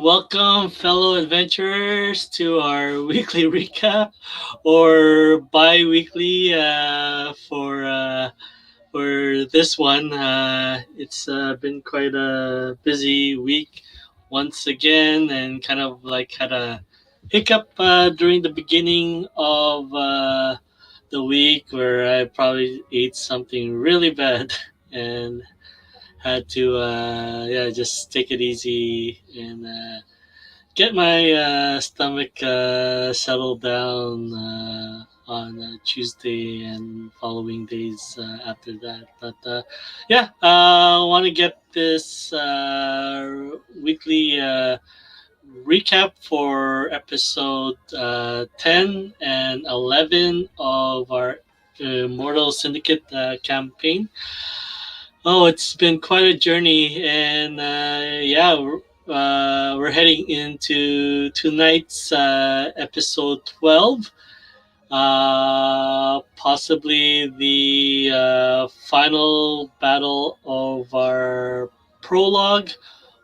welcome, fellow adventurers, to our weekly recap or bi weekly for this one. It's been quite a busy week once again, and kind of like had a hiccup during the beginning of the week where I probably ate something really bad and had to just take it easy and get my stomach settled down on Tuesday and following days after that. But I want to get this weekly recap for episode 10 and 11 of our Immortal Syndicate campaign. Oh, it's been quite a journey, and we're heading into tonight's episode 12. Possibly the final battle of our prologue.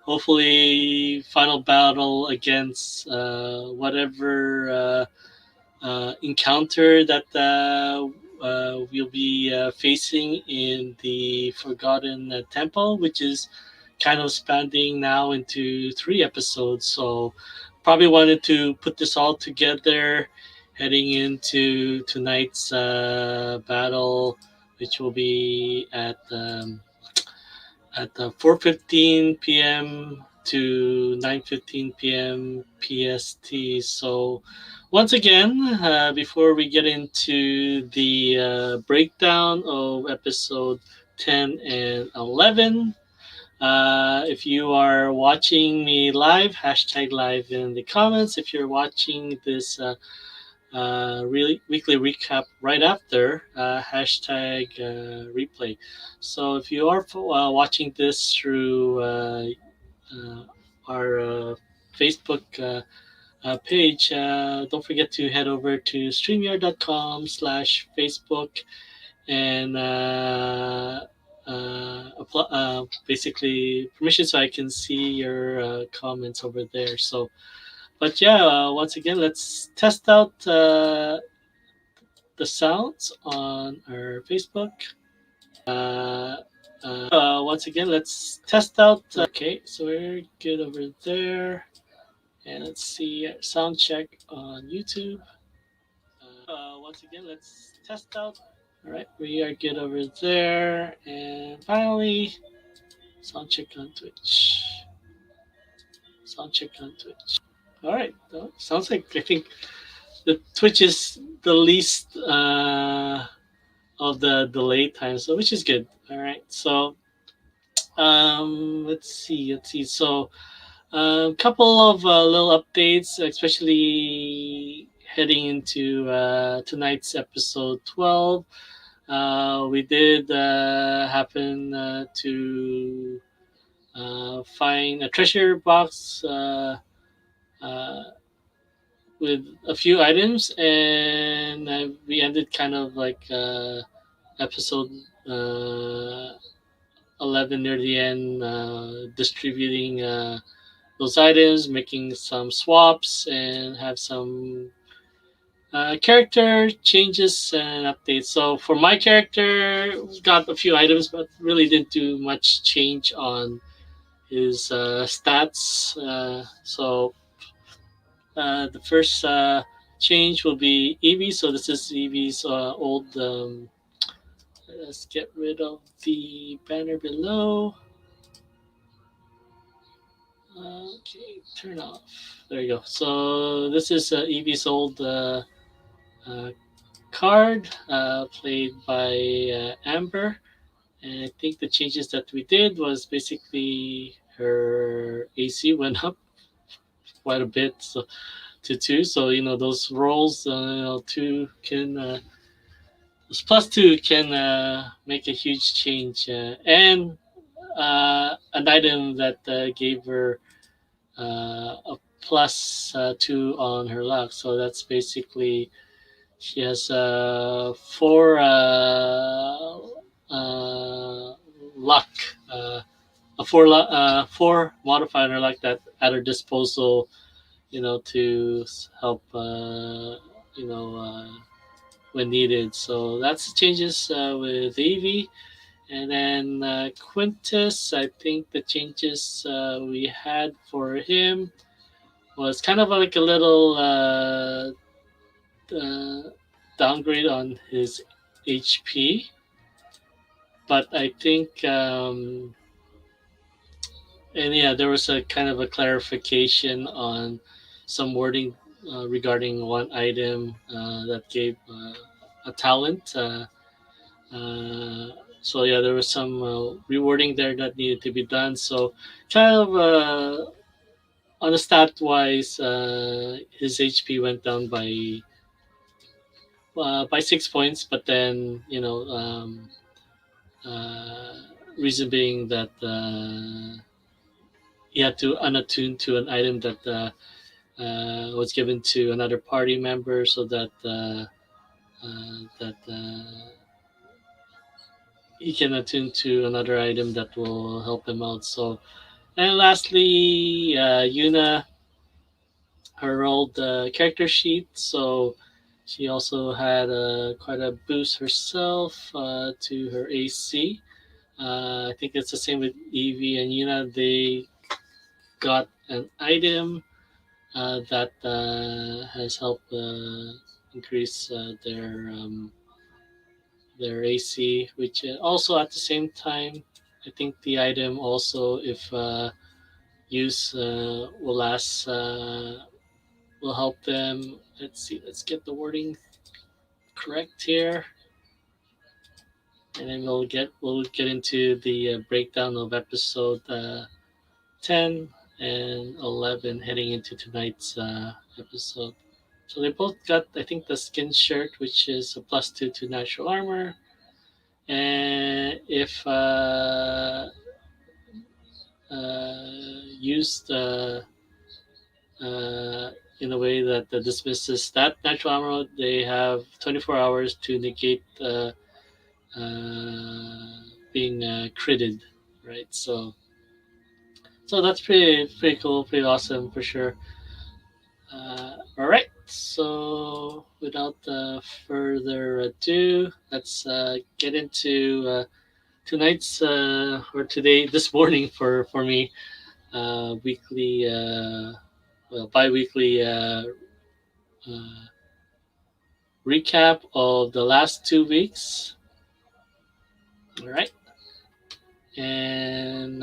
Hopefully, final battle against whatever encounter that we'll be facing in the Forgotten Temple, which is kind of spanning now into 3 episodes. So, probably wanted to put this all together heading into tonight's battle, which will be at 4:15 p.m. to 9:15 p.m. PST. So, once again, before we get into the breakdown of episode 10 and 11, if you are watching me live, hashtag live in the comments. If you're watching this really weekly recap right after, hashtag replay. So if you are watching this through our Facebook page, don't forget to head over to streamyard.com/Facebook and basically permission so I can see your comments over there. So, but once again, let's test out the sounds on our Facebook. Once again, let's test out. Okay, so we're good over there. And let's see sound check on YouTube. Once again, let's test out. All right, we are good over there. And finally, sound check on Twitch. Sound check on Twitch. All right, sounds like I think the Twitch is the least of the delay time, so which is good. All right, so let's see. So a couple of little updates, especially heading into tonight's episode 12. We did happen to find a treasure box uh, with a few items, and we ended kind of like episode 11 near the end, distributing those items, making some swaps, and have some character changes and updates. So for my character, got a few items, but really didn't do much change on his stats. The first change will be Evie. So this is Evie's old. Let's get rid of the banner below. Okay, turn off. There you go. So this is Evie's old card, played by Ambur. And I think the changes that we did was basically her AC went up quite a bit, so to 2. So those rolls, two can those +2 can make a huge change, and an item that gave her a +2 on her luck. So that's basically she has 4 luck, a four modifier like that at our disposal, to help, when needed. So that's the changes with Evie. And then Quintus, I think the changes we had for him was kind of like a little downgrade on his HP, but I think, and yeah, there was a kind of a clarification on some wording regarding one item that gave a talent. Uh, so yeah, there was some rewording there that needed to be done. So kind of on the stat wise, his HP went down by 6 points, but then uh, reason being that he had to unattune to an item that was given to another party member, so that he can attune to another item that will help him out. So, and lastly, Yuna, her old character sheet. So she also had quite a boost herself to her AC. I think it's the same with Evie and Yuna. They got an item that has helped increase their AC, which also at the same time, I think the item also, if use will last, will help them. Let's see, let's get the wording correct here, and then we'll get into the breakdown of episode 10 and 11 heading into tonight's episode. So they both got, I think, the skin shirt, which is a +2 to natural armor. And if used in a way that dismisses that natural armor, they have 24 hours to negate being critted, right? So that's pretty cool, pretty awesome for sure. All right. So without further ado, let's get into tonight's or today, this morning for me, weekly, bi-weekly uh, recap of the last 2 weeks. All right. And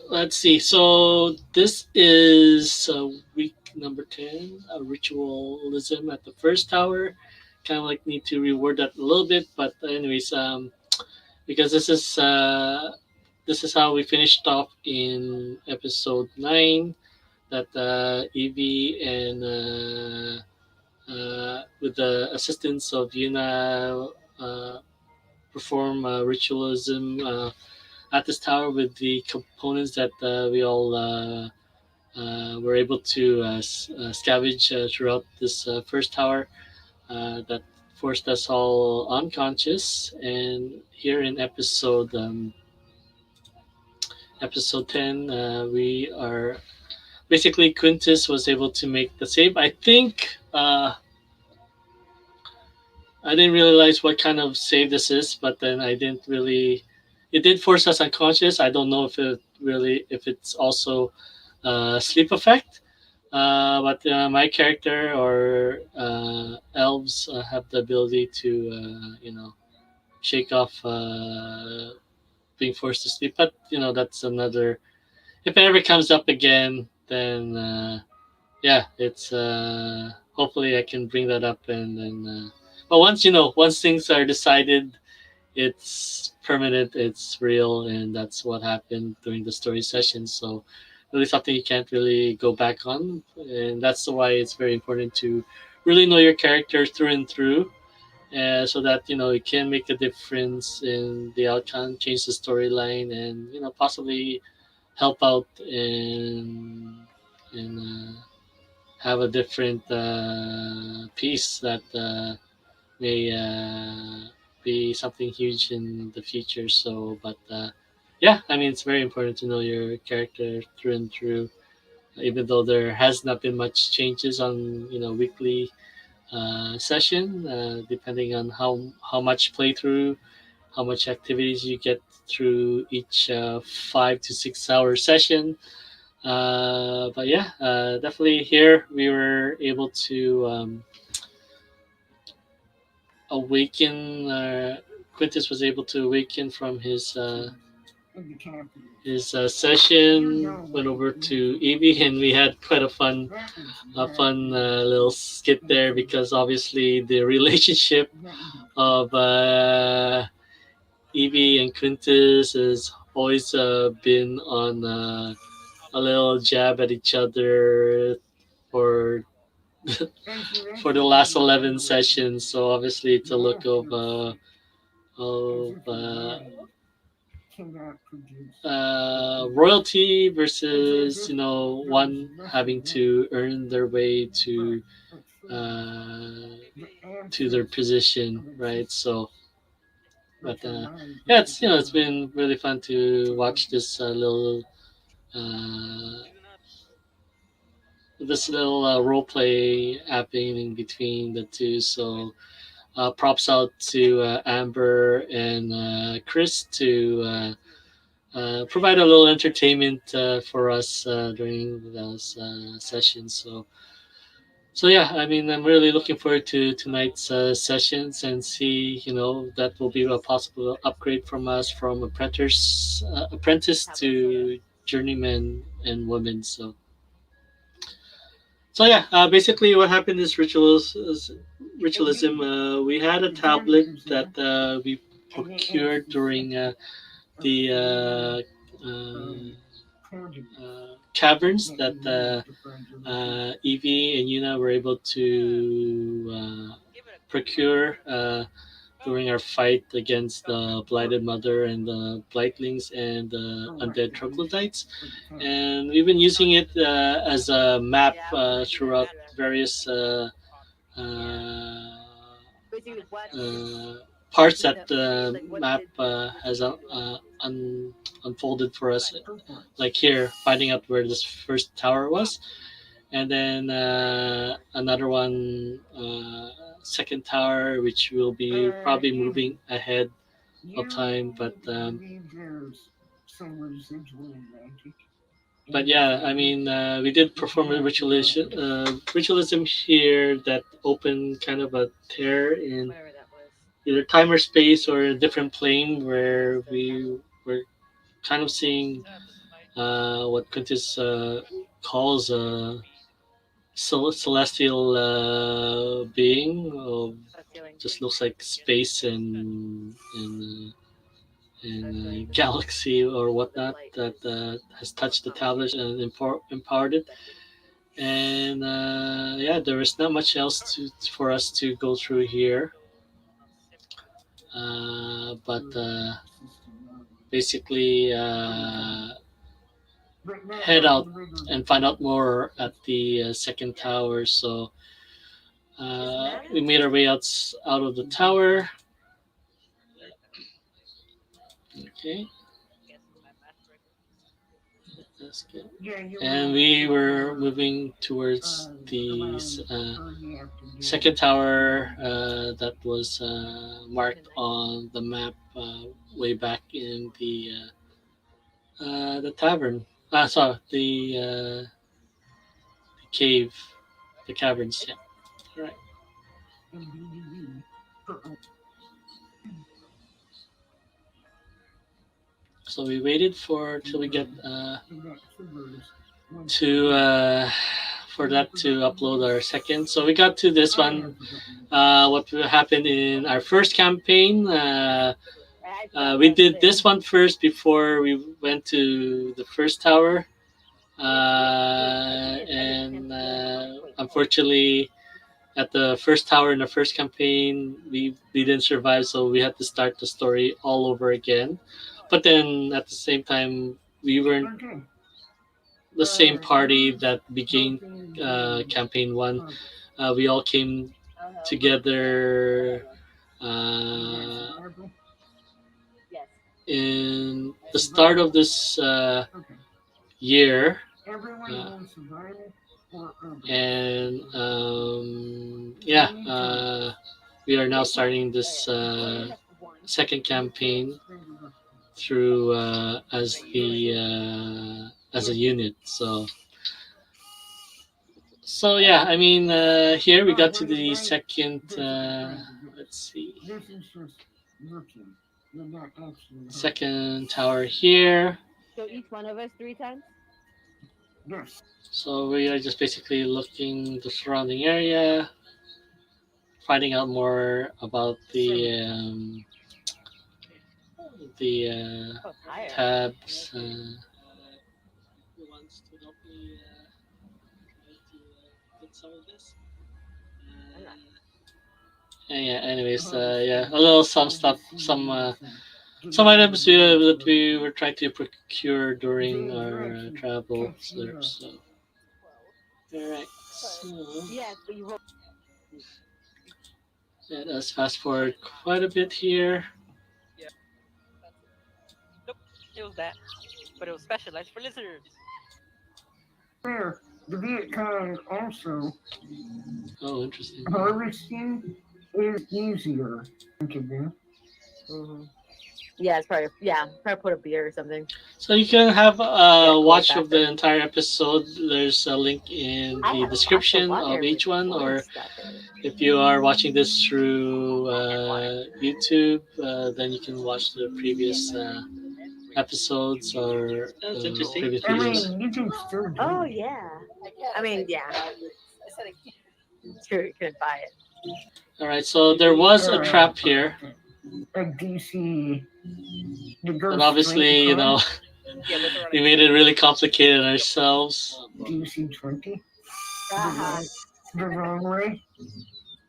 let's see. So this is week number 10, ritualism at the first tower. Kind of like need to reword that a little bit, but anyways, because this is how we finished off in episode 9. That Evie and with the assistance of Yuna perform ritualism at this tower with the components that we all were able to scavenge throughout this first tower that forced us all unconscious. And here in episode 10, we are basically, Quintus was able to make the save. I think I didn't realize what kind of save this is, but then I didn't really. It did force us unconscious. I don't know if it's also sleep effect. But my character or elves have the ability to shake off being forced to sleep. But that's another. If it ever comes up again, then yeah, it's hopefully I can bring that up, and then. But once things are decided, it's permanent, it's real, and that's what happened during the story session. So really something you can't really go back on, and that's why it's very important to really know your character through and through, so that you can make a difference in the outcome, change the storyline, and possibly help out and have a different piece that may be something huge in the future. So, but yeah, I mean, it's very important to know your character through and through, even though there has not been much changes on weekly session, depending on how much playthrough, how much activities you get through each 5 to 6 hour session. But yeah, definitely here we were able to awaken. Quintus was able to awaken from his session. Went over to Evie, and we had quite a fun little skit there because obviously the relationship of Evie and Quintus has always been on a little jab at each other for for the last 11 sessions. So obviously it's a look of royalty versus one having to earn their way uh, to their position, right? So, but yeah, it's been really fun to watch uh, this little role play happening between the two. So props out to Amber and Chris to provide a little entertainment for us during those sessions. So yeah, I mean, I'm really looking forward to tonight's sessions and see, that will be a possible upgrade from us from apprentice to journeyman and woman. So yeah, basically what happened is ritualism. We had a tablet that we procured during the caverns that Evie and Yuna were able to procure during our fight against the Blighted Mother and the Blightlings and the Undead Troglodytes. And we've been using it as a map throughout various uh, uh, parts that the map has unfolded for us. Like here, finding out where this first tower was, and then another one, second tower, which will be probably moving ahead of time. But yeah, I mean, we did perform a ritualism here that opened kind of a tear in either time or space or a different plane where we were kind of seeing what Quintus calls a celestial being of just looks like space and galaxy or whatnot that has touched the tablet and empowered it. And yeah, there is not much else for us to go through here. But basically, head out and find out more at the second tower. So we made our way out of the tower. Okay, that's good. And we were moving towards the second tower that was marked on the map way back in the tavern. Sorry, the cave, the caverns. Yeah, right. So we waited for till we get to for that to upload our second. So we got to this one. What happened in our first campaign? We did this one first before we went to the first tower, and unfortunately, at the first tower in the first campaign, we didn't survive, so we had to start the story all over again. But then at the same time, we weren't the same party that began campaign one. We all came together. Uh, in the start of this year, uh, and yeah, we are now starting this second campaign through as a unit. So yeah, I mean, here we got to the second. Let's see, second tower here. So each one of us 3 times. So we are just basically looking the surrounding area, finding out more about the Oh, higher. tabs. Who wants to help me try to get some of this? Yeah. Anyways, yeah, a little some stuff, some items that we were trying to procure during our travel. So, all right. So Yes, but you roll. let us fast forward quite a bit here. Nope, it was that, but it was specialized for lizards. Where the Viet Cong also Oh, interesting. harvesting is easier to do. Mm-hmm. Yeah, it's probably put a beer or something. So you can have cool watch of factor. the entire episode. There's a link in I the have description lots of each one, or stuff in it. if you are watching this through YouTube, then you can watch the previous episodes or That's interesting. previous I videos. mean, you can still do Oh it. yeah. I mean, yeah. Sure, you couldn't buy it. All right, so there was a trap here, A DC. but obviously, you know, Yeah, but we made it really complicated ourselves. DC 20. Uh-huh. The wrong way.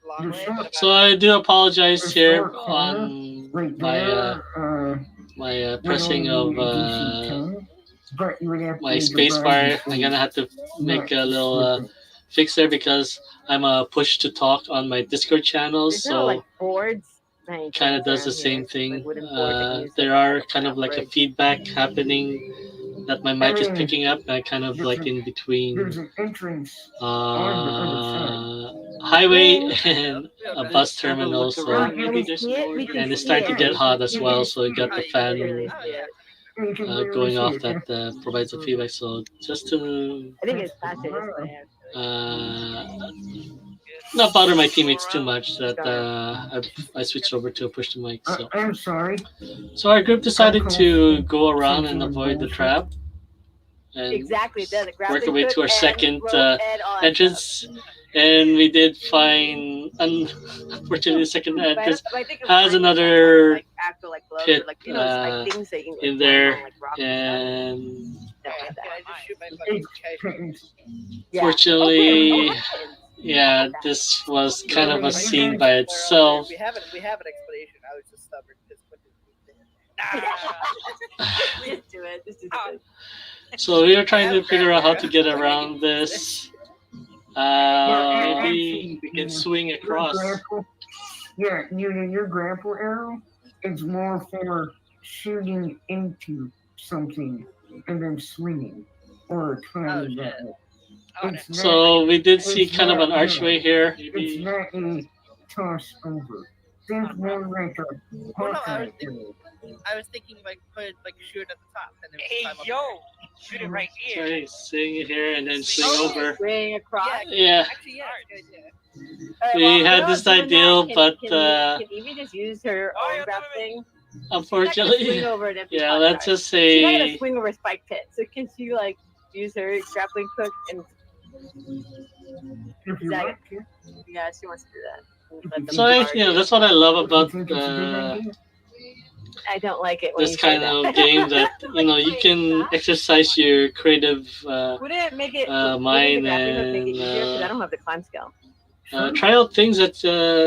long way, but So I do apologize The here short corner, on right my there. my would pressing only of be DC 10. But you would have my to space divide bar. the I'm gonna have to make a not little slip it. fix there because I'm a push to talk on my Discord channel, There's no like so boards. kind of does the same thing. There are kind of like a feedback happening that my mic is picking up, and kind of like in between There's an entrance on the other side. highway and a bus have a terminal. look So around. Maybe there's more. and it's starting to get hot as well, so it got the fan You can literally going see off it. that provides the feedback. So just to I think it's faster this way. not bother my teammates too much, that I switched over to a push to mic. So I'm sorry. so our group decided to go around and avoid the trap and Exactly. The work our way to our second entrance. entrance. And we did find, unfortunately, the second entrance has another pit in there, and Can I just shoot my fucking casual? fortunately, yeah, this was kind of a scene by itself. We have an explanation. I was just stubborn. Just put it. Just do it. Just do it. So we were trying to figure out how to get around this. Maybe we can swing across. Your grapple arrow is more for shooting into something and then swinging or climbing that way. It's not- So we did see kind of an archway here. It's Maybe not a toss over. Think more like a Hawkeye arrow. I was thinking like shoot at the top and then Hey, climb up yo, shoot it right here. sorry, swing here and then swing over. Swing across. Yeah, Actually, yeah, it's a good idea. Alright, we well, had without this doing ideal, that, but can Evie just use her own grab thing? She's not gonna unfortunately, swing over an empty yeah. spot, Let's sorry. just She's not gonna say, swing over a spike pit. So can she like use her grappling hook and If you Zag want it. to. yeah, she wants to do that. Let them so I, guard. that's what I love You about think it's a good idea? I don't like it when this you say kind that. of game that you can exercise your creative Would it make it mind would the grappling hook make it and easier? Because I don't have the climb skill. try out things that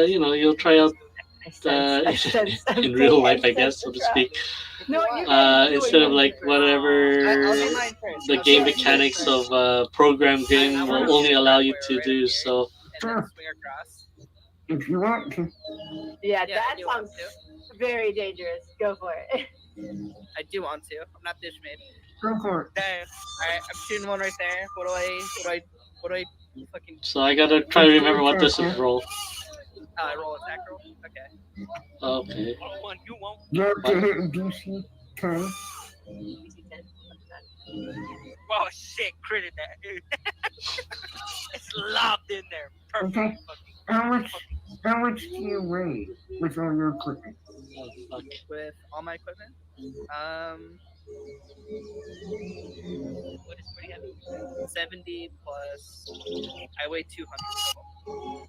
you'll try out I sense in real life, I guess, so to speak. No, you guys do it Instead of when like you- whatever I'll do mine first. the I'll game do mine mechanics first. of program game will only allow you to do. So And then swing across. If you want to. Yeah, Yeah, that you want sounds very dangerous. Go for it. I do want to. I'm not dish made. Go for it. There. Alright, I'm shooting one right there. What do I fucking So I gotta try to remember what this is roll. roll attack roll? Okay. Okay. You won't. You have to hit a DC 10. Oh shit, critted that. It's lobbed in there. Perfect. Okay. Fucking. How much do you weigh with all your equipment? Oh, fuck. With all my equipment. What is pretty heavy? 70 plus. I weigh 200 total.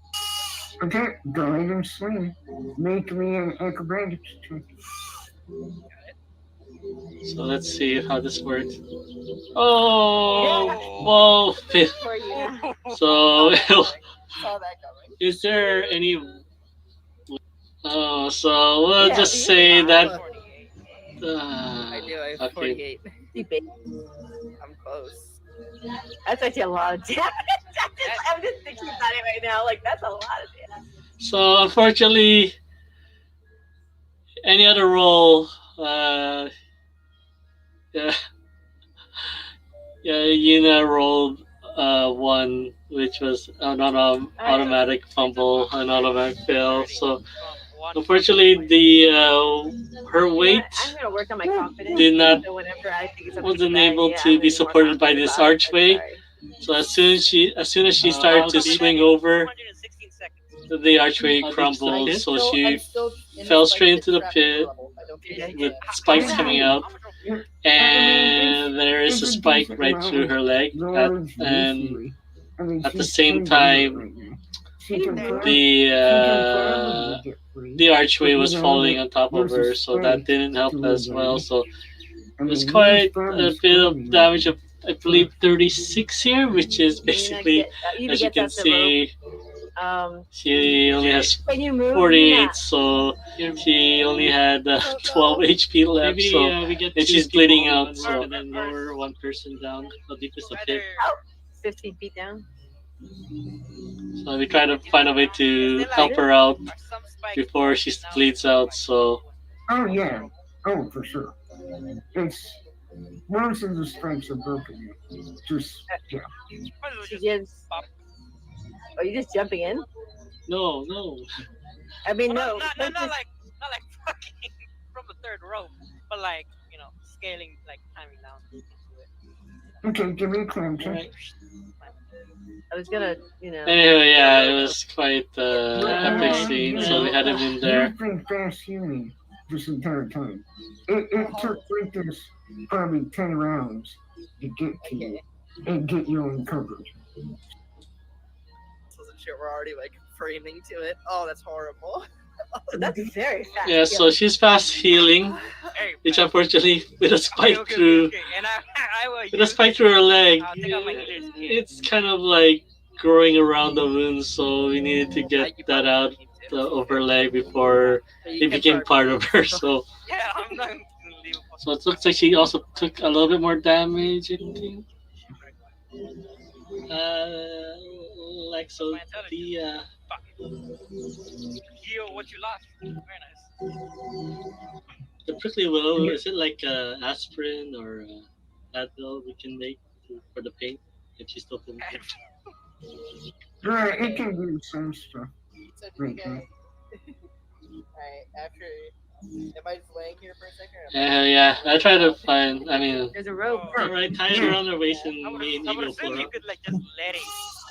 Okay, go ahead and swing. Make me an acrobatics check. So let's see how this works. Oh, whoa. For you. So, Saw that coming. is there any? Oh, so we'll Yeah, just you say can that. I do. I have Okay. 48. You big. I'm close. That's actually a lot of damage. I'm just thinking about it right now. Like, that's a lot of damage. So unfortunately, any other roll, yeah, Yuna rolled 1, which was an automatic fumble, an automatic fail. So unfortunately, the her weight I'm gonna work on my confidence. did not So whenever I think it's wasn't able to be supported by this archway. So as soon as she started to swing over, 116 seconds. the archway crumbled. So she fell straight into the pit with spikes coming out, and there is a spike right through her leg. And at the same time, the archway was falling on top of her, so that didn't help as well. So it was quite a bit of damage of, I believe, 36 here, which is basically, as you can see, she only has 48, so she only had 12 HP left. Maybe, So we get and two she's bleeding people out. So and then lower one person down. How deep is the pit? 15 feet down. So we try to find a way to help her out before she bleeds out. So Oh, yeah. Oh, for sure. It's. Most of the spikes are broken. Just, yeah. She just. Are you just jumping in? no. I mean, Well, no. not that's just- like fucking from the third row, but like, you know, scaling, like climbing down into it. Okay, give me a climb check. Alright. I was gonna, you know. Anyway, yeah, it was quite epic scene. So we had him in there. You've been fast healing this entire time. It took Quintus probably 10 rounds to get to you and get you uncovered. So the shit, we're already like framing to it. Oh, that's horrible. That's very fast. Yeah, so she's fast healing, Hey, which man. unfortunately with a spike Okay. through And I will with a spike through her leg, I'll take out my healer's kit. it's kind of like growing around the wound. So we needed to get You that probably out need to. of her leg before So you it can became start- part of her. So Yeah, I'm not gonna leave. so it looks like she also took a little bit more damage. I think. Lexxo, the Heal what you lost. Very nice. the prickly willow, is it like aspirin or Advil we can make for the pain if she's still feeling pain? Right, it can do some stuff. So did Right, you guys... Alright, after... Am I just laying here for a second? Yeah, I try to find. I mean, There's a rope. alright, tie it around her waist and I would me and assume Eagle pull her you up. could like just let it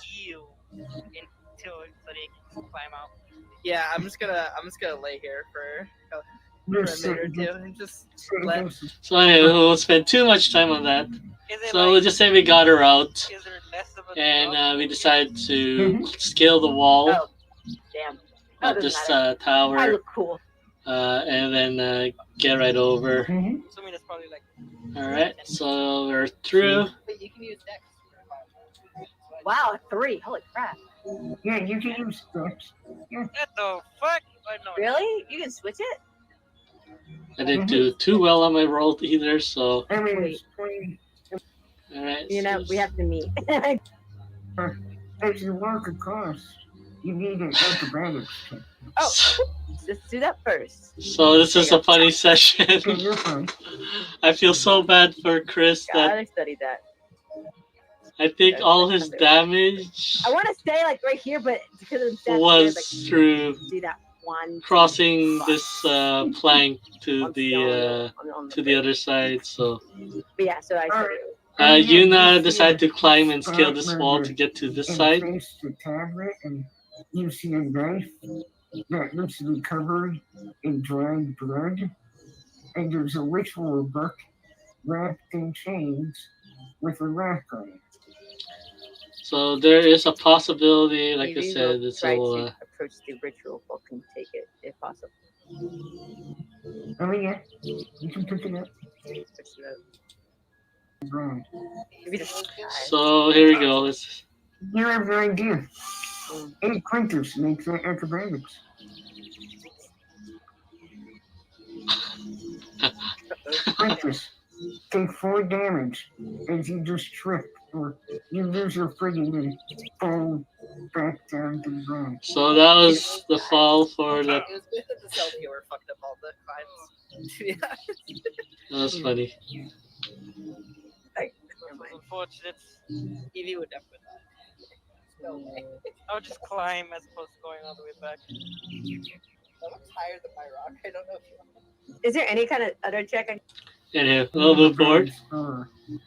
heal until so they can climb out. Yeah, I'm just gonna lay here for a Yes, minute or two and just so let. So anyway, we won't spend too much time on that. Is it So we'll just say we got her out, is there less of a and we decided to scale the wall Oh, damn. of doesn't this matter. I tower, look cool. and then get right over. Mhm. assuming it's probably like All right, so we're through. But you can use Dex. Wow, 3. Holy crap. Yeah, you can use steps. what the fuck? Oh, no. Really? You can switch it? I didn't do too well on my roll either, so I mean, it's 20. all right. You know, we have to meet. As you walk across, You need an acrobatics check. Oh, let's do that first. So this is a funny session. Okay, you're fine. I feel so bad for Chris that Gotta study that. I think all his damage I want to stay like right here, but because of the was like, through do that one crossing this plank to on the other side. So But yeah, so I Alright. studied. Yuna decided to climb and scale this wall to get to this And side. face the tablet, and you see a knife that looks to be covered in dried blood, and there's a ritual book wrapped in chains with a rack on it. So there is a possibility, like I Maybe said, we'll it's try all. to approach the ritual book and take it if possible. Oh yeah, you can pick it up. Wrong. So here we go. Let's. You have no idea. Hey, Quintus makes that acrobatics. Quintus, take 4 damage as you just trip or you lose your footing and fall back down to the ground. So that was the fall for the. It was good that the self healer fucked up all the crimes. To be honest. That was funny. Unfortunate. Evie would definitely die. No way. I'll just climb as opposed to going all the way back. I'm higher than my rock. I don't know if you Is there any kind of other check? Anyway, we'll move forward.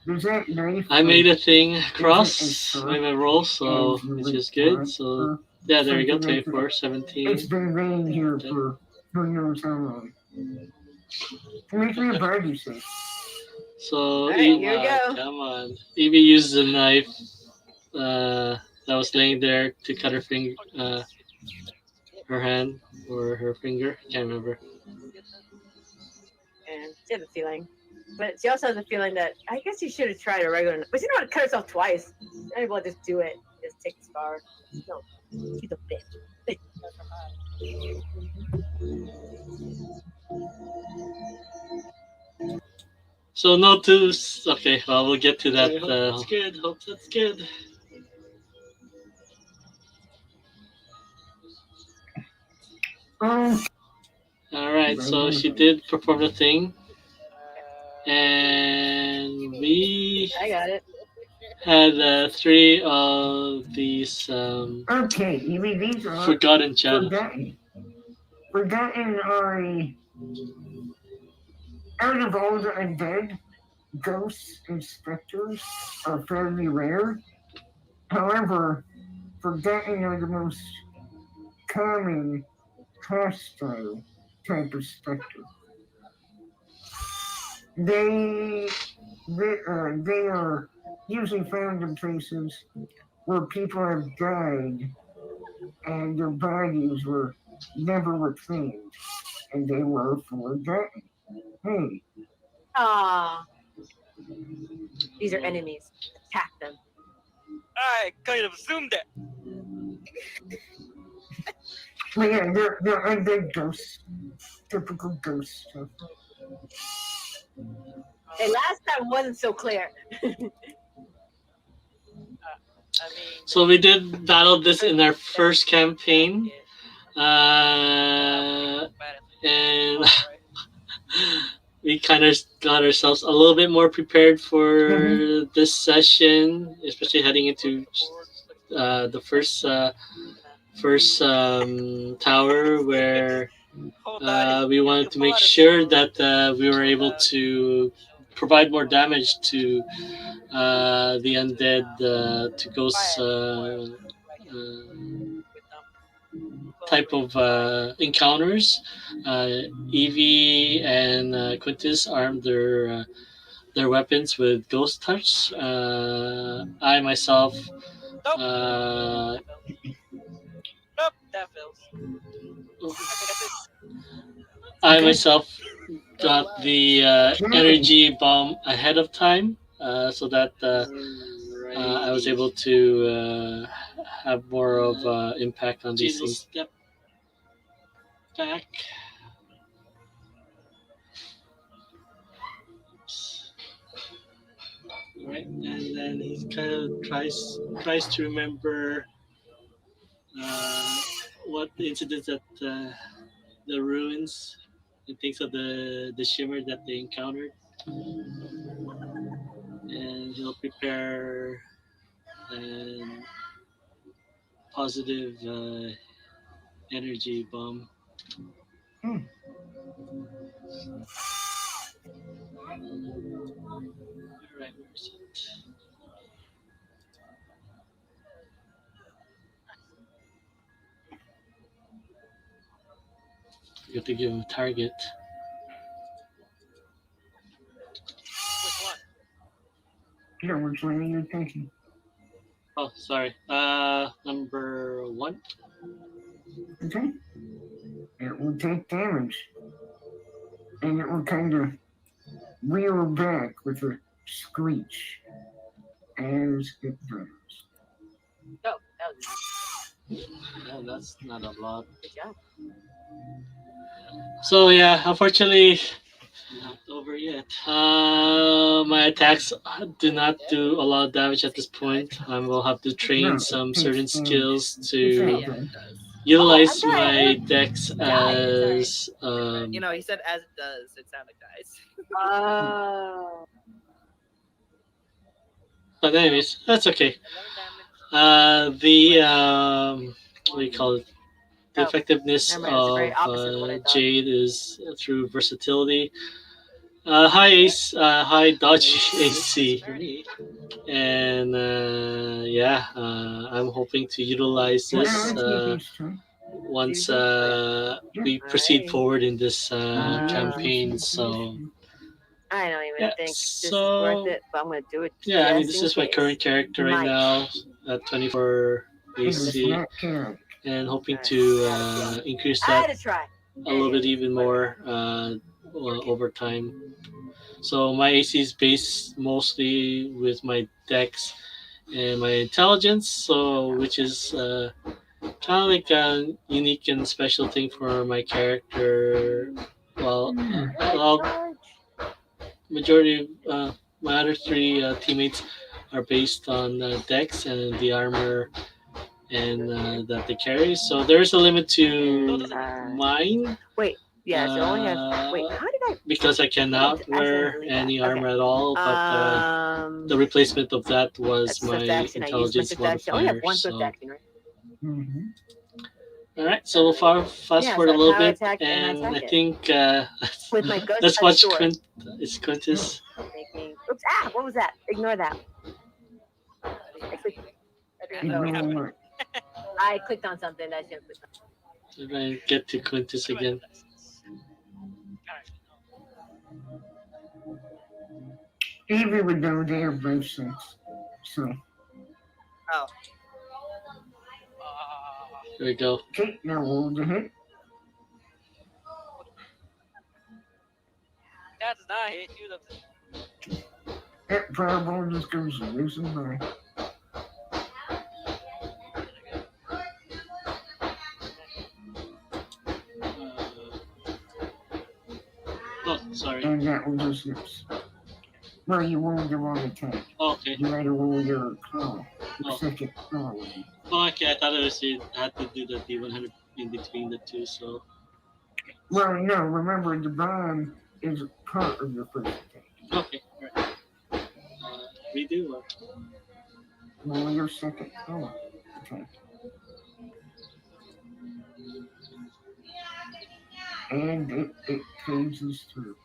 There's that knife. I made a thing across my roll, so which is good. So yeah, there we go. 24, 17. It's been laying here for who knows how long. Make me a body safe. So Alright, Evie, here we go. come on. Evie used the knife that was laying there to cut her finger, her hand or her finger. Can't remember. And she has a feeling. But she also has a feeling that I guess she should have tried a regular. But she didn't want to cut herself twice. Maybe we'll just do it. Just take the scar. No, she's a bitch. So no twos. Okay, well we'll get to that. That's good. Hope that's good. Oh, All right, so she did perform the thing, and we I got it. had 3 of these okay, you mean these are forgotten channels. Forgotten are out of all the undead, ghosts and specters are fairly rare. However, forgotten are the most common hostile type of specter. They are usually found in places where people have died and their bodies were never reclaimed, and they were forgotten. Hey. Ah, these are enemies. Attack them. I kind of assumed that. Well, yeah, they're undead ghosts. Typical ghost stuff. Hey, last time wasn't so clear. So we did battle this in our first campaign, and we kind of got ourselves a little bit more prepared for this session, especially heading into the first tower where we wanted to make sure that we were able to provide more damage to the undead, to ghost type of encounters. Evie and Quintus armed their weapons with ghost touch. I myself Nope, that fails. I myself got the energy bomb ahead of time, so that I was able to have more of impact on these things. Step back. Right, and then he kind of tries to remember what the incidents at the ruins and thinks of the shimmer that they encountered, and he'll prepare an positive energy bomb. Hmm. All right, where's it? You have to give him a target. Which one? Yeah, which one are you thinking? Oh, sorry. Number 1. Okay. It will take damage. And it will kind of reel back with a screech as it burns. Oh, that was Yeah, that's not a lot. good job. So yeah, unfortunately, not over yet. My attacks do not do a lot of damage at this point. I will have to train No, some it certain takes damage. skills It's to not Yeah, bad. it does. utilize Oh, I'm sorry, my dex as You know, he said as it does. It sounded dies. Oh. But anyways, that's okay. 11 damage. What do you call it? The Oh, effectiveness never mind, it's the very of opposite of what I thought. Jade is through versatility. High ace, high dodge AC, and I'm hoping to utilize Well, this let's get these two. once we Alright. proceed forward in this Ah. campaign. So I don't even yeah, think this is so worth it, but I'm gonna do it. yeah, I mean just this in is my case. current character right Might. now at 24 It is AC, not chaotic. and hoping Alright. to increase I that had to try. a little bit even more over time. So my AC is based mostly with my dex and my intelligence, so which is kind of like a unique and special thing for my character. Well, majority of my other 3 teammates are based on dex and the armor and that they carry. So there's a limit to mine. Wait, yes, it only has. Wait, how did I? Because I cannot wear any armor at all, but the replacement of that was that's my Swift action. I used my intelligence Swift action. I only have modifier. one Swift So, action, right? Mm-hmm. all right, so we'll fast Yeah, forward so a little power bit, attack and and I I attack it. think With my ghost let's touch watch sword. It's Quintus. Making. Oops! Ah! What was that? Ignore that. Actually, Ignore I clicked on something that I shouldn't click on. Try and get to Quintus again. Evie would know they are both six. So, Oh, Here we go. okay, now roll the hit. That does not hit. You look. That fireball just goes whizzing by. Oh, sorry. And that will just miss. Well, you rolled the wrong attack. Oh, okay. You had to roll your claw. Your Oh. second claw. Oh, okay. I thought it was you had to do the D100 in between the two. So Well, no, remember the bomb is part of your first attack. okay, all right. Redo. Or... Roll your second claw attack. And it phases through.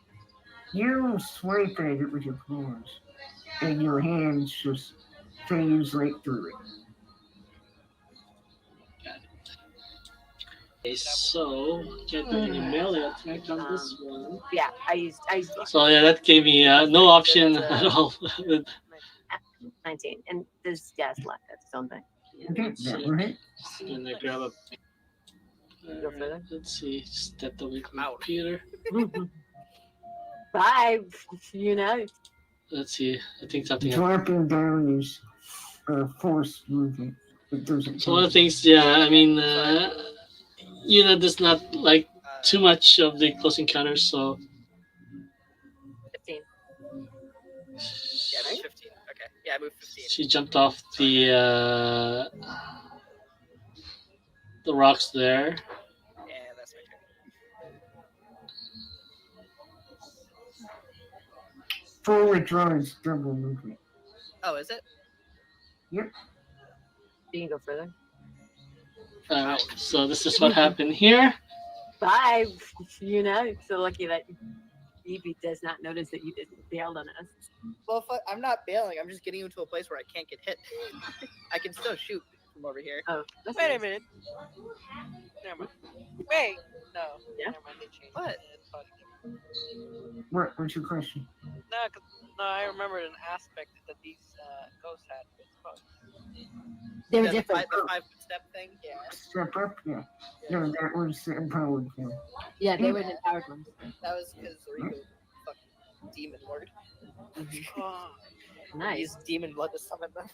You swipe at it with your claws, and your hands just phase right through it. Okay, so can't do any melee attack on this one. Yeah, I used. So yeah, that gave me no option at all. 19, and this gas left. That's its own thing. Okay, that will hit. Just gonna grab a. Go further? Let's see. Stepped away from the Out. computer. Bye, Yuna. Let's see. I think something. Dropping down is forced movement. It doesn't. So one of the things, yeah, I mean, Yuna does not like too much of the close encounters, so 15. yeah, I moved 15. Okay, yeah, I moved 15. she jumped off the the rocks there. Yeah, that's my turn. Forward draw is double movement. Oh, is it? You can go further. Alright, so this is what happened here. Bye, Yuna. So lucky that Evie does not notice that you just bailed on us. Well, I'm not bailing. I'm just getting you to a place where I can't get hit. I can still shoot from over here. Oh, that's Wait a nice. minute. Never mind. Wait. No. Yeah? Never mind. They changed. What? It's probably different. What's your question? No, I remembered an aspect that these ghosts had. It's probably- They were Yeah, different. The 5-foot step thing. Yeah. Step up? Yeah. No, that was the empowered form. Yeah, they were the empowered ones. That was because Rico fucking demon lord. Oh, Nice. Used demon blood to summon them.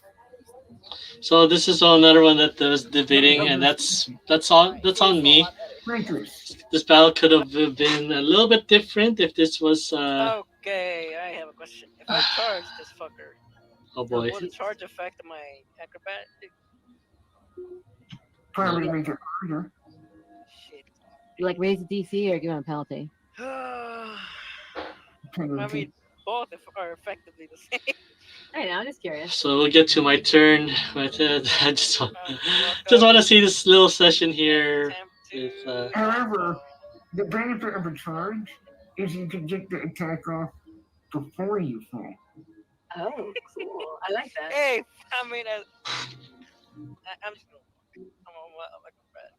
So this is another one that was debating, and that's on me. Quintus. This battle could have been a little bit different if this was okay, I have a question. If I charge this fucker, oh boy. would the charge affect my acrobatic? Probably make it harder. Shit. You like raise the DC or give him a penalty? I Penalty. mean, both are effectively the same. I don't know, I'm just curious. So we'll get to my turn, but I just want to see this little session here. If, However, the benefit of a charge is you can get the attack off before you fall. Oh, cool. I like that. Hey, I mean, I'm just gonna. I'm like a rat.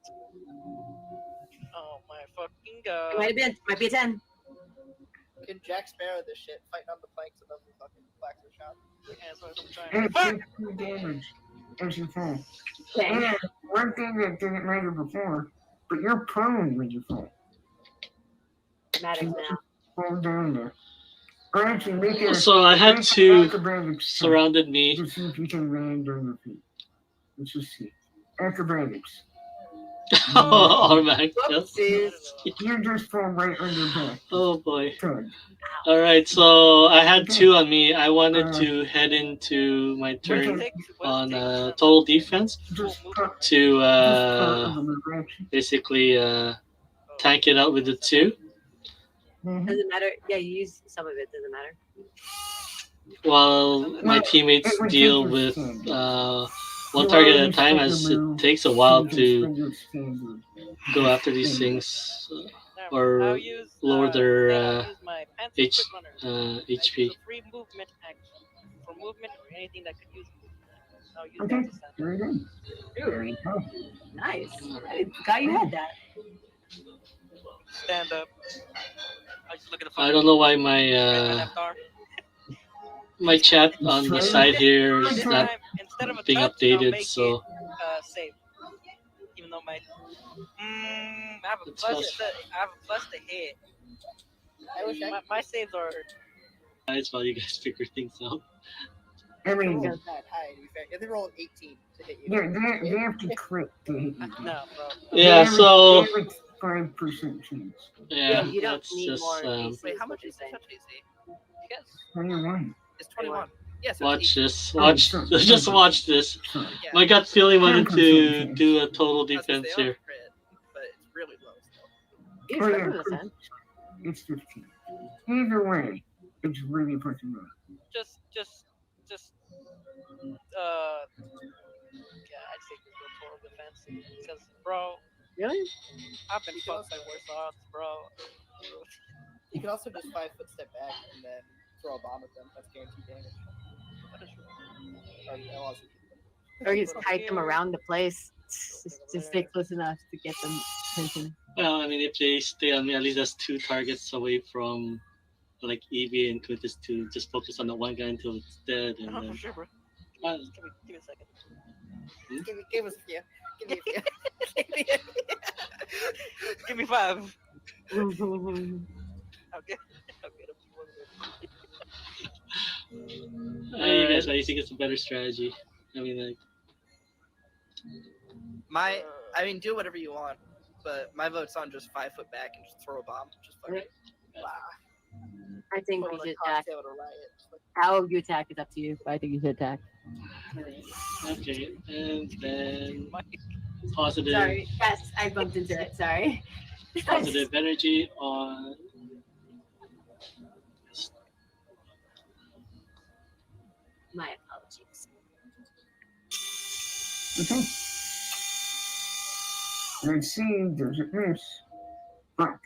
Oh my fucking god! Might be a 10. Can Jack Sparrow this shit fighting on the planks above the fucking blacksmith shop? Yeah, that's what I'm trying. And it Fuck! takes 2 damage as you fall. Okay. And one thing that didn't matter before, but you're prone when you fall. Matters now. Fall down there. Or actually make it so I had two acrobatics surrounded me. to see if you can land on your feet. Let's just see. Acrobatics. Automatic. Whoopsies. You just fall right on your back. Oh boy. Good. All right, so I had 2 on me. I wanted to head into my turn on total defense Just to part of the action. basically tank it out with the 2. Mhm. Doesn't matter. Yeah, you use some of it. Doesn't matter. While my teammates deal with one target at a time, as it takes a while to go after these things or I'll use, lower their I'll use my pencil H- quick runner. HP. It's a free movement action for movement or anything that could use movement. I'll use Okay, that to stand up. very good. There you go. Nice. I forgot you had that. Stand up. I just look at the I don't know why my my left arm. my chat on the side here is This not time, instead of a being touch, I'll updated, make so it, save. Even though my I have a It's plus fast. I have a plus to hit. I wish I My saves are nice while you guys figure things out. I could mean, roll that high, to be fair. You have to roll an 18 to hit you. yeah, they have to crit to hit you. no, bro. Yeah, so They have a 5% chance. yeah, you don't that's need just more DC. Wait, how is much what you're is the saying. touch AC? Yes, 21. it's 21. Yes, watch this. Oh, Watch sure. just watch this. Sorry. Yeah, My gut feeling wanted to 10% do a total I was gonna defense say, here. crit, but it's really low still. You Oh, expect yeah, him to 10. it's 15. Either way, it's really fucking low. Just yeah, I'd say just go total defense because bro, Really? I've been fucked by worse odds, bro. You can also just 5-foot step back and then throw a bomb at them. That's guaranteed damage. That is true. Or they'll also keep them. Or you just kite them around the place. Just stay close enough to get them attention. Well, I mean, if they stay on me, at least that's 2 targets away from like Evie and Quintus to just focus on the one guy until it's dead, and No, then for sure, bro. uh, Give me a second. Give us a few. Give me a few. Give me 5. That's I'll get you guys, I think it's a better strategy. I mean, like, I mean, do whatever you want, but my vote's on just 5-foot back and just throw a bomb. Just fucking I think put we on should a attack. cocktail to riot. Just like, How you attack is up to you, but I think you should attack. okay, and then Mike. positive Sorry. Yes, I bumped into it. Sorry. positive energy on. My apologies. Okay. Let's see, does it miss? Fuck.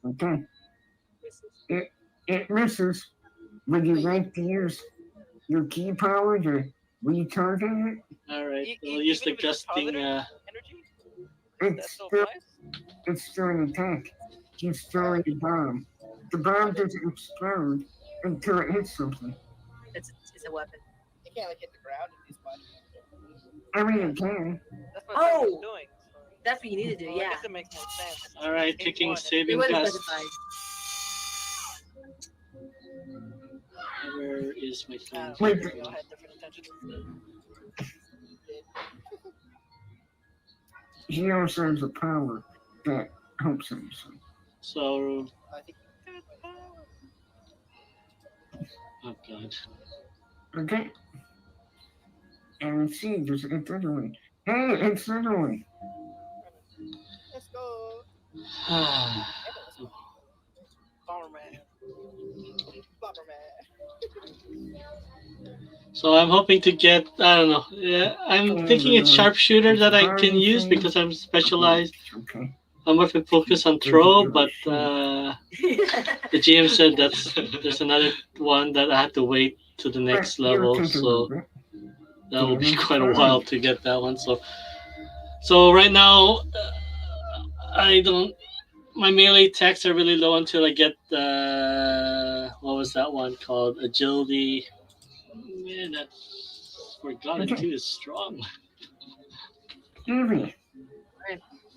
Okay. It misses. Would you like to use your key power to retarget it? All right, we'll Even use the if it's a gusting. positive energy, that It's still still, applies. it's still an attack. He's throwing a bomb. The bomb doesn't explode until it hits something. It's a weapon. It can't like hit the ground and be splashed. I mean, it can. That's what I was Oh! doing. So, That's what you need to do. well, I Yeah. guess it makes more sense. All right, Hit kicking one, It saving was gust. specified. Where is my thing? Wait. We all had different intentions. He also has a power that helps him. So, I think oh god. Okay. And let's see, there's a third one. Hey, it's another one. let's go. Bomberman. Bomberman. So I'm hoping to get, I don't know, yeah, I'm thinking it's sharpshooter that I can use because I'm specialized. Okay. I'm more focused on throw, but the GM said there's another one that I have to wait to the next level, so that will be quite a while to get that one. So right now, I don't. My melee attacks are really low until I get what was that one called? Agility. Man, that Forgotten Okay. 2 is strong. Evie.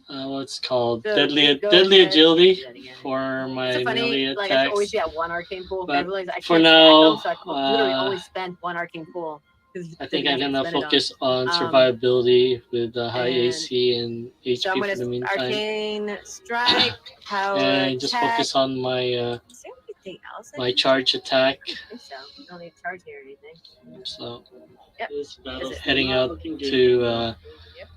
What's called Go deadly ahead. agility Do that again. for my It's so funny, melee like I should always attacks. be at one arcane pool. But I realize I for can't now, stack them, so I literally uh, only spend one arcane pool. I think I'm gonna spend it on. focus on Um, survivability with high and AC and HP So I'm for gonna the meantime, arcane strike, power and just attack. focus on my Is there anything else? I my can charge do? attack. I don't think so. I don't need charge here or anything. So Yep. this battle's Is it heading not out looking to Yep.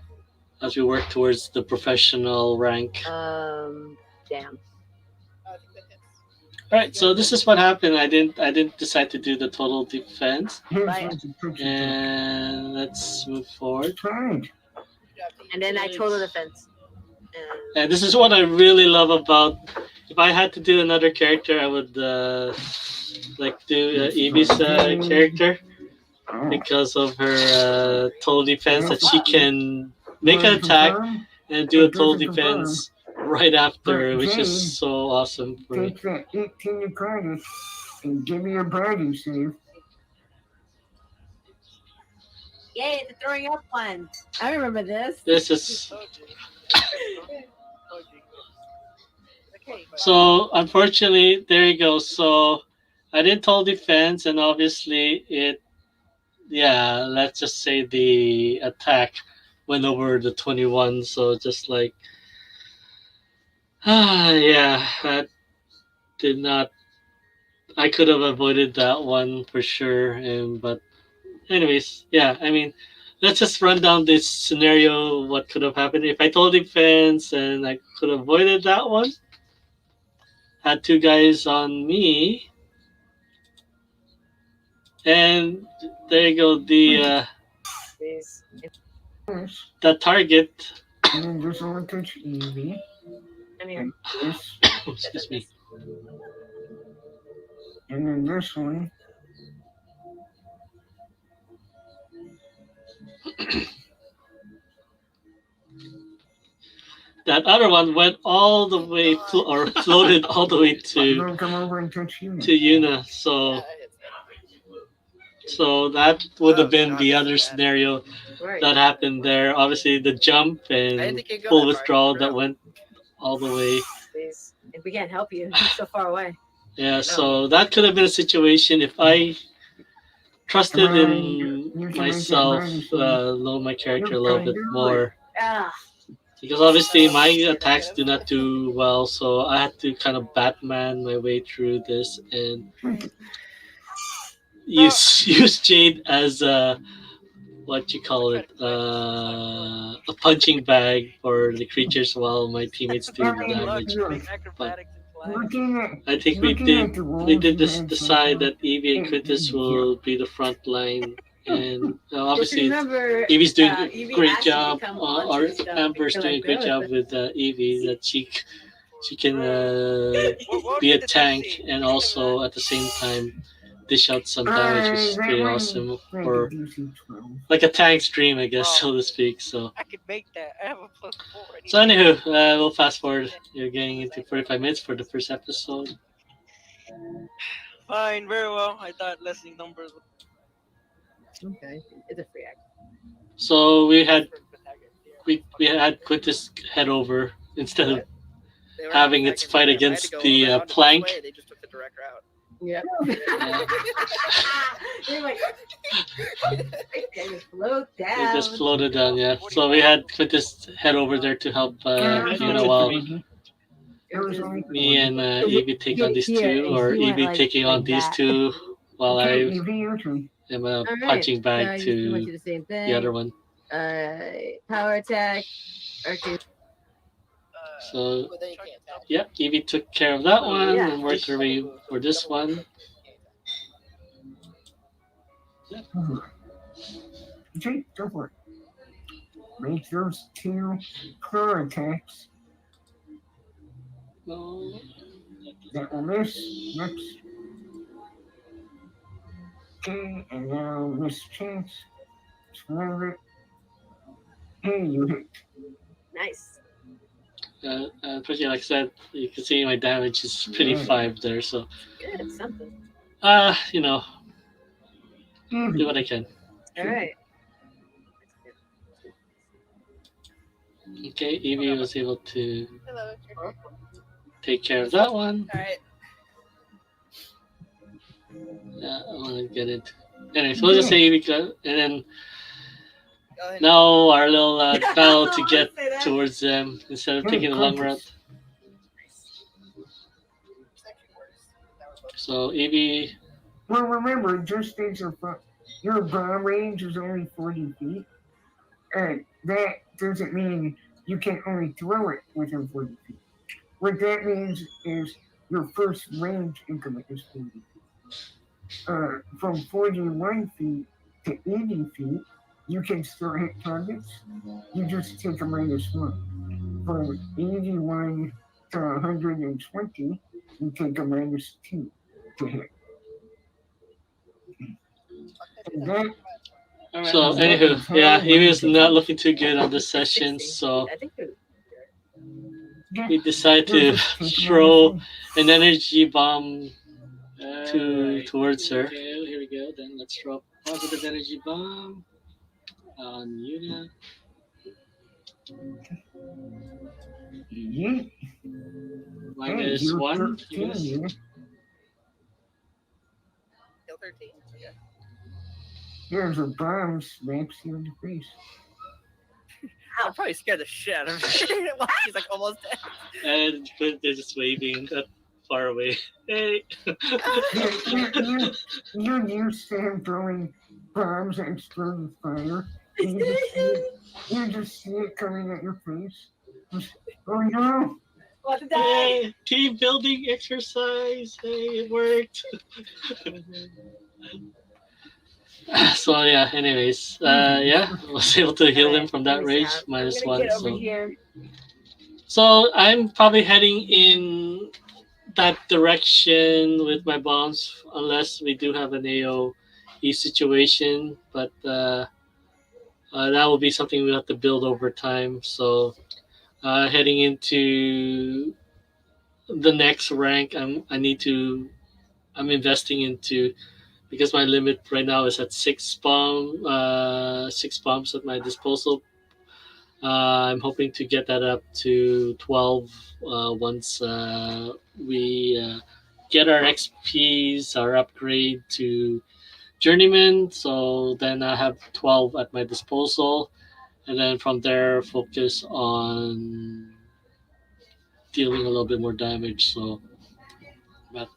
as we work towards the professional rank. Damn. I think that hits. All right, so this is what happened. I didn't decide to do the total defense, Right. and let's move forward. Fine. Good job, team. And then I total defense. And this is what I really love about. If I had to do another character, I would like do Evie's character Oh. because of her total defense that she can make an attack and do a total defense right after, which is so awesome for me. Take that 18 to Quintus and give me a body save. Yay, the throwing up one. I remember this. This is Told you. Told you. Okay. so unfortunately there you go. So I did total defense, and obviously it, yeah, let's just say the attack went over the 21. So just like, yeah, that did not. I could have avoided that one for sure. And but anyways, yeah, I mean, let's just run down this scenario. What could have happened if I told defense and I could have avoided that one? Had two guys on me, and there you go. Please. This, The target. and then this one touch Evie. I'm here. And this, Excuse me. and then this one. That other one went all the way or floated all the way to Don't come over and touch you. Yuna. So that would have been the other scenario Right. that happened there. Obviously, the jump I didn't and think you'd go full that far. withdrawal For that real. went all the way. Please. If we can't help you, you're so far away. Yeah, so that could have been a situation if I trusted in myself, know my character a little bit more. Ah, Because obviously my attacks do not do well, so I had to kind of Batman my way through this and use Jade as what you call it, a punching bag for the creatures while my teammates do the Look, damage. big acrobatics in class. I think we did this decide that Evie and Quintus will be the front line, and obviously remember, Evie's doing a Evie great asked you to job, come or onto stuff, Amber's and doing a you're great like, job "Oh, with Evie, that she can What be a did the tank DC? and also at the same time dish out some damage, which is pretty awesome for like a tank's dream, I guess, so to speak. So I could make that. I have a +4. I need so anywho, we'll fast forward. You're getting into 45 minutes for the first episode. Fine, very well. I thought lessening numbers was okay, it's a free act." So we had Quintus head over instead of They were having back its in fight there. If I had against to go the around it this plank. way, they just took the direct route. Yep. You're like, they just float It down. just floated down, yeah. So we had Quintus head over there to help Yuna while me and Evie take on these two, or Evie taking on these two while I am a All right, punching so bag I just want to you the same thing. the other one. Power attack. R2. So But then you can't tap. yeah, Evie took care of that one Yeah. and worked her way for this one. Jake, go for it. Make those two power attacks. No. That will miss. Next. Okay, and now miss chance. Swerve it. Hey, you hit. Nice. Pretty like I said, you can see my damage is pretty 5 there. So Good, something. you know, do what I can. All right. Okay, Evie was able to Hello. take care of that one. All right. Yeah, I want to get it. Anyway, so we'll just say Evie got, and then Go ahead. now our little battle to I get say that. towards them instead of taking the long route. So Evie, Well, remember, just as your bomb range is only 40 feet, and that doesn't mean you can only throw it within 40 feet. What that means is your first range increment is 40 feet. From 41 feet to 80 feet, you can still hit targets. You just take a -1. From 81 to 120, you take a -2 to hit. And that, so anywho, yeah, Evie was not looking too good on this session, 60. so I think we're- we decided to throw an energy bomb towards her. Okay, here we go. Then let's throw a positive energy bomb on Yuna. yeah, Minus you're 1. 13, Yes. yeah. Kill 13. Okay. Here's a bomb smacks you in the face. I'm probably scared the shit out of me. He's like almost dead. And they're just waving far away. Hey. You're used to him throwing bombs that explode with fire. And you just see it coming at your face. Oh no! What did that? Hey, team building exercise. Hey, it worked. So yeah. Anyways, yeah, I was able to heal him from that rage minus I'm gonna 1. get over So. here. So I'm probably heading in that direction with my bombs, unless we do have an AOE situation. But that will be something we have to build over time. So heading into the next rank, I'm investing into, because my limit right now is at 6 bombs at my disposal. I'm hoping to get that up to 12 once we get our XPs, our upgrade to Journeyman. So then I have 12 at my disposal. And then from there, focus on dealing a little bit more damage. So, but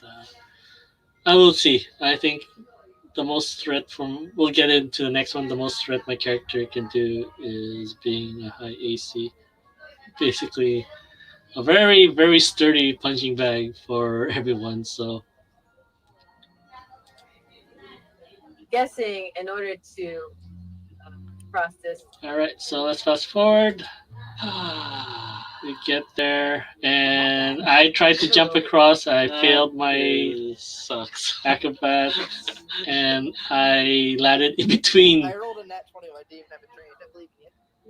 I will see. I think the most threat from. We'll get into the next one. The most threat my character can do is being a high AC. Basically, a very very sturdy punching bag for everyone. So Guessing in order to cross this. all right, so let's fast forward. We get there, and I tried to jump across. I failed my sucks. acrobat, and I landed in between I rolled a nat 20 when I didn't even have a train. I believe in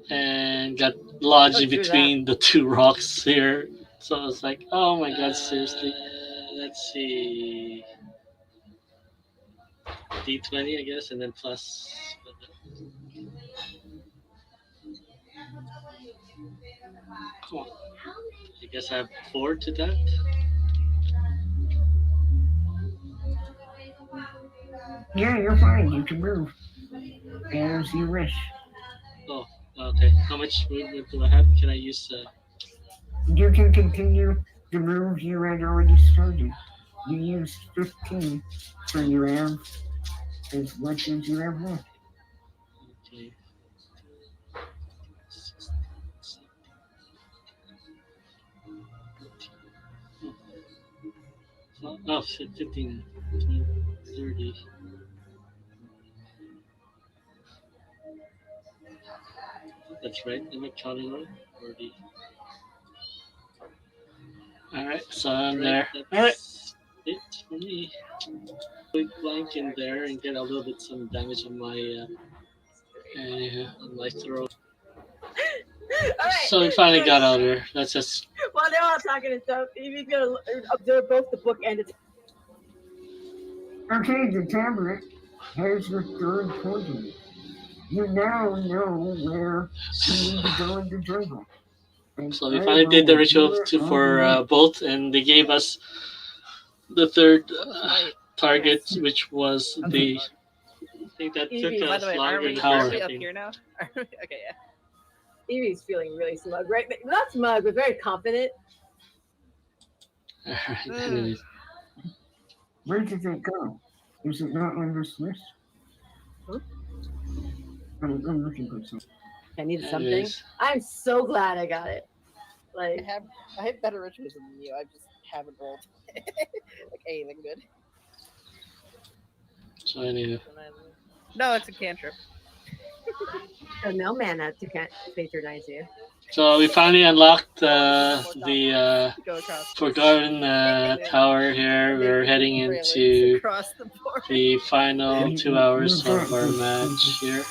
you. and got lodged Oh, in true between the two rocks here. So I was like, oh my god, seriously. Let's see. D20, I guess, and then plus. Come on. I guess I have 4 to that. Yeah, you're fine. You can move as you wish. Oh, okay. How much movement do I have? Can I use? You can continue the move you had already started. You used 15, so you have as much as you have left. Okay. Oh, 15, 20, 30. That's right. Am I counting right? 40. All right, so I'm Right, there. that's All right. it for me. Quick blank in there and get a little bit some damage on my throat. All right. So we finally got out there. Let's just. While they're all talking and stuff, Evie's gonna observe both the book and the. Okay, the tablet has the third pointing. You now know where you need to go in the jungle. And So we finally did the ritual for both, and they gave us the third target, which was the. I think that Evie, took By us the way, longer are we, than Tower. are we up expecting. here now? Okay, yeah. Evie's feeling really smug, right? Not smug, but very confident. All right, anyways. Where did it go? Is it not on this list? Huh? I'm looking for something. I needed something. Anyways. I'm so glad I got it. I Like, have better rituals than you. I just haven't rolled like anything good. So anyway. No, it's a cantrip. so no mana to patronize you. So we finally unlocked the Go across. Forgotten Tower here. We're heading into across the board. the final 2 hours of our match here.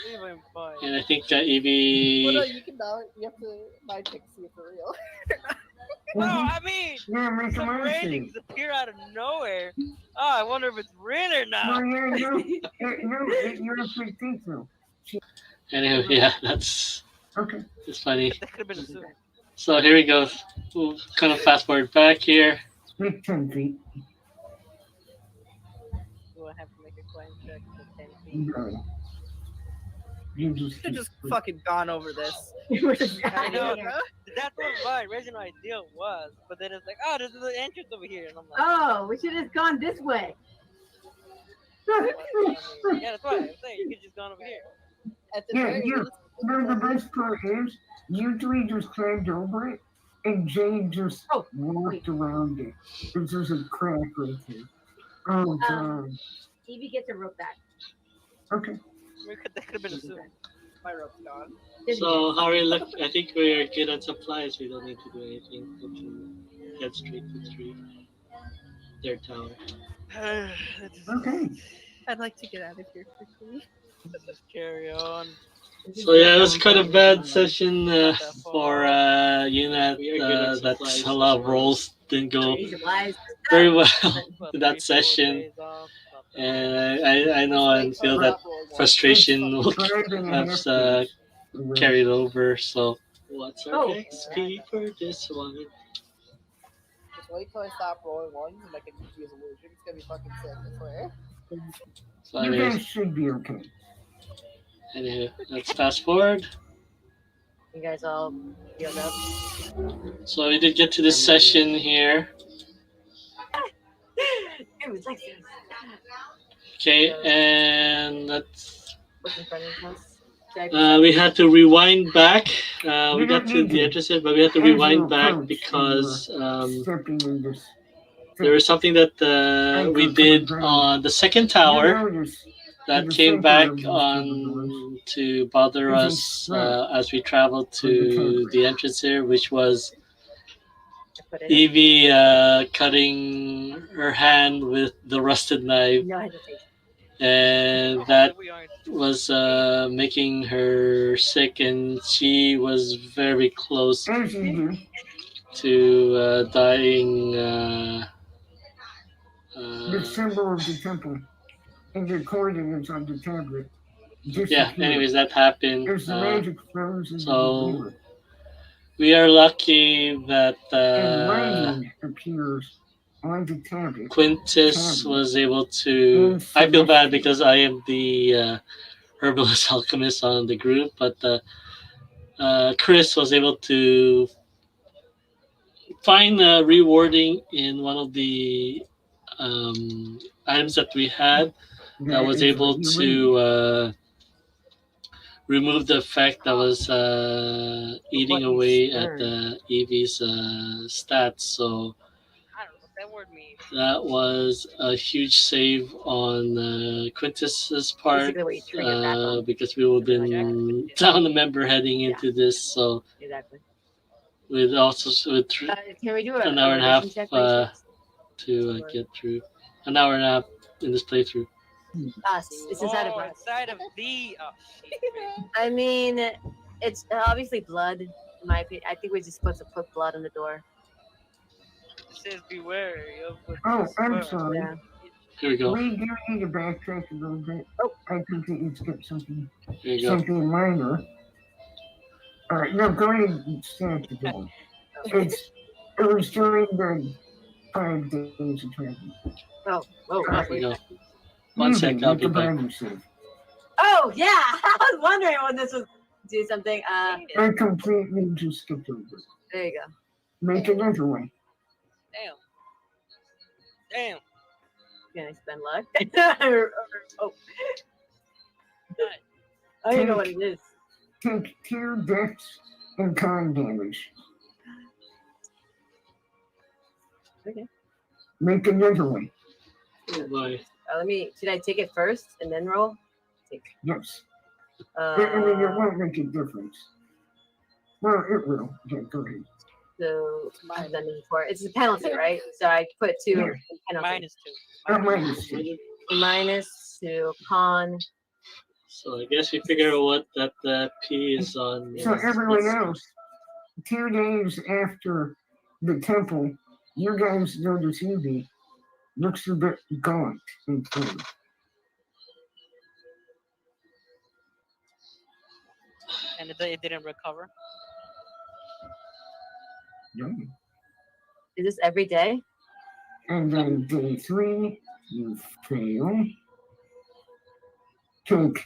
Leave him fine. And I think Well, no, Evie. you can now. You have to mind check to see if they're real. No, I mean, Yeah, make a some motion. ratings appear out of nowhere. Oh, I wonder if it's real or No, not. you're a free think through. Anyway, yeah, that's Okay. it's funny. That could have been assumed. So here we go. We'll kind of fast forward back here. Make 10 feet. Do I have to make a climb check for 10 feet? No. You just Should have just fucking gone over this. I know. That's what my original idea was. But then it's like, oh, there's the entrance over here. And I'm like, Oh, we should have gone this way. yeah, that's why I'm saying you could just gone over here. At the Yeah, very you. least, The best part is, you three just climbed over it, and Jade just walked around it. There's a crack right there. Oh, God. Evie gets a rope back. Okay. That could have been assumed. my rope's gone. So how are we look? I think we're good on supplies. We don't need to do anything. We can head straight to their tower. Okay. I'd like to get out of here quickly. Let's just carry on. So yeah, it was quite a bad session for Yuna. That's a lot of rolls didn't go very well in that session, and I know I feel that frustration will have carried over. So What's our XP for this one? Just wait till I stop rolling ones and I can use illusion. It's gonna be fucking sick, I swear. So You anyways, guys should be okay. anyway, let's fast forward. You guys all healed up. So we did get to this session here. It was like Okay, and let's. what's in front of his house. We had to rewind back. We You got don't to need the to. entrance, but we had to As you rewind back approach, because stepping in this. there was something that we did on the second tower that came back on to bother us as we traveled to the entrance here, which was Evie cutting her hand with the rusted knife, No hesitation. and that We aren't. was making her sick, and she was very close As you do, to dying. the symbol of the temple and the coordinates on the tablet Yeah, disappear. anyways, that happened. As the magic flows into the So river, we are lucky that and writing appears on the tablet. Quintus was able to. I feel bad because I am the herbalist alchemist on the group, but Chris was able to find rewarding in one of the items that we had that was able to remove the effect that was eating away at Evie's stats. So I don't know what that word means. that was a huge save on Quintus's part Basically what you turn your back on. because we would have been down a member heading into this. So Exactly. with also with Can we do an hour and a half check, to get through, an hour and a half in this playthrough. Us. It's inside of us. Inside of the. Oh, shit. I mean, it's obviously blood. In my opinion, I think we're just supposed to put blood on the door. It says beware of the Oh, I'm sperm. sorry. Yeah. Here we go. We do need to backtrack a little bit. Oh, I completely skipped something. Here you go. Something minor. Alright, no, go ahead and start the door. It was during the 5 days of travel. Here we go. One sec, I'll be back. Oh yeah, I was wondering when this was do something. I completely just skipped over. There you go. Make another one. Damn. Can I spend luck? Oh, I don't even know what it is. Take 2 deaths and con damage. Okay. Make another one. Oh boy. Let me. Should I take it first and then roll? Yes. I mean, it won't make a difference. Well, it will. Yeah, go ahead. So I've done it before. It's a penalty, right? So I put 2 Yeah. penalty. -2. Minus 2. -2 con. So I guess we figure out what that P is on. So everyone else, 2 days after the temple, you guys notice Evie looks a bit gaunt and cold. And it didn't recover. No. Is this every day? And then day 3, you fail. Take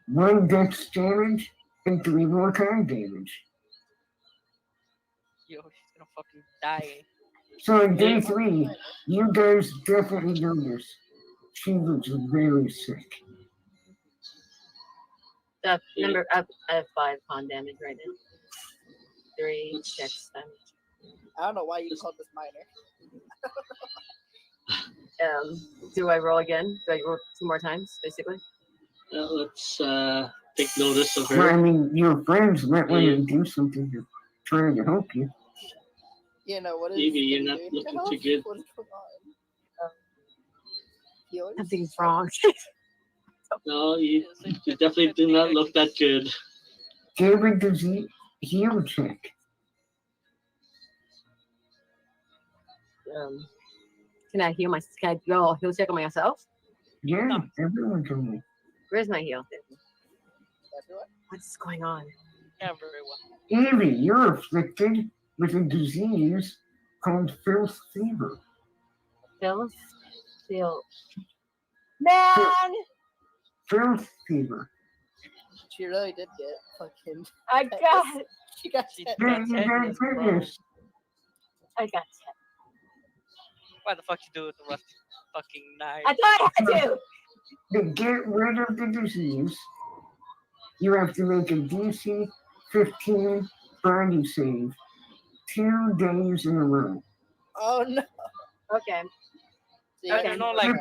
1 dex damage and 3 more con damage. Yo, she's gonna fucking die. So on day 3, you guys definitely notice she looks very sick. Number up. I have 5 con damage right now. 3 dex damage. I don't know why you called this minor. Do I roll again? Do I roll 2 more times, basically? Let's take notice of Well, I her. mean, your friends might want to do something to try to help you. You know, what is Evie, you're Evie not doing? looking What too good. What is going on? Healers? Something's wrong. No, you definitely do not look that good. Give a disease heal check. Can I heal my? Can I go heal check on myself? Yeah, everyone can roll. Where's my heal? Everyone? What's going on? Everyone. Evie, you're afflicted with a disease called filth fever. Phil? Man! Filth fever. She really did get fucking. I got it. She got She hit. Yeah, got you tetanus, got bro. fitness. I got it. Why the fuck you do it with the rusty fucking knife. I thought I had to. To get rid of the disease, you have to make a DC 15 body save 2 days in a row. Oh no. Okay. See, I Okay. don't know, like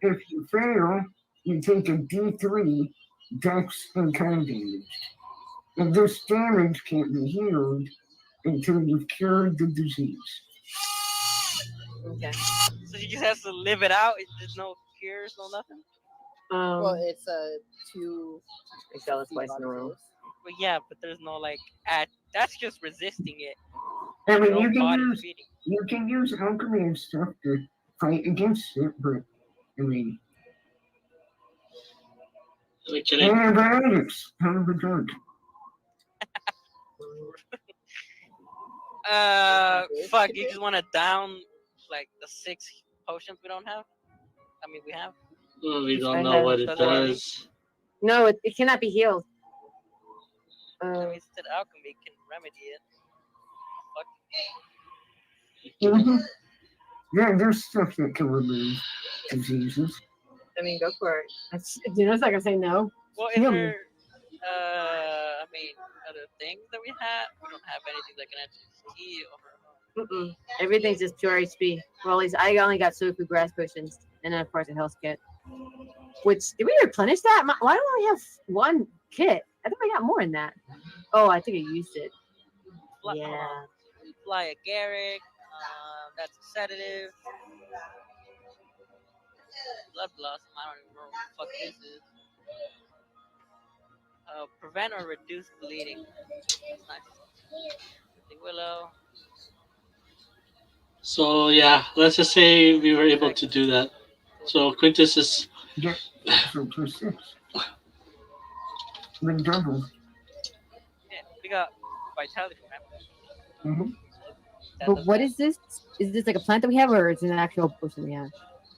If you fail, you take a D3 dex and con damage. And this damage can't be healed until you've cured the disease. Okay. So she just has to live it out. There's no cures, no nothing. Well, it's 2. I saw this twice in a row. But yeah, but there's no like that's just resisting it. I mean, Your you own can body use feeding. alchemy and stuff to fight against it, but I mean, antibiotics, hell of a drug. Fuck, you just want to down like the 6 potions we don't have? I mean, we have. Well, we don't I know have- what it Doesn't work. does. No, it cannot be healed. I mean, still alchemy can remedy it. Mm-hmm. Yeah, there's stuff that can remove diseases. I mean, go for it. It's not like I say no. Well, is Yeah. there, I mean, other things that we have? We don't have anything that can actually heal. Everything's just pure HP. Well, at least I only got Soku grass potions, and then of course a health kit. Which did we replenish that? Why do I have 1 kit? I think I got more in that. Oh, I think I used it. Yeah. Fly a Garrick. That's a sedative. Blood blossom. I don't even know what the fuck this is. Prevent or reduce bleeding. That's nice. The willow. So yeah, let's just say we were able to do that. So Quintus is Yeah, so plus 6. Then double. Yeah, we got vitality. Mm-hmm. But what is this? Is this like a plant that we have, or is it an actual potion we have?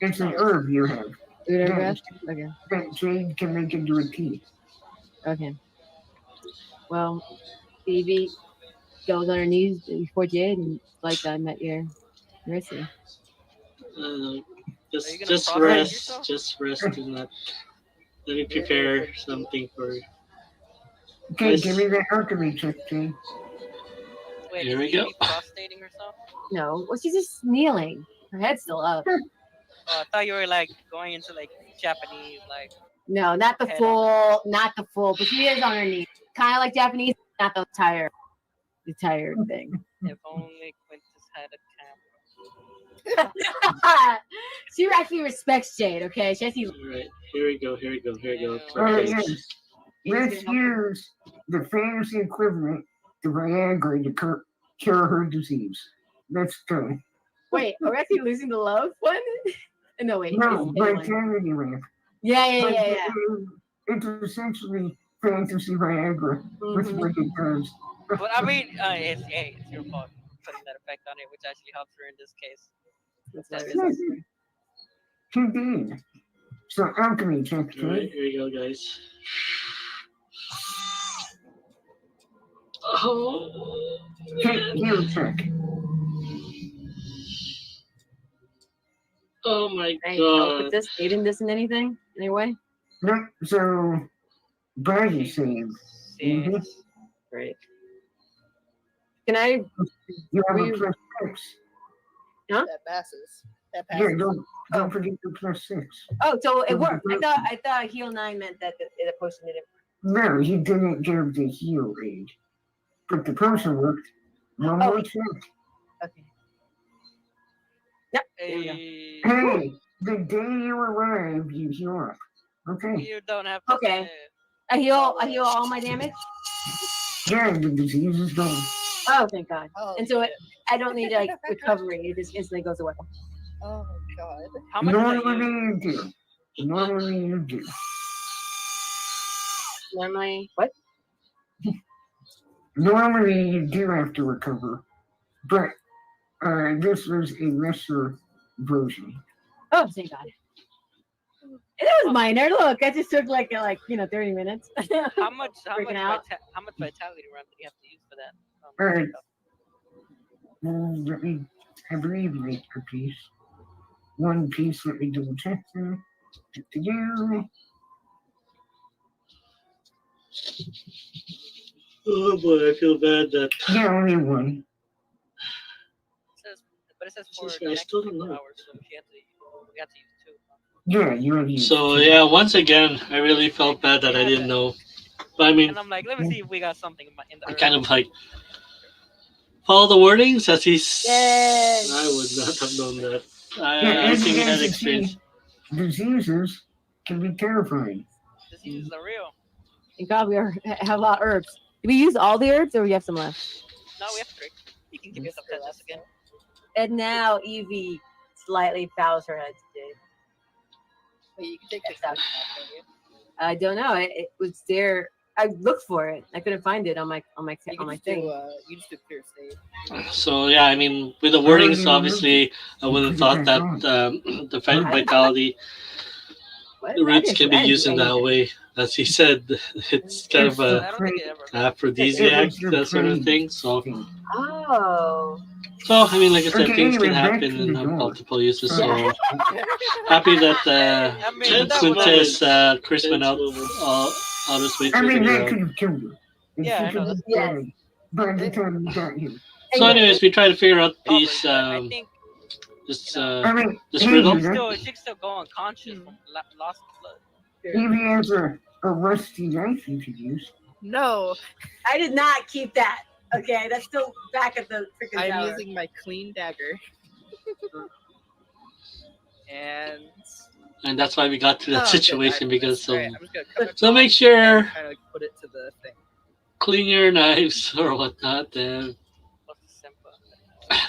It's an herb you have Okay. that Jade can make into a tea. Okay. Well, Evie goes on her knees before Jade and like I met your mercy. just rest. Just rest. Do not. Let me prepare something for. Okay, Nice. give me the alchemy check, Jade. Wait, Here is we go. Evie prostrating herself? No, well, she's just kneeling. Her head's still up. Oh, I thought you were like going into like Japanese, like. No, not the full, but she is on her knees. Kind of like Japanese, not the tired thing. If only Quintus had a She actually respects Jade, okay? She actually Alright, here we go. Oh, yes. Let's use the fantasy equivalent to Viagra to cure her disease. Let's go. Wait, are we actually losing the love one? No, wait. No, it's anyway. vitality ramp. Yeah. It's essentially fantasy Viagra. That's what it does. But I mean, it's your fault putting that effect on it, which actually helps her in this case. Indeed. So alchemy check, Alright, Jade. here we go, guys. Oh, Take heal check. oh my Can I help with god. this? Aiding this in anything? Anyway? No, so body save. Mhm. Great. Can I? You have a We- plus 6. That passes. Yeah, don't forget the plus 6. Oh, so it worked. I thought heal 9 meant that the potion didn't. No, he didn't give the heal aid. But the potion worked. One more check. Okay. Yep. Hey, Hey, the day you arrive, you heal up. Okay. you don't have to. Okay. I heal all my damage. Yeah, the disease is gone. Oh, thank God. Oh, And so shit. I don't need like recovery. It just instantly goes away. Oh god. How much is that Normally you do. Normally, what? Normally you do have to recover. But this was a lesser version. Oh, thank God. It was minor. Look, I just took like 30 minutes. How much Freaking out. vitality run do you have to use for that? Let me, I believe, make a piece. one piece. Let me double check there. Do-do-do. Oh boy, I feel bad that. Yeah, only one. It says for Just- the I next still don't 24 know. hours, so we have to use two. Yeah, you already used So two. yeah, once again, I really felt bad that I didn't know. But I mean, And I'm like, let me see if we got something in the I kind of like follow the wordings as he's. Yay. I would not have known that. Yeah, I as think you he had guys can experience. see, diseases can be terrifying. diseases are real. Thank God we have a lot of herbs. Did we use all the herbs or we have some left? No, we have 3. You can give yourself 10 just again. And now Evie slightly bows her head to Jade. Wait, you can take Yes, this out. Can you? I don't know. It was there. I looked for it. I couldn't find it on my You can just thing. you just do clear save. So yeah, I mean, with the wordings, obviously, I wouldn't have thought that the vitality What? the roots can be I didn't used do in that anything. way. As he said, it's kind of a I don't think it ever. aphrodisiac sort of thing. So, Oh. I mean, like I said, Okay, things can anyway, back happen to and the have door. multiple uses. So Yeah. happy that I mean, that Quintus, was- Chris went out all this way to I mean, figure that out. could have killed her. And Yeah, she I know, could have that's- died by the time we got here. So, anyways, we try to figure out Probably, these but I think this I mean, this hey, riddle. Yuna, she can still go unconscious from loss of blood. Evie has a rusty knife you could use. No, I did not keep that. Okay, that's still back at the freaking I'm tower. using my clean dagger. And And that's why we got to that okay, situation I- because alright, I'm just gonna come so make across sure and kind of like put it to the thing. clean your knives or whatnot. And What's the simple?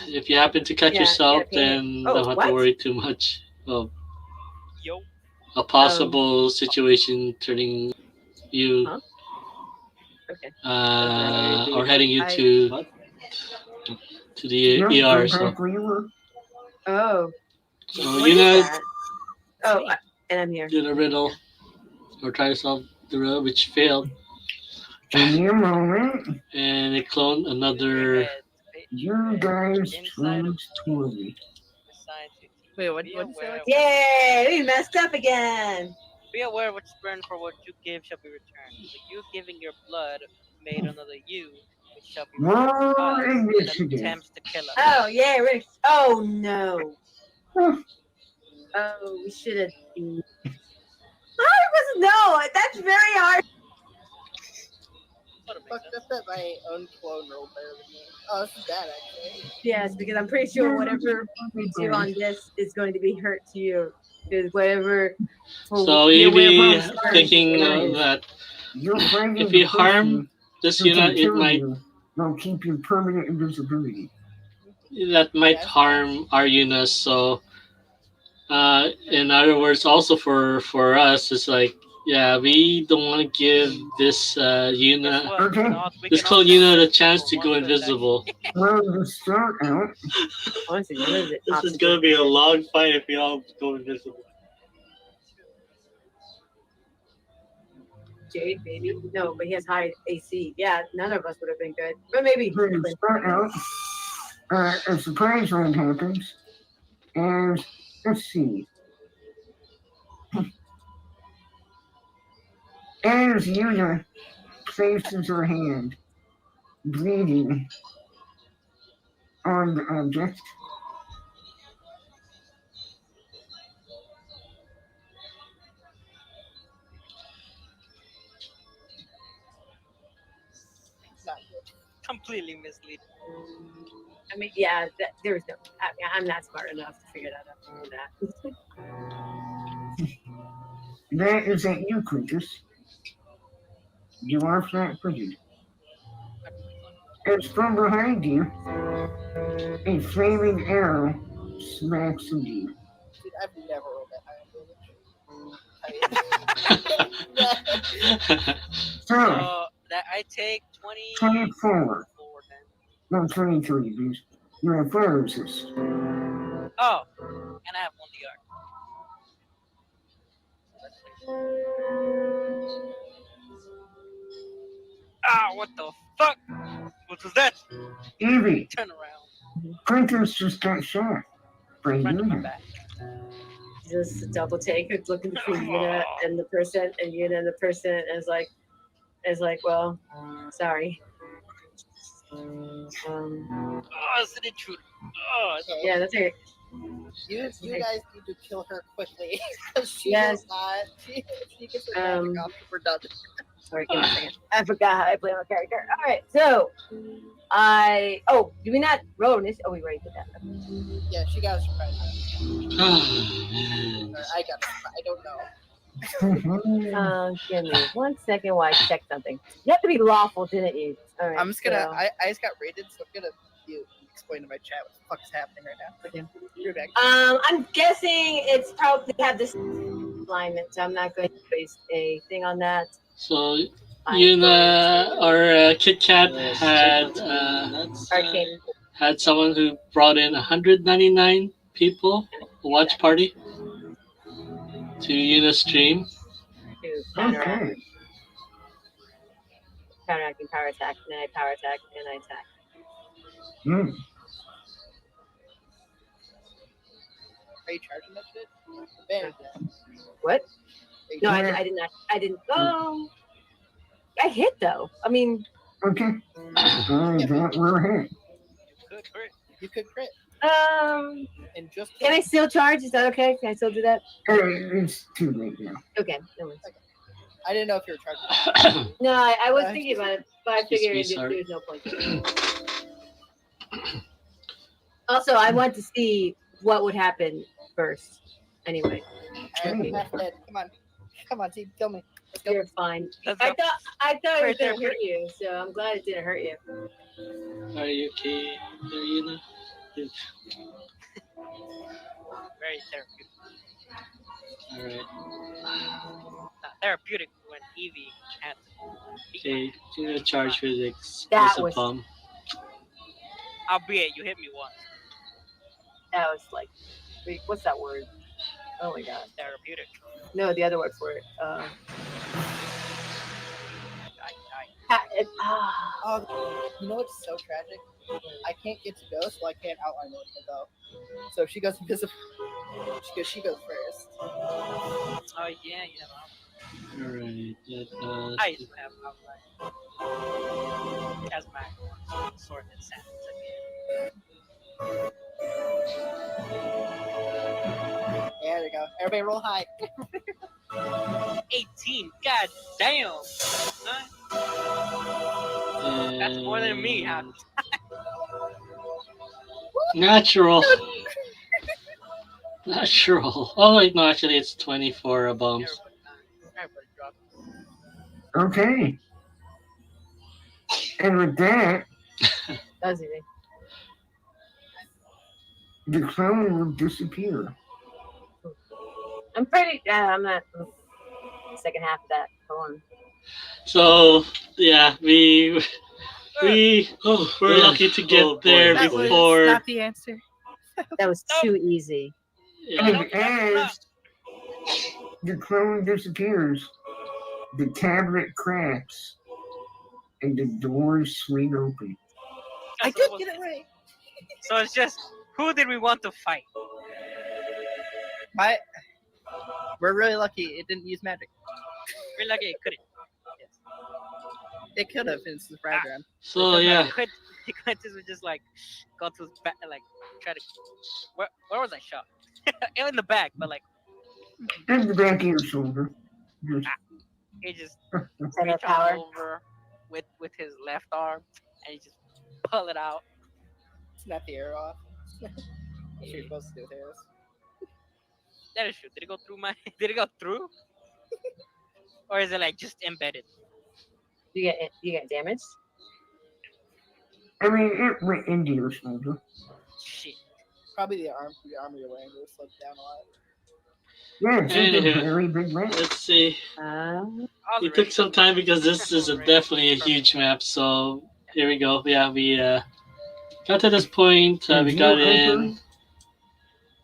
if you happen to cut Yeah, yourself, yeah, then oh, don't have what? to worry too much of Yo. a possible situation turning you Huh? Okay. or heading you I- to the Yep, ER. go So, back where you were. Oh. so What you is know, that? Oh, and I'm here. do the riddle or try to solve the riddle, which failed, Give me a moment. and it cloned Your another. head, You guys Inside of- choose poorly. beside you. Wait, what? Be What did you say? aware- Yay! We messed up again. Be aware what you spurn for what you give shall be returned. So you giving your blood made another you, which shall be returned to Roll us that initiative. attempts to kill us. Oh, yeah. Oh, no. Huh. Oh, we should have. No, that's very hard. Sort of makes Fucked sense. up that my own clone rolled better than me. Oh, this is bad actually. Yes, because I'm pretty sure whatever we do on this is going to be hurt to you. Because whatever. So be aware Evie of how thinking it's that You're fighting if the you harm person this who can unit, it kill might you. They'll keep you permanent invisibility. harm our units. So, in other words, also for us, it's like we don't want to give this unit. Guess what? Okay. We This can clone all unit a get chance for to one go good attack. invisible. Well, to start out, Honestly, what is it? This is gonna be a long fight if we all go invisible. Jade, maybe? No, but he has high AC. Yeah, none of us would have been good. But maybe. to start out, a surprise round happens, and let's see. As Yuna places her hand, bleeding, on the object, Not good. Completely misleading. I mean, yeah, there's no. I'm not smart enough to figure that out. that is at you, Quintus. You are flat-footed. As from behind you, a flaming arrow smacks into you. Dude, I've never rolled that high. So, That I take 20. 24. Then. No, 23, because you have fire resist. Oh, and I have 1 DR. Ah, what the fuck? What was that? Evie, Turn around. Quintus just got shot by Front of my Yuna. back. Just double take, looking between Yuna and the person, and Yuna and the person, and is like, well, sorry. Oh, it's an intruder. Oh, Okay. Yeah, that's it. You guys need to kill her quickly because she Yes. will not. She gets her magic off if we're done. Sorry, give me a second. I forgot how I play my character. All right, so do we not roll initiative? Oh, we already did that. Yeah, she got a surprise. Man. Or I got. I don't know. Give me 1 second while I check something. You have to be lawful, didn't you? All right. I'm just gonna. so- I just got rated, so I'm gonna explain to my chat what the fuck is happening right now. Okay. You're back. I'm guessing it's probably have this alignment, so I'm not going to waste a thing on that. So I'm Yuna going or KitKat to arcane had someone who brought in 199 people, a watch party, to Yuna's stream. to counteract, Okay. counteracting power attack, and then I power attack, and I attack. Hmm. Are you charging that shit? Advantage now. What? Are you No, charging- I did not. I didn't. Oh, I hit though. I mean, Okay. That will hit. good crit. You could crit and just. can I still charge? Is that okay? Can I still do that? It's too late now. Okay. No, worries. I didn't know if you were charging. No, I was Uh, thinking about it, but I Excuse figured me, there's sorry. no point. Also, I want to see what would happen first. Anyway, I'm half dead. Come on, team, kill me. Let's go. you're fine. Let's I go. thought it Right was there, gonna hurt you, so I'm glad it didn't hurt you. Are you okay, there, Yuna? Very therapeutic. Alright. Not therapeutic when Evie can't. Okay, I'm gonna charge with That explosive was- bomb. Albeit you hit me once. That was like, wait, what's that word? Oh my god. Therapeutic. No, the other word for it. Oh, you know what's so tragic? I can't get to go, so I can't outline where to go. So if she goes invisible, she goes first. Oh yeah, you know. Alright, that I used to have outline. As my sword and sand Yeah, there you go. Everybody roll high. 18. God damn. Huh? That's more than me. Huh? Natural. Natural. Oh wait, no, actually it's 24 bombs. Everybody drop. Okay. And with that, That was easy. the clone will disappear. I'm pretty. I'm not. Second half of that. Hold on. So yeah, we're lucky to get there That was before. not the answer. That was too easy. Yeah. And as the clone disappears, the tablet cracks and the doors swing open. I did get it right. So it's just, who did we want to fight? We're really lucky it didn't use magic. We're lucky it couldn't. It could have in the background. So yeah, Quintus would just like go to his back, like try to. Where was I shot? In the back, but like In the back of your shoulder. Just- he just Center reach power. on over with his left arm and he just pull it out. Snap the arrow off. That's what you're supposed to do with arrows. That is true. Did it go through my? Did it go through? Or is it like just embedded? You get damaged. I mean, it went into your shoulder. Shit. Probably the armor you're wearing will slip down a lot. Yeah, it's a Anywho. very big map. let's see. All It the took some time because this is definitely a huge map. So here we go. Yeah, we got to this point. We got in.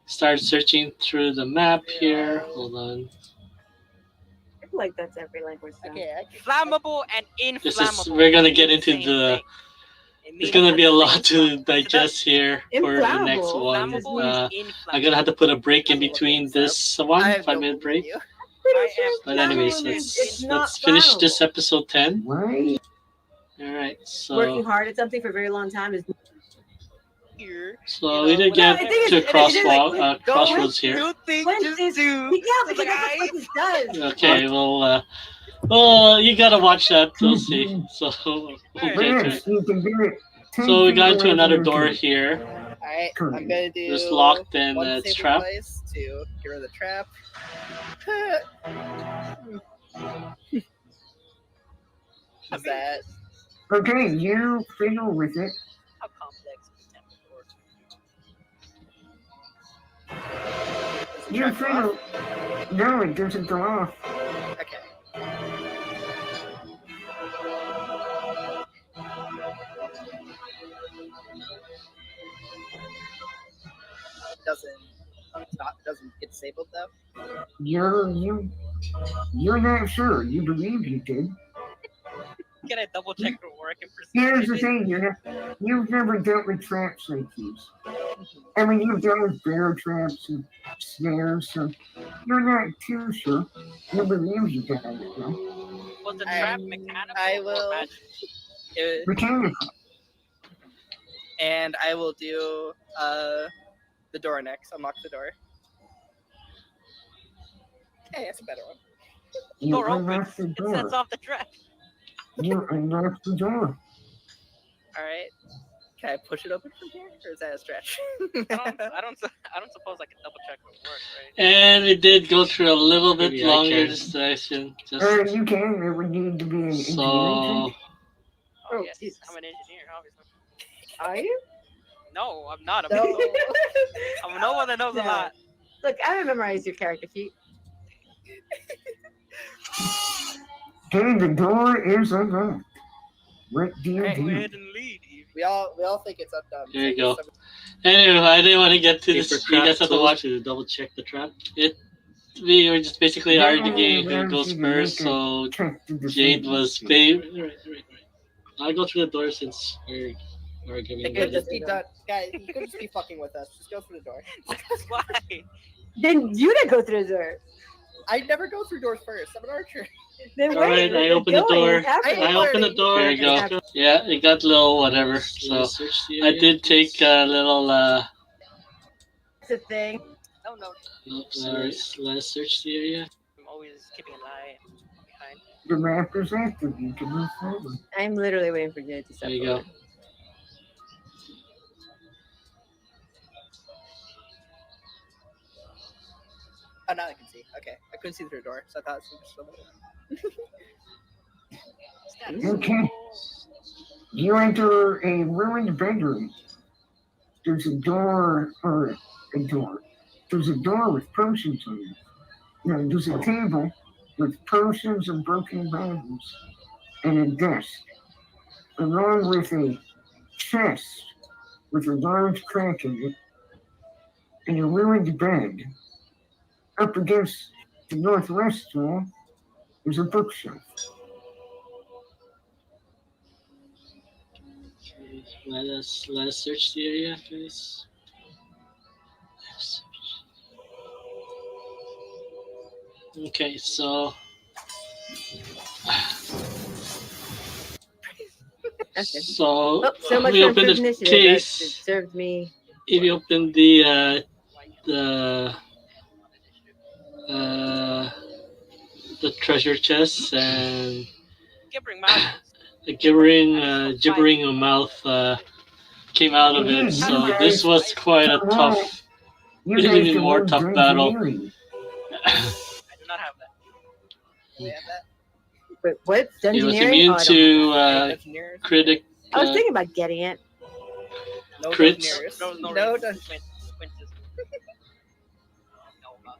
Started searching through the map here. Hold on. I feel like that's every language. So. Okay, Flammable and This inflammable. is we're gonna get into Same the thing. It's gonna be a lot to digest here for the next Inflammable. one. Flammable is I'm gonna have to put a break in That's between what this I one, have no 5-minute clue. break. Pretty sure it's But anyways, flammable. It's let's not finish this flammable. episode 10. Right? All right, so Working hard at something for a very long time is. Here. we did get No, I think to it's crossroads here. Two things Quintus, to do. yeah, because that's what Quintus does. Okay, well, you gotta watch that. We'll see. So we'll get to Yes, it. you can do it. So we got into another door here. Alright, I'm gonna do It's locked and one it's save trapped. place to get rid of the trap. How's that? Okay, you fiddle with it. How complex is the temple door? You fiddle. No, it doesn't go off. Okay. Doesn't get disabled though. You're not sure. You believe you did. Can I double check the work and Here's the thing, you've never dealt with traps like these. I mean, you've dealt with bear traps and snares, so you're not too sure. You believe you got it, though. Was the trap mechanical I or will- magic? Mechanical. And I will do the door next. Unlock the door. Hey, that's a better one. You Door unlock opens. the It sets door. off the trap. You unlock the door. Alright. Can I push it open from here? Or is that a stretch? I don't suppose I can double check what works, right? And we did go through a little bit Maybe I longer can. this session. Or Just you can, it would need to be an engineering so check. Oh, Oh, yes, Jesus. I'm an engineer, obviously. Are you? No, I'm not. No. I'm no one that knows a No. lot. Look, I haven't memorized your character sheet. Okay, the door is unlocked. What do you Alright, Go do? ahead and lead, Evie. we all think it's undone. There you go. Anyway, I didn't want to get to Paper this. You craft guys have to tools watch. to double check the trap. We were just basically Yeah, arguing yeah, who goes yeah, first. yeah. So Check the Jade defense. was Right. I'll go through the door since we're arguing. It could just be done. Guys, you could just be fucking with us. Just go through the door. That's why. Then you didn't go through the door. I never go through doors first. I'm an archer. Then All right, I opened the door. I opened the door. There you go. Yeah, it got a little whatever. So I did take a little. It's a thing. No. Let's search the area. I'm always keeping an eye behind. The map is active. You can move forward. I'm literally waiting for Jade to step There you go. forward. Oh, now I can see. Okay. I couldn't see through the door, so I thought it was just Okay. You enter a ruined bedroom. There's a door, or a door. There's a door with potions on it. No, there's a table with potions and broken bottles, and a desk, along with a chest with a large crack in it, and a ruined bed. Up against the northwest wall is a bookshelf. Let us search the area, please. Okay, so Okay. so Oh, so much we for opened improved the initiative. case. That served me. If you open the treasure chest and Gibbering mouth. a gibbering mouth came out of it. So this was quite a tough, You This is guys even can more work tough on battle. engineering. I do not have that. Do we have that? Wait, what? it was Dungeoneering? immune Oh, I don't to Engineers? critic. I was thinking about getting it. No crits. engineers. No No Quintus. No, about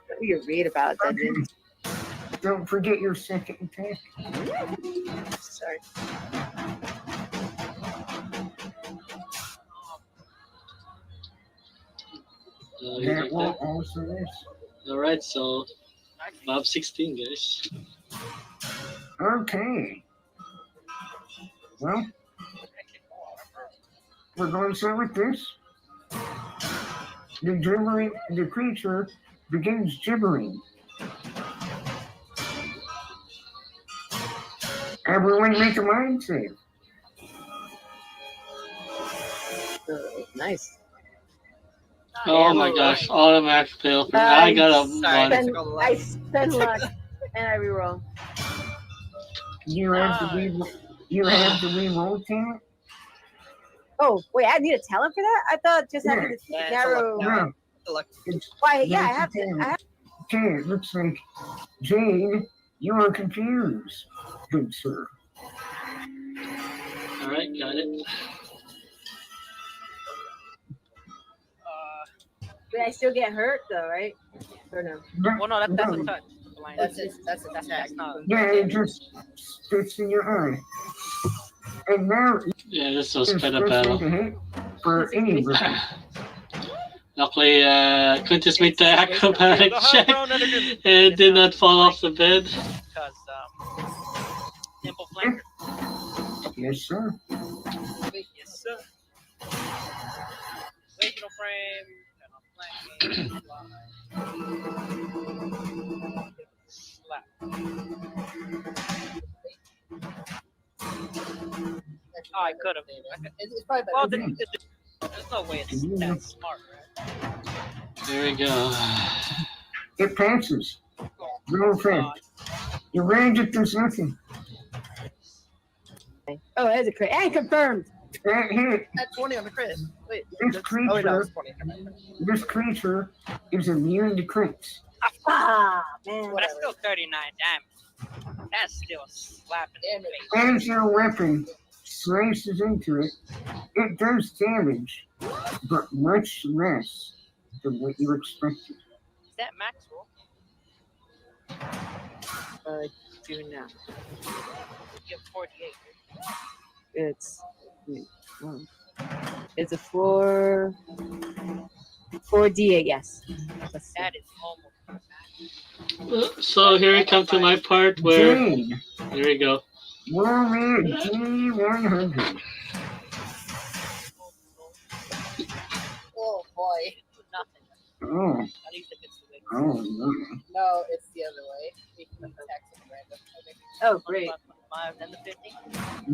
that. You read about dungeons. Don't forget your second attack. Sorry. That will also is. All right, so Bob 16, guys. Okay. Well, we're going to start with this. The creature begins gibbering. Everyone make a mind save. Nice. Oh my gosh, automatic fail. I got a Sorry, one. I spend luck and I reroll. You have to reroll talent? Oh, wait, I need a talent for that? I thought just having this Yeah, narrow. No. Why, yeah, I have to. Okay, it looks like Jade, you are confused, good sir. Alright, got it. But I still get hurt, though, right? Or no? Well, no, that's a touch. That's it. That's not. Yeah, it just sticks in your eye. And now Yeah, this was it's quite a supposed battle. to hit for any weapon. Luckily, Quintus made the acrobatic check and did not fall off the bed. Because, Simple Flanker. Yes, sir. Yes, sir. Situational frame. Flanking. Slap. Oh, I could have. It's probably better. Well, there's no way it's that smart, right? There we go. It passes. Roll fair. Your range, it does nothing. Oh, that's a crit. And confirmed. That hit. At 20 on the crit. Wait. This Oh, wait, no, creature, it's 20. this creature is immune to crits. Ah, man. But that's still 39 damage. That's still slapping in the face. As your weapon slices into it, it does damage, but much less than what you expected. Is that max roll? Do now. You have 48. It's a 4d8, yes. That is almost. So here we come to my part where. Jade, Here we go. roll me a D100. Oh, boy. Nothing. Oh, At least if it's the way. oh, no. No, it's the other way. We can attack some random. Oh, great. 25, then the 50.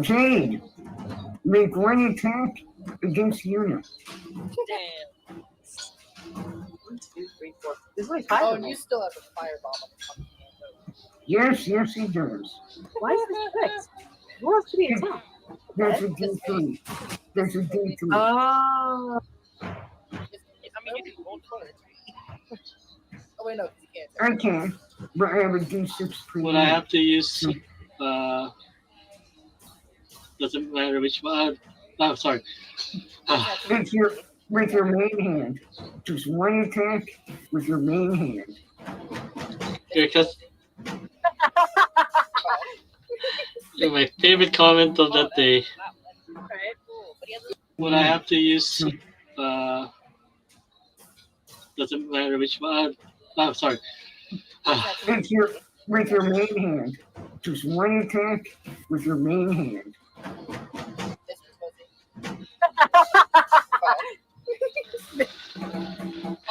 Jade, make one attack against Yuna. Damn. 1, 2, 3, 4. There's only 5 Oh, of and them. you still have a firebomb on the fucking hand. Yes, yes, he does. Why is this fixed? Who wants to be attacked? That's a D3. That's a D3. Oh. I mean, you can roll 20. Oh, wait, no, you can't. I can, but I have a D6 pre. Would I have to use. Doesn't matter which one. Oh, sorry. With your main hand. Just one attack with your main hand. Here, because. My favorite comment of that day. Alright, cool. But he has a Would I have to use. Doesn't matter which one. Oh, sorry. With your main hand. Just one attack with your main hand.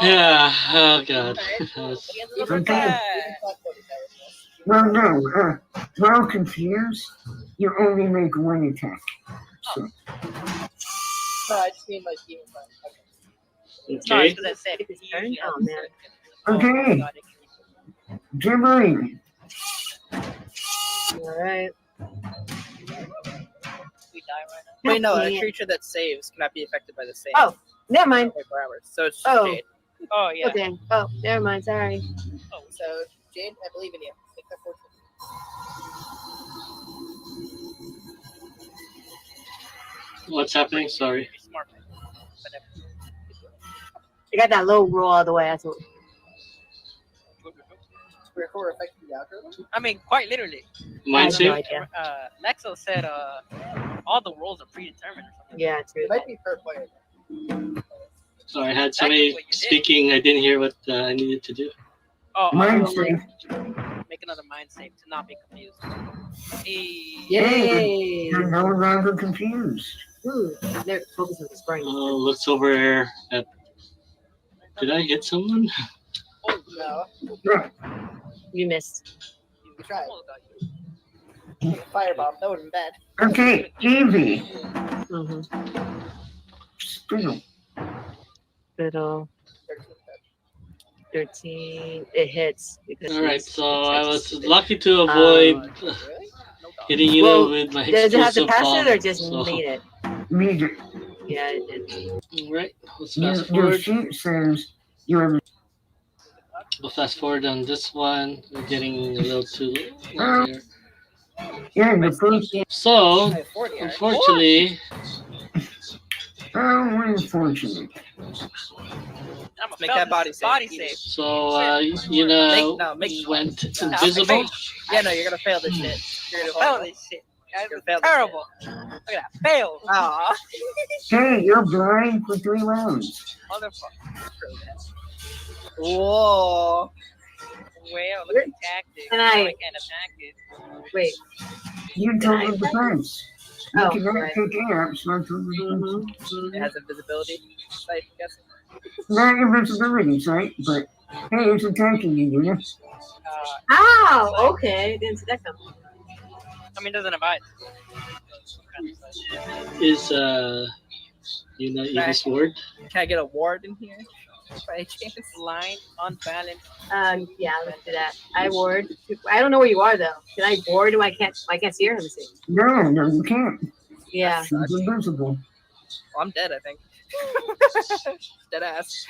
Yeah, oh god. Okay. Well, no, while confused, you only make one attack. So, No, I just mean like even fun. Sorry, Okay. because I said It's his turn? Oh, man. okay, gibbering. Alright. We die right now. Wait, no, a Yeah. creature that saves cannot be affected by the same. Oh, never mind. 24 hours. So it's just Oh. Jade. Oh, yeah. Okay. Oh, never mind. Sorry. Oh, So, Jade, I believe in you. Take that fortune. What's happening? Sorry. be smart. Whatever. I got that low roll all the way. That's what. For affecting the algorithm? I mean, quite literally. Mind I have no save? idea. Lexxo said all the rolls are predetermined or something. Yeah, true. It might be per player. Sorry, I had somebody speaking. I didn't hear what I needed to do. Oh, Mind I'll save. make another mind save to not be confused. Hey. Yay! You're no longer confused. Ooh, they're focusing on the sparring. Looks over at. Did I hit someone? Oh, No, You missed. you tried. almost got you. Firebomb. That would have been bad. Okay, Evie. Mm-hmm. Spinel. Fiddle. 13. It hits. Because All right, it's- so it's I like was stupid. lucky to avoid Really? No dog. hitting you Well, with my Does it have to explosive pass bomb. it or just so. made it? Read it. Yeah, it did. All right, let's Your fast forward. sheet says you're. We'll fast forward on this one. We're getting a little too long here. Yeah, the first. So, I have 40, alright. unfortunately, Oh, unfortunate. I'm a Make that body save. Body Eat it. save. so Yuna Make- went Stop. invisible. Yeah, no, you're gonna fail this shit. You're Fail gonna fail this shit. Guys, You're it's failed. terrible. Look at that. Fail. Aw. Hey, you're blind for 3 rounds. Motherfucker. Whoa. Well, look at tactics. Can I- What kind of tactics? Wait. You told the defense. You Oh, cannot right. take amps, not to Mm-hmm. It has invisibility. I guess. Not invincibility, right? But hey, it's attacking you, Yuna. Ow! Okay. Didn't see that coming. I mean, doesn't have eyes. Is Yuna Evie's ward? Can I get a ward in here? By any chance? Blind, unbalanced. Yeah, let's do that. I ward. I don't know where you are though. Can I ward? I can't see her. Let me see. No, you can't. Yeah. She's invincible. Oh, I'm dead, I think. Dead ass.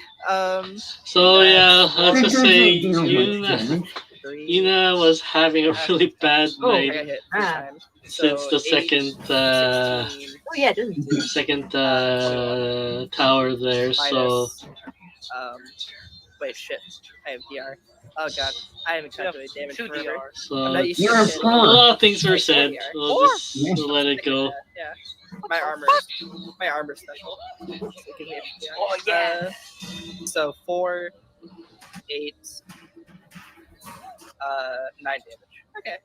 So yeah, let's just say Deal much Yuna, damage. 3. Yuna was having a really bad Oh, I night got hit Ah. 3 times. since So the 8, second 16, Oh yeah, it doesn't. Do. second tower there. So minus, wait, shit. I have DR. Oh god, I haven't calculated damage 2 forever. DR. so I'm not used You're to a this shit. a four. lot of things were said. We'll just Four? we'll let it go. Yeah. My armor's special. So it gives me extra DR. Oh, yeah. So 4, 8, 9 damage. Okay.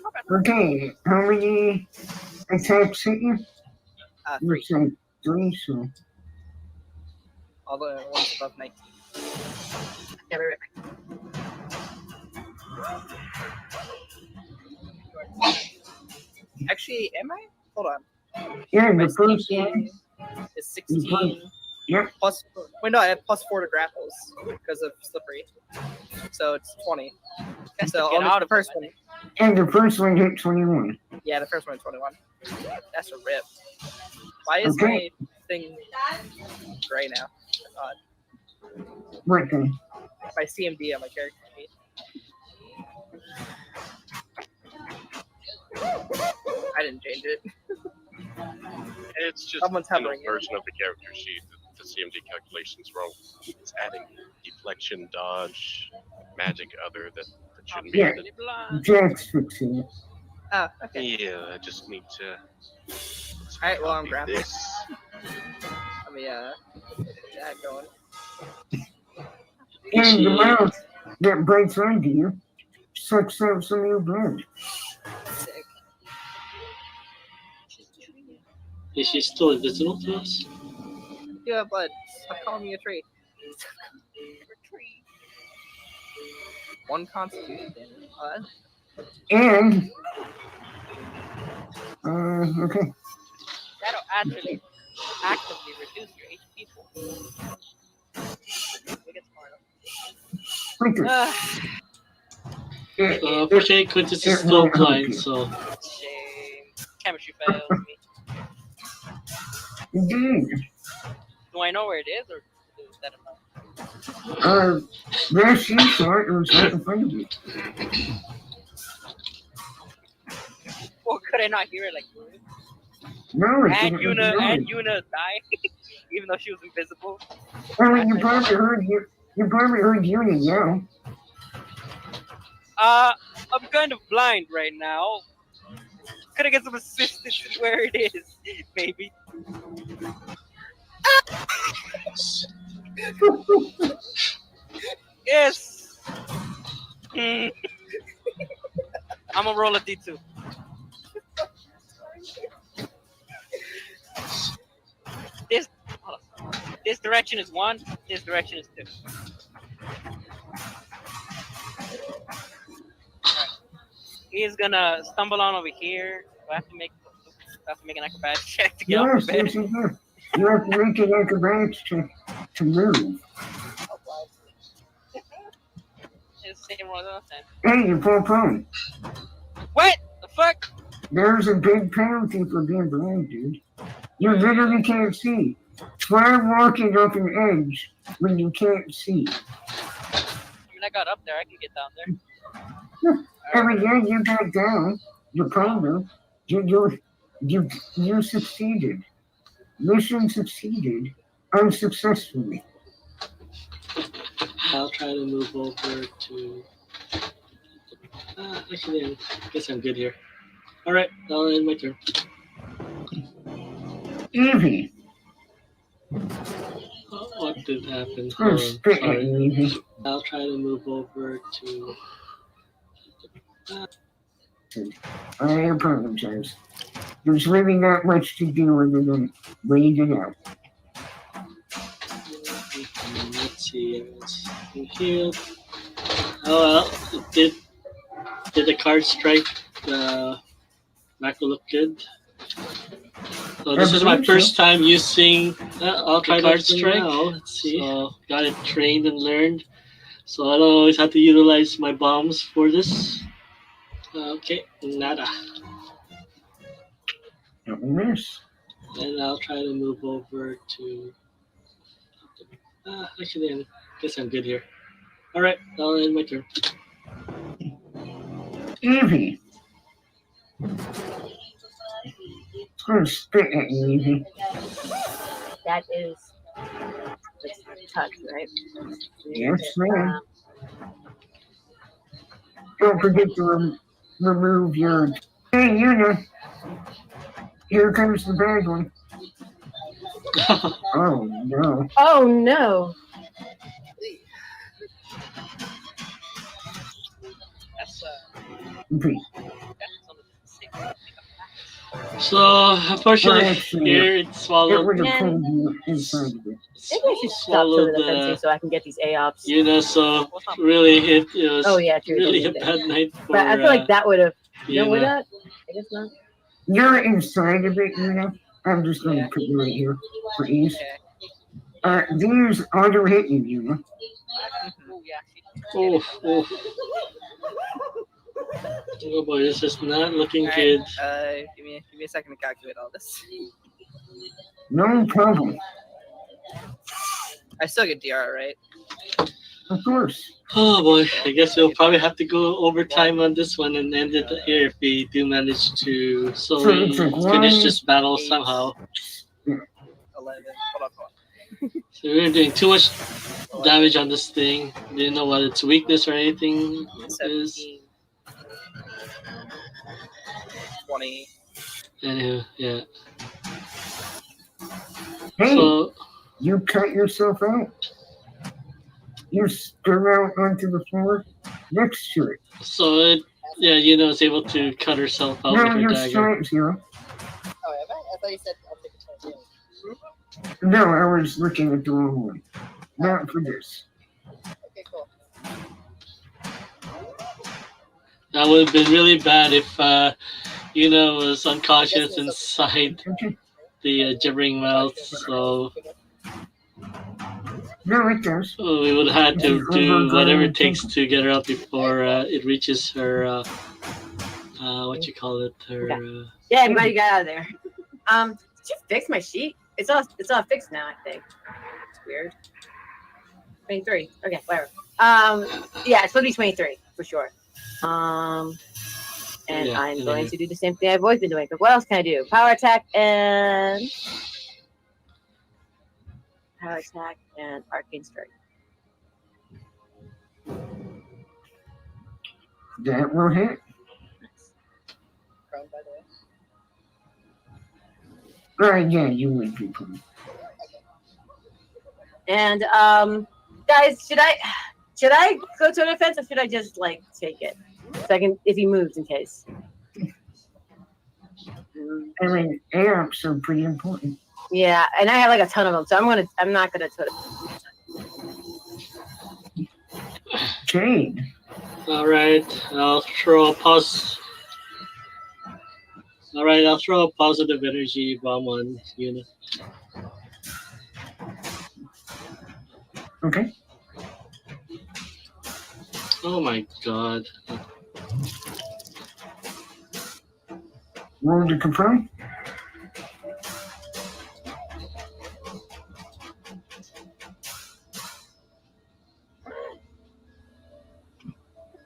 Not bad. Okay, how many attacks hit you? 3. Looks like 3, so. All the ones above 19. Yeah, right back. Actually, am I? Hold on. Yeah, My the first sneak one. is 16. Yep. Plus, wait, no, I have plus 4 to grapples because of slippery. So it's 20. So Get only out the of first it, one. And the first one hit 21. Yeah, the first one is 21. That's a rip. Why is Okay. my thing gray now? Odd. What then? My CMD on my character sheet. I didn't change it. It's just Someone's in the hovering it. version of the character sheet. The CMD calculation's wrong. It's adding deflection, dodge, magic, other that shouldn't be Yeah. added. Jack's fixing it. Oh, okay. Yeah, I just need to. Alright, well, I'm copy grappling. this. Let me, get that going. And the mouth that bites onto you sucks out some of your blood. Sick. Is she still invisible to us? You have blood. Stop calling me a tree. One constitution damage. And, okay. That'll actually actively reduce your HP pool. We get smarter. Quintus. Unfortunately, Quintus is still blind, so Shame. Chemistry fails me. Indeed. Do I know where it is, or is that enough? Last you saw it was right in front of you. Or could I not hear it like you? No, it And didn't Yuna died, even though she was invisible. I mean, you probably heard Yuna yell. I'm kind of blind right now. Could I get some assistance with where it is? Maybe. Yes. I'm gonna roll a D2. This direction is 1. This direction is 2. Alright. He's gonna stumble on over here. I have to make an acrobatics check to get off Yes, the bed. yes, you do. You have to make an acrobatics check to move. It's the same roll as last time. Hey, you fall prone. What the fuck? There's a big penalty for being blind, dude. You literally can't see. Try walking up an edge when you can't see. I mean, I got up there. I can get down there. Every day you got down, you're prone. You succeeded. Mission succeeded unsuccessfully. I'll try to move over to. Actually, I guess I'm good here. All right, I'll end my turn. Evie. What did happen? Oh, spit Sorry. Evie. I'll try to move over to. I apologize. There's really not much to do other than wait it out. Let's see. It's healed. Oh well, did the card strike? The macro look good. So this is my first time using I'll try card strike. Now. Let's see. So got it trained and learned. So I don't always have to utilize my bombs for this. Okay, nada. Don't miss. And I'll try to move over to. Actually, I guess I'm good here. All right, I'll end my turn. Evie. It's going to spit at you, Evie. That is touch, right? Yes, ma'am. Don't forget to remove your. Hey, Yuna. Here comes the bad one. Oh, no. Oh no! That's Evie. So unfortunately, Actually, here it It swallowed. would have Man. pulled you inside of it. Maybe I should stop some Swallowed of the fencing so I can get these AOPs. So really, it was Oh yeah, true. really a But bad night for. I feel like that would have. No, would Yuna. that? I guess not. You're inside of it, Yuna. I'm just going to put you right here for ease. okay. These auto hit you, Yuna. Oh yeah. Oh boy, this is not looking Alright, good. give me a second to calculate all this. No problem. I still get DR, right? Of course. Oh boy, I guess we'll probably have to go overtime on this one and end it here if we do manage to slowly finish this battle somehow. 11. Hold on. So we're doing too much damage on this thing. Didn't know what its weakness or anything is. 17. 20. Anywho, yeah. Hey, So you cut yourself out. You spur out onto the floor next to it. Yuna was able to cut herself out No, with her your dagger. stripes, Hero. Oh, have I? I thought you said I'll take a 20. No, I was looking at the wrong one. Not for this. Okay, cool. That would have been really bad if Yuna was unconscious inside Okay. the gibbering mouth. So No, it does. we would have had to do whatever it takes to get her out before it reaches her. What you call it? Her. Yeah, everybody got out of there. Did you fix my sheet? It's all fixed now. I think. It's weird. 23. Okay, whatever. Yeah, it's supposed to be 23 for sure. And Yeah, I'm yeah. going to do the same thing I've always been doing. But what else can I do? Power attack and arcane strike. That will hit. Prone, by the way. Yeah, you would be prone. And guys, should I go to an offense or should I just like take it? So I can, if he moves, in case. I mean, amps are pretty important. Yeah, and I have like a ton of them, so I'm not gonna put it. Jade. All right, I'll throw a pause. All right, I'll throw a positive energy bomb on Yuna. Okay. Oh my god. Roll to confirm.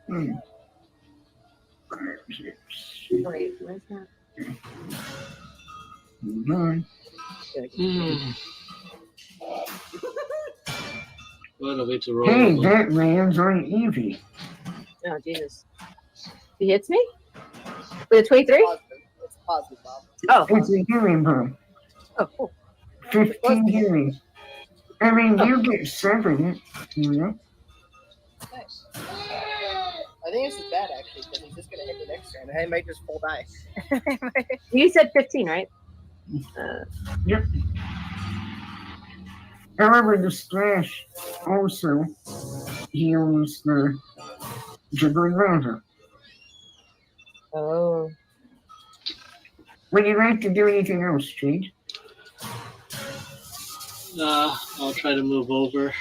Hmm. 5, 6, Wait, where's that? 9. Hmm. What a way to roll. Hey, that lands on Evie. Oh Jesus! He hits me with a 23. Positive. It's positive, Bob. Oh, It's a healing bomb. oh, cool. 15 healing. I mean, you get 7, you know? Nice. I think this is bad actually because he's just gonna hit the next turn. I might just full die. You said 15, right? Yep. However, the splash also heals the gibbering rouser. Oh. Would you like to do anything else, Jade? I'll try to move over.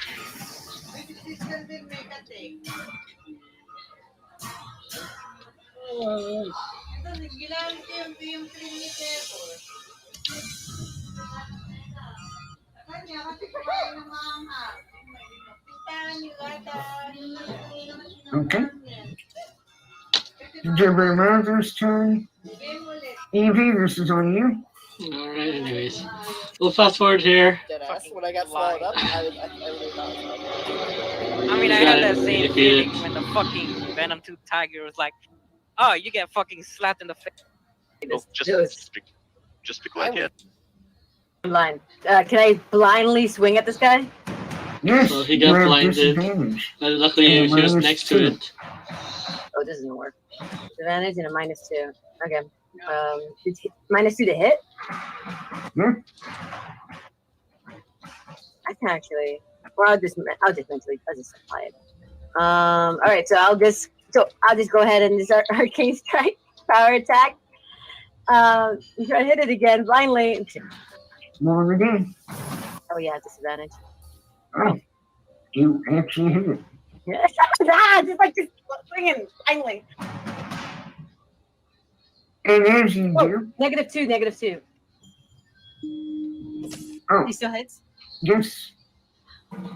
Okay. Gibbering rouser's turn. Evie, this is on you. Alright, anyways. We'll fast forward here. Deadass. When I got swallowed up, I really thought it was I mean, I You got had that it. same You beat feeling it. when the fucking Venom Tooth Tiger was like, "Oh, you get fucking slapped in the face." Oh, just be quiet. Yeah. Blind. Can I blindly swing at this guy? Yes, So he you got have blinded. disadvantage. Luckily, And he was minus next to 2. it. Oh, this doesn't work. Advantage and a -2. Okay. -2 to hit. Yeah. I can actually. Well, I'll just apply it. All right. So I'll just go ahead and start arcane strike, power attack. Try to hit it again blindly. Roll again. Oh yeah, disadvantage. Oh, you actually hit it. just swinging blindly. And as you Oh, do, -2. oh, He still hits. yes,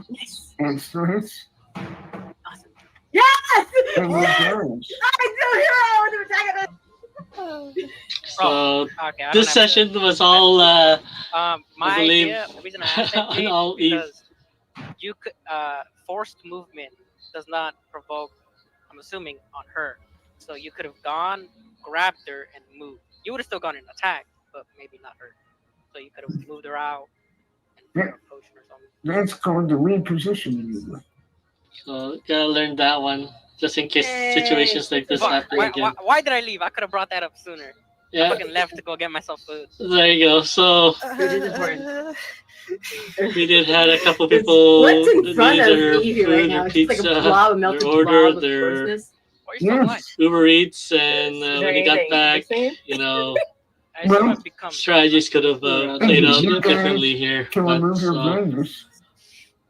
Yes. and still hits. Awesome. Yes. And you Yes! damage. I do hero with attack. So Okay, I don't this have session was all my believe- idea. The reason I asked that, Jade, all because you could forced movement does not provoke. I'm assuming on her, so you could have gone, grabbed her, and moved. You would have still gone in attack, but maybe not her. So you could have moved her out and put her a potion or something. That's called the repositioning move. So gotta learn that one just in case Yay. situations like this Fuck, happen again. why did I leave? I could have brought that up sooner. I Yeah, fucking left to go get myself food. there you go. So It is important. we did had a couple people What's in front need of their Evie food right or now? It's just like pizza, a blob, a their melted order, blob of their grossness. Why are you so Yes. much? Uber Eats, and Is there when he got anything back, interesting? you know, I just Well, want to become. strategies could have Yeah. played out You guys differently here. To But remove your so blindness.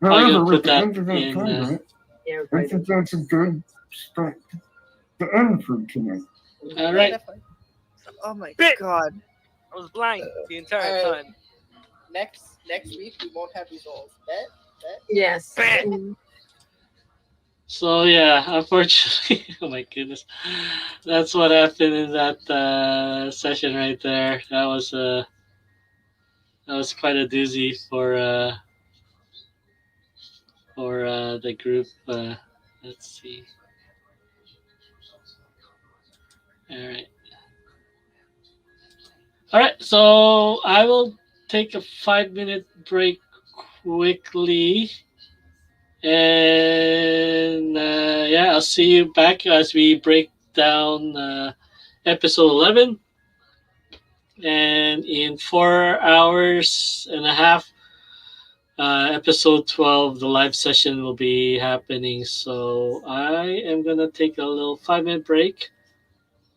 I'm However, gonna with put the that end of that in. combat, Yeah, I think that's a good spot to end for tonight. All right. Definitely. Oh my Bit. god. I was blind the entire Alright. time. Next week we won't have results. Bet? Yes. So yeah, unfortunately, oh my goodness, that's what happened in that session right there. That was quite a doozy for the group. Let's see. All right. So I will take a 5-minute break quickly. And yeah, I'll see you back as we break down episode 11. and in 4 hours and a half, episode 12, the live session will be happening. So I am gonna take a little 5 minute break,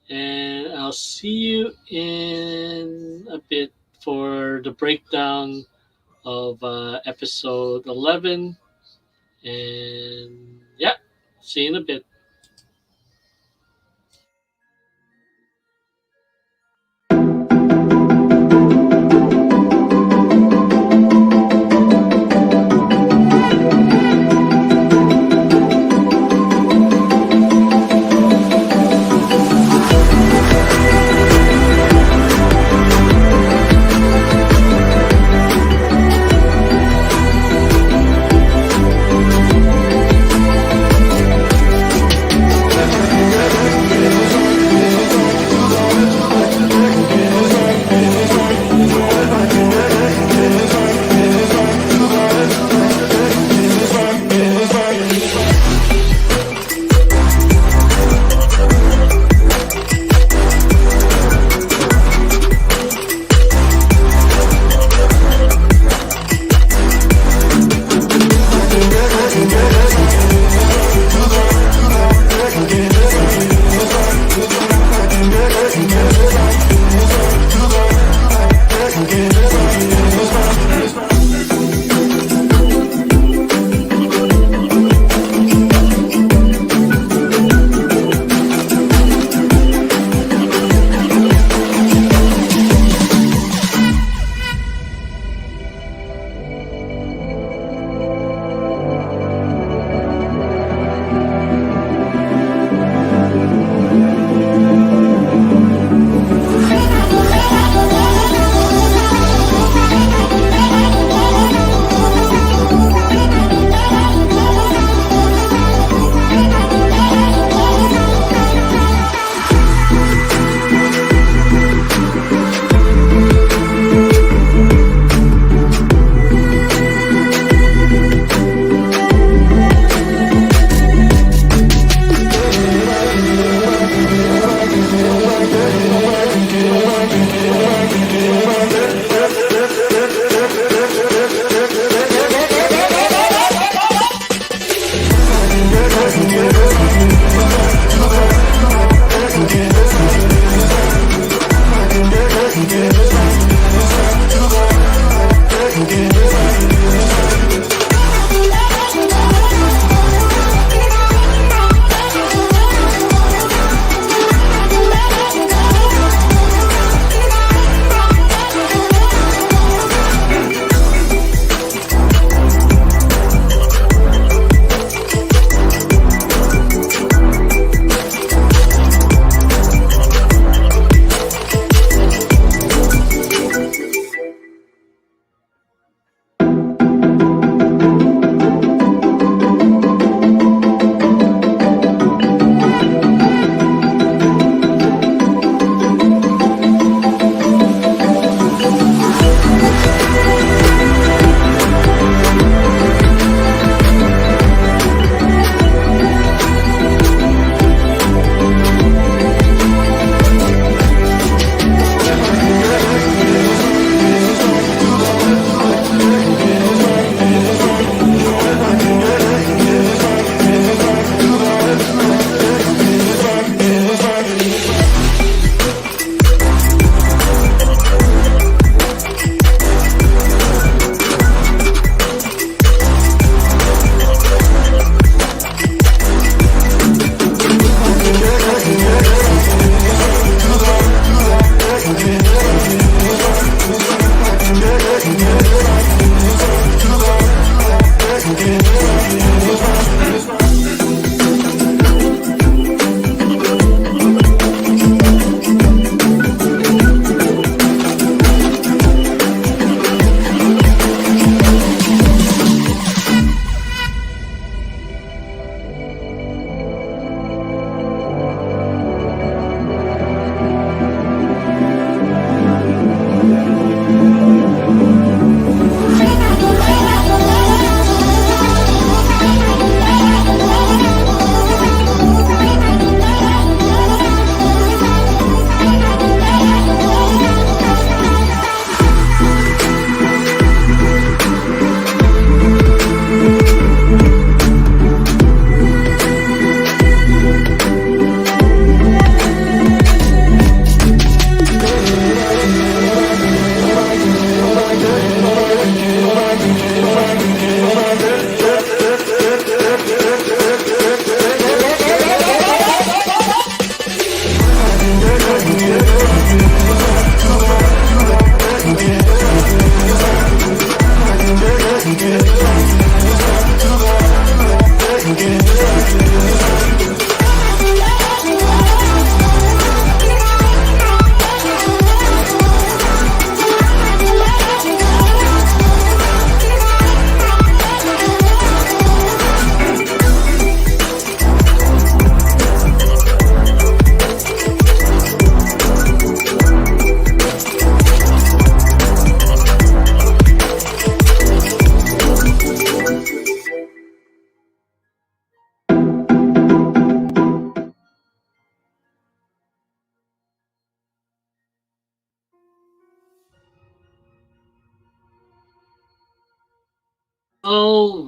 and I'll see you in a bit for the breakdown of episode 11. And yeah, see you in a bit.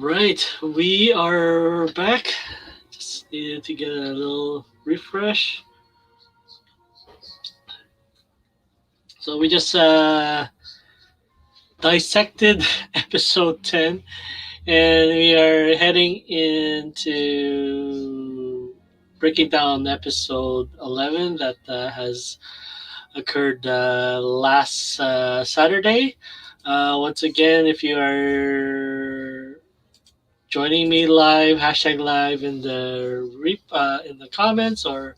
Right, we are back. Just needed to get a little refresh. So we just dissected episode 10, and we are heading into breaking down episode 11 that has occurred last Saturday. Once again, if you are joining me live, hashtag live in the in the comments, or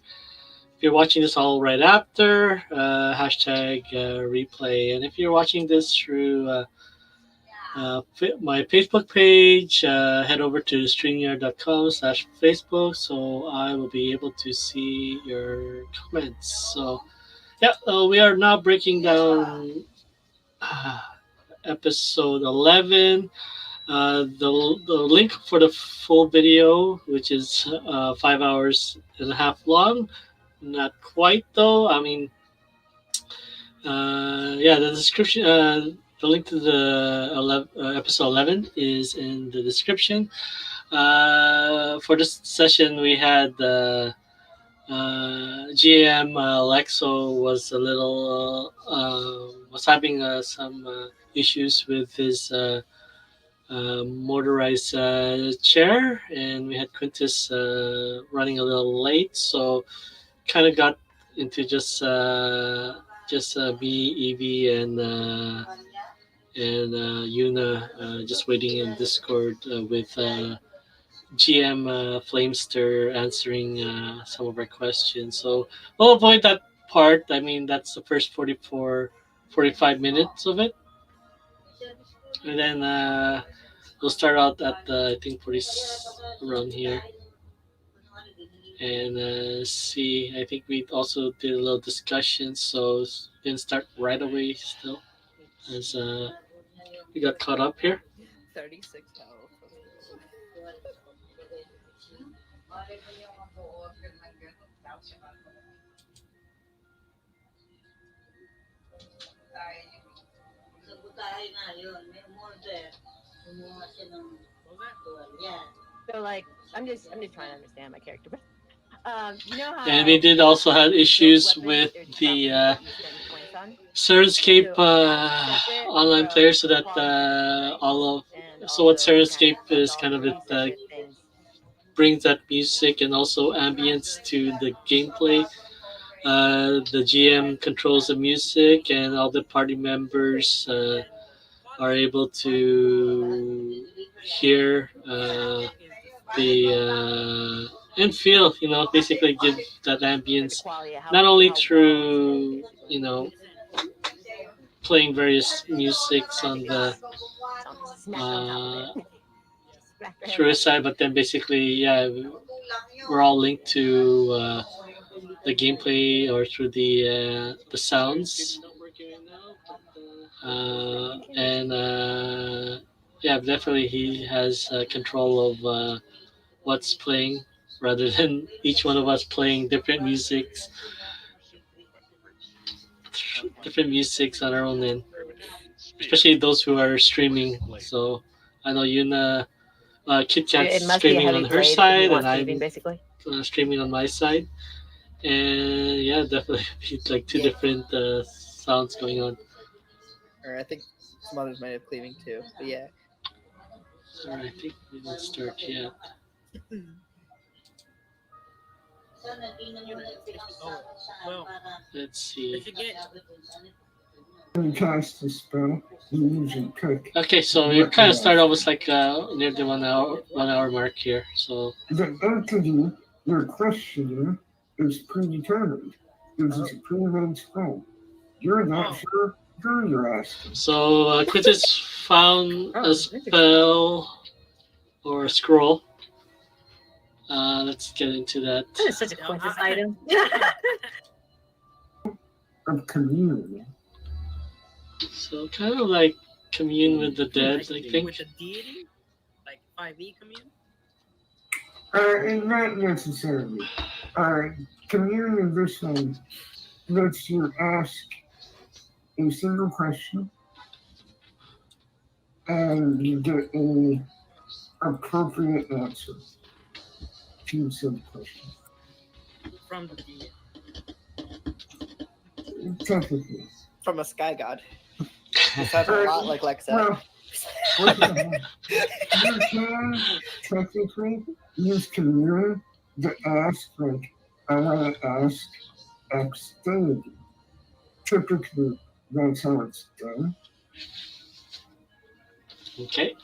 if you're watching this all right after, hashtag replay. And if you're watching this through my Facebook page, head over to streamyard.com/Facebook, so I will be able to see your comments. So yeah, we are now breaking down uh, episode 11. The link for the full video, which is 5 hours and a half long, not quite though. I mean, yeah, the description, the link to the episode 11 is in the description. For this session, we had GM Lexxo was a little was having some issues with his motorized chair, and we had Quintus running a little late, so kind of got into just me, Evie, and Yuna, just waiting in Discord with GM Flamester answering some of our questions. So we'll avoid that part. I mean, that's the first 45 minutes of it. And then we'll start out at, I think, 40 around here. And see, I think we also did a little discussion, so didn't start right away still, as we got caught up here. 36 health. So like, I'm just trying to understand my character, but you know how. And we did also have issues with the ChristoSYG online player, so that what ChristoSYG is kind of it brings that music and also ambience to the gameplay. The GM controls the music, and all the party members are able to hear the and feel, basically give that ambience, not only through playing various musics on the through his side, but then basically, yeah, we're all linked to the gameplay or through the sounds, and yeah, definitely he has control of what's playing, rather than each one of us playing different musics on our own end, especially those who are streaming. So I know Yuna, KitKat's streaming on her side, and I'm basically streaming on my side, and yeah, definitely it's like two different sounds going on. Or I think some others might have cleaving too, but yeah. So I think we will start yet. Well, Let's see. When you cast the spell, you usually cook. Okay, so we kind of start almost like near the 1 hour mark here. So The entity you're questioning is predetermined. This is a pre-made spell. You're not sure who you're asking. So Quintus found a spell or a scroll. Let's get into that. That is such a Quintus item. Of commune. So kind of like commune with the dead, I think. With the deity, like 5e commune. And not necessarily. Commune in this one lets you ask a single question, and you get appropriate answer to said question. From the DM. Technically. From a sky god. This sounds a lot like Lexxo. Well, what the heck? You can technically use community to ask, like, I want to ask X deity. Typically, that's how it's done. Okay.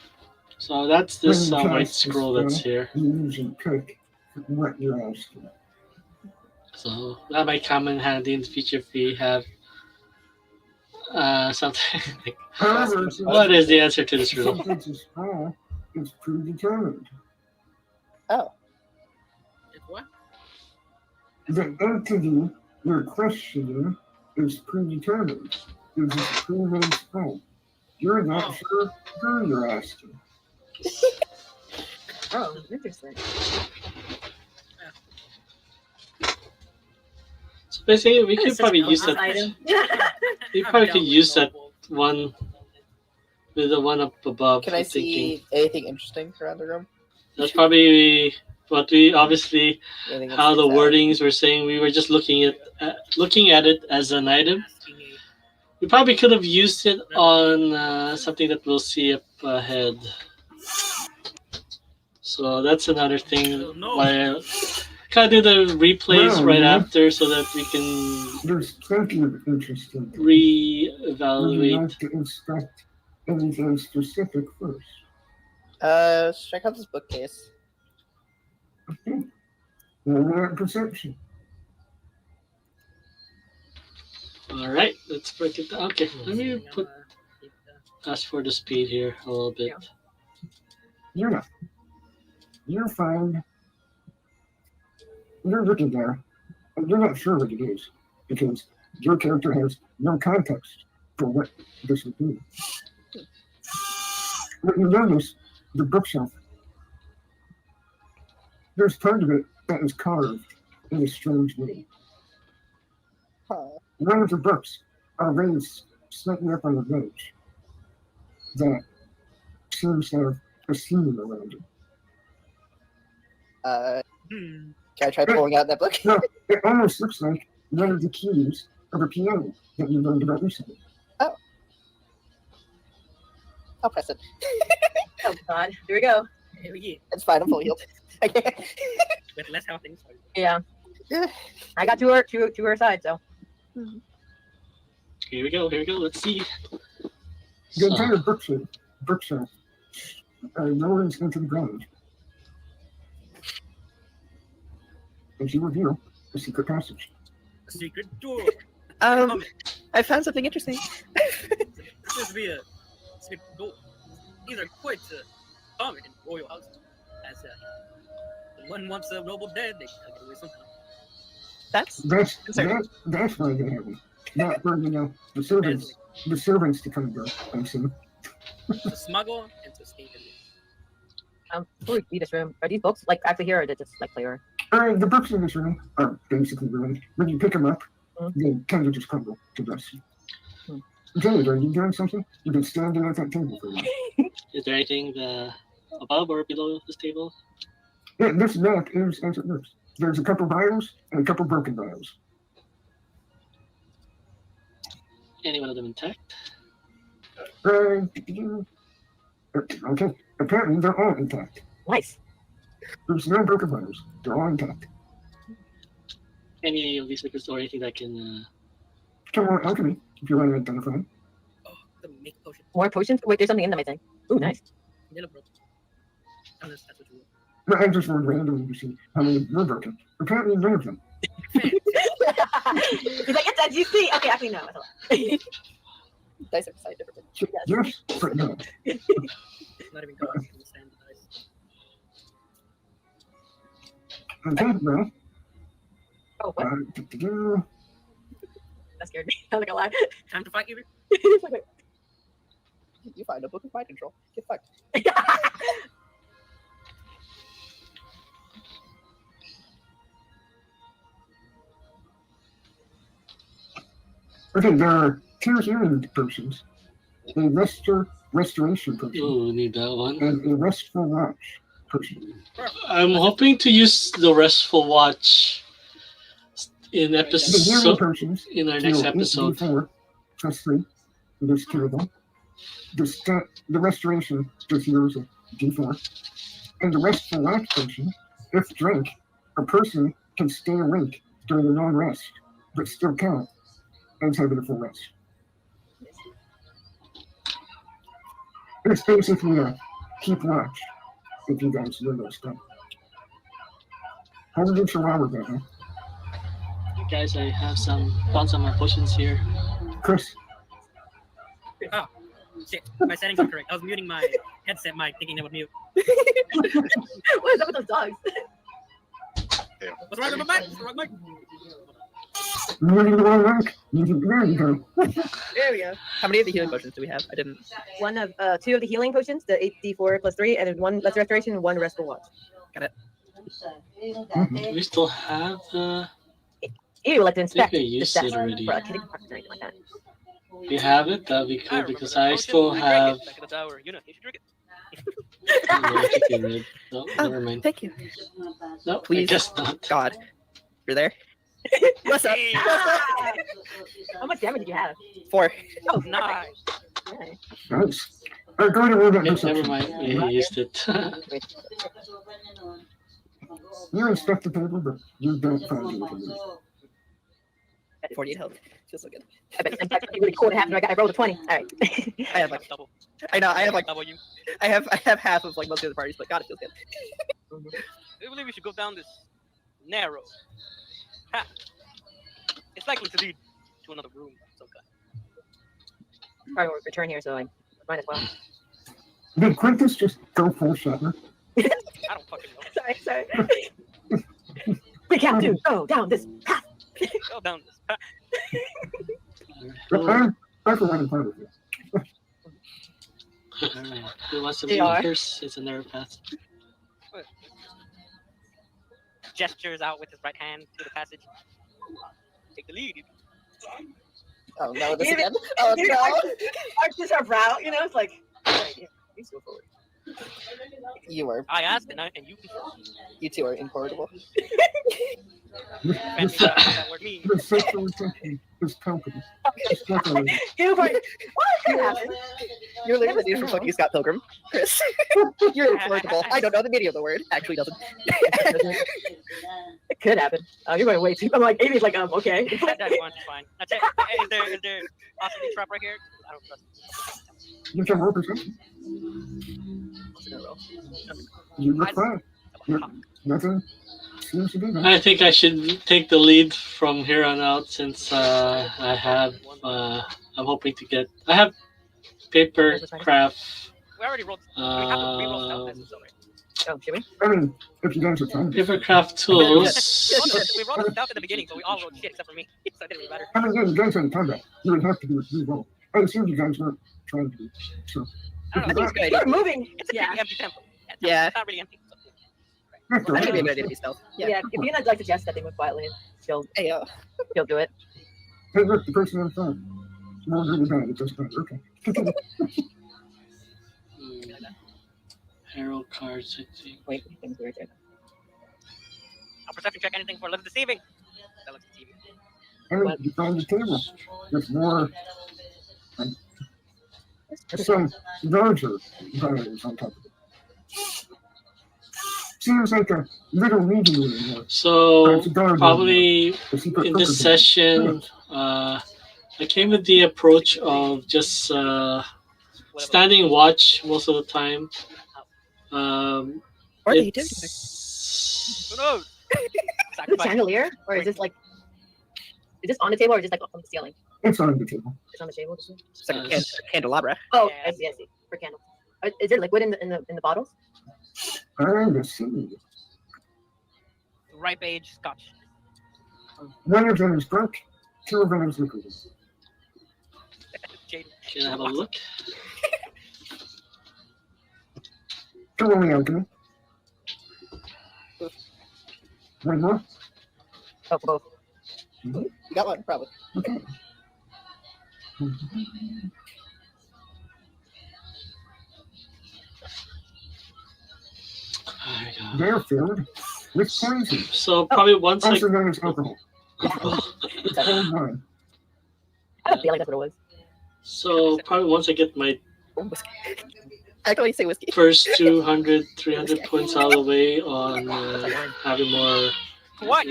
So that's this When you white cast a scroll that's spell, here. You usually pick what you're asking. So that might come in handy in the future if we have something like, However, what is the answer to this riddle? since it's a spell, it's predetermined. Oh. It's what? The entity you're questioning is predetermined. It's a pre-made spell. You're not sure who you're asking. Oh, interesting. So basically, we could That's probably such an use awesome that. item. We probably could use that one with the one up above. Can I I'm thinking. see anything interesting around the room? That's probably what we obviously Anything that how the sticks out? wordings were saying. We were just looking at it as an item. We probably could have used it on something that we'll see up ahead. So that's another thing. Why kind of do the replays Well, right yeah. after so that we can There's plenty of interesting things. Would you reevaluate. like to inspect anything specific first? Check out this bookcase. Okay. Roll that perception. All right, let's break it down. Okay, let me ask for the speed here a little bit. Yuna, you find you're looking there, and you're not sure what it is because your character has no context for what this would be. But you notice the bookshelf. There's part of it that is carved in a strange way. Huh. One of the books are raised slightly up on the ledge that seems to have a ceiling around it. Can I try pulling out that book? No, it almost looks like one of the keys of a piano that you learned about recently. I'll press it. Oh God, here we go. Here we go. It's fine. I'm fully healed. I can't. But let's how things are. Yeah, I got to her side. So Here we go. Let's see. The So, entire bookshelf lowers into the ground. As you reveal a secret passage. A secret door. I found something interesting. This would be a secret door. These are quite common in royal houses. As one wants a noble dead, they gotta get away somehow. That's That's why they have it. Not for, the servants to come and go, I'm assuming. To smuggle and to escape in it. before we leave this room, are these books like actually here, or did just like play around? The books in this room are basically ruined. When you pick them up, they tend to just crumble to dust. Jade, are you doing something? You've been standing at that table for a while. is there anything above or below this table? Yeah, this map is as it looks. There's a couple vials and a couple broken vials. Any one of them intact? Okay, apparently they're all intact. Nice. There's no broken vials. They're all intact. Any of these liquors or anything that can Come on, alchemy, if you want to identify. Oh, the make potion. More potions. Wait, there's something in them. I think. Ooh, nice. Yellow broke. Unless that's what you want. No, I just rolled randomly to see how many were broken. Apparently none of them. He's like, it's as you see. Okay, actually, no. That's a lie. dice are decided differently. Yes, but no. Not even God can understand the dice. Okay, well. Oh, what? That scared me. I'm not gonna lie. Time to fight, Evie? It's like, wait. You find a book of mind control. Get fucked. Okay, there are two healing potions. A Lester restoration potion Ooh, need that one. and a restful watch potion. I'm hoping to use the restful watch in The healing episode potions in our next deal episode. 8d4 plus 3. There's 2 of them. The restoration just heals a d4. And the restful watch potion, if drank, a person can stay awake during a long rest, but still count as having a full rest. It's basically a keep watch, if you guys know that stuff. How did you chihuahua that, huh? Guys, I have found some of my potions here. Chris, Oh, shit. My settings are correct. I was muting my headset mic thinking it would mute. What is up with those dogs? What's wrong with my mic? What's wrong with my mic? moving the wrong rack. There you go. There we go. How many of the healing potions do we have? I didn't. One of 2 of the healing potions, the 8d4 plus 3, and then 1 lesser restoration and 1 restful watch. We still have the. You would like to I inspect think I the used stats it already. for kitty parts or anything like that. We have it. That'd be cool remember because that. I Oh, still shit, we drank have. it back in the tower. Yuna, you should drink it. No, I think I read. No, never mind. Thank you. No, I Please. guess not. God, you're there. What's up? Hey. How much damage did you have? 4. Oh, Nice. Nice. Nice. Go to roll that Never perception. mind. Yeah, he used it. You inspect the table, but you don't find anything. 48 health. Feels so good. I bet it's really cool to have. I rolled a 20. All right. I have like Double. I know I have like Double you. I have half of like most of the parties, but God, it feels good. I believe we should go down this narrow path. It's likely to lead to another room of some kind. Probably won't return here, so I might as well. Did Quintus just go full Shatner? I don't fucking know. Sorry. We can't do. Go down this path. Go down this path. I'm for running part of it. Alright. Who wants to They move are. first? It's a narrow path. Gestures out with his right hand to the passage. Take the lead. Oh no, this You- again. Oh you- no. Arches our brow, you know, it's like. Right, yeah, you go forward. I asked and you You two are incorrigible. defend me without that word means. The sexual attention is palpable. It's definitely. You like, what could happen? You're literally the dude from fucking Scott Pilgrim, Chris. You're incorrigible. I don't know the meaning of the word. Actually doesn't. It could happen. Oh, you're going way too. I'm like, Amy's like, okay. That one's fine. Now, check, is there possibly a trap right here? I don't trust it. You can roll perception. You look fine. Nothing seems to be that. I think I should take the lead from here on out since I have. I'm hoping to get. I have paper craft. We already rolled. We have to re-roll stealth tests already. Oh, should we? I mean, if you guys are trying. Paper craft tools. We rolled the stealth at the beginning, but we all rolled shit except for me. So it didn't really matter. I mean, yeah, you guys are in combat. You would have to do a re-roll. I assume you guys weren't trying to do. So, I don't know. It's a good idea. You're moving. It's a Yeah. pretty empty temple. Yeah. It's not really empty. So. that's all I think it'd be a right. good idea to be stealth. Yeah. If Yuna like suggests that they move quietly, she'll Hey, do it. Hey, look, the person in front. Well, really bad. It doesn't matter. Okay. Continue. Arrow cards, I think. Wait, things weird. I'll perception check anything for looks deceiving. That looks deceiving. I mean, you find the table. There's more. Some larger diamonds on top of it. Seems like a little meeting room here. So probably A secret in cooker this door. session, I came with the approach of just standing watch most of the time. Or they do. It's- Who knows? Is it Sacrifice. chandelier, or is this like? Is this on the table, or just like on the ceiling? It's on the table. It's on the table. This one? It's like a candelabra. Oh, Yeah. I see. I see. For candles. Is there liquid in the bottles? I see. Ripe age scotch. One of them is dark, 2 of them is liquid. Jade. Can I have a look? Two only alchemy. One more. Oh, for both. You got one, probably. Okay. There we go. They're filled with poison, So probably once also known as alcohol. Exactly. Old wine. I have a feeling that's what it was. So probably once I get my Oh, whiskey. I can only say whiskey. first 200, 300 points out of the way on having more What?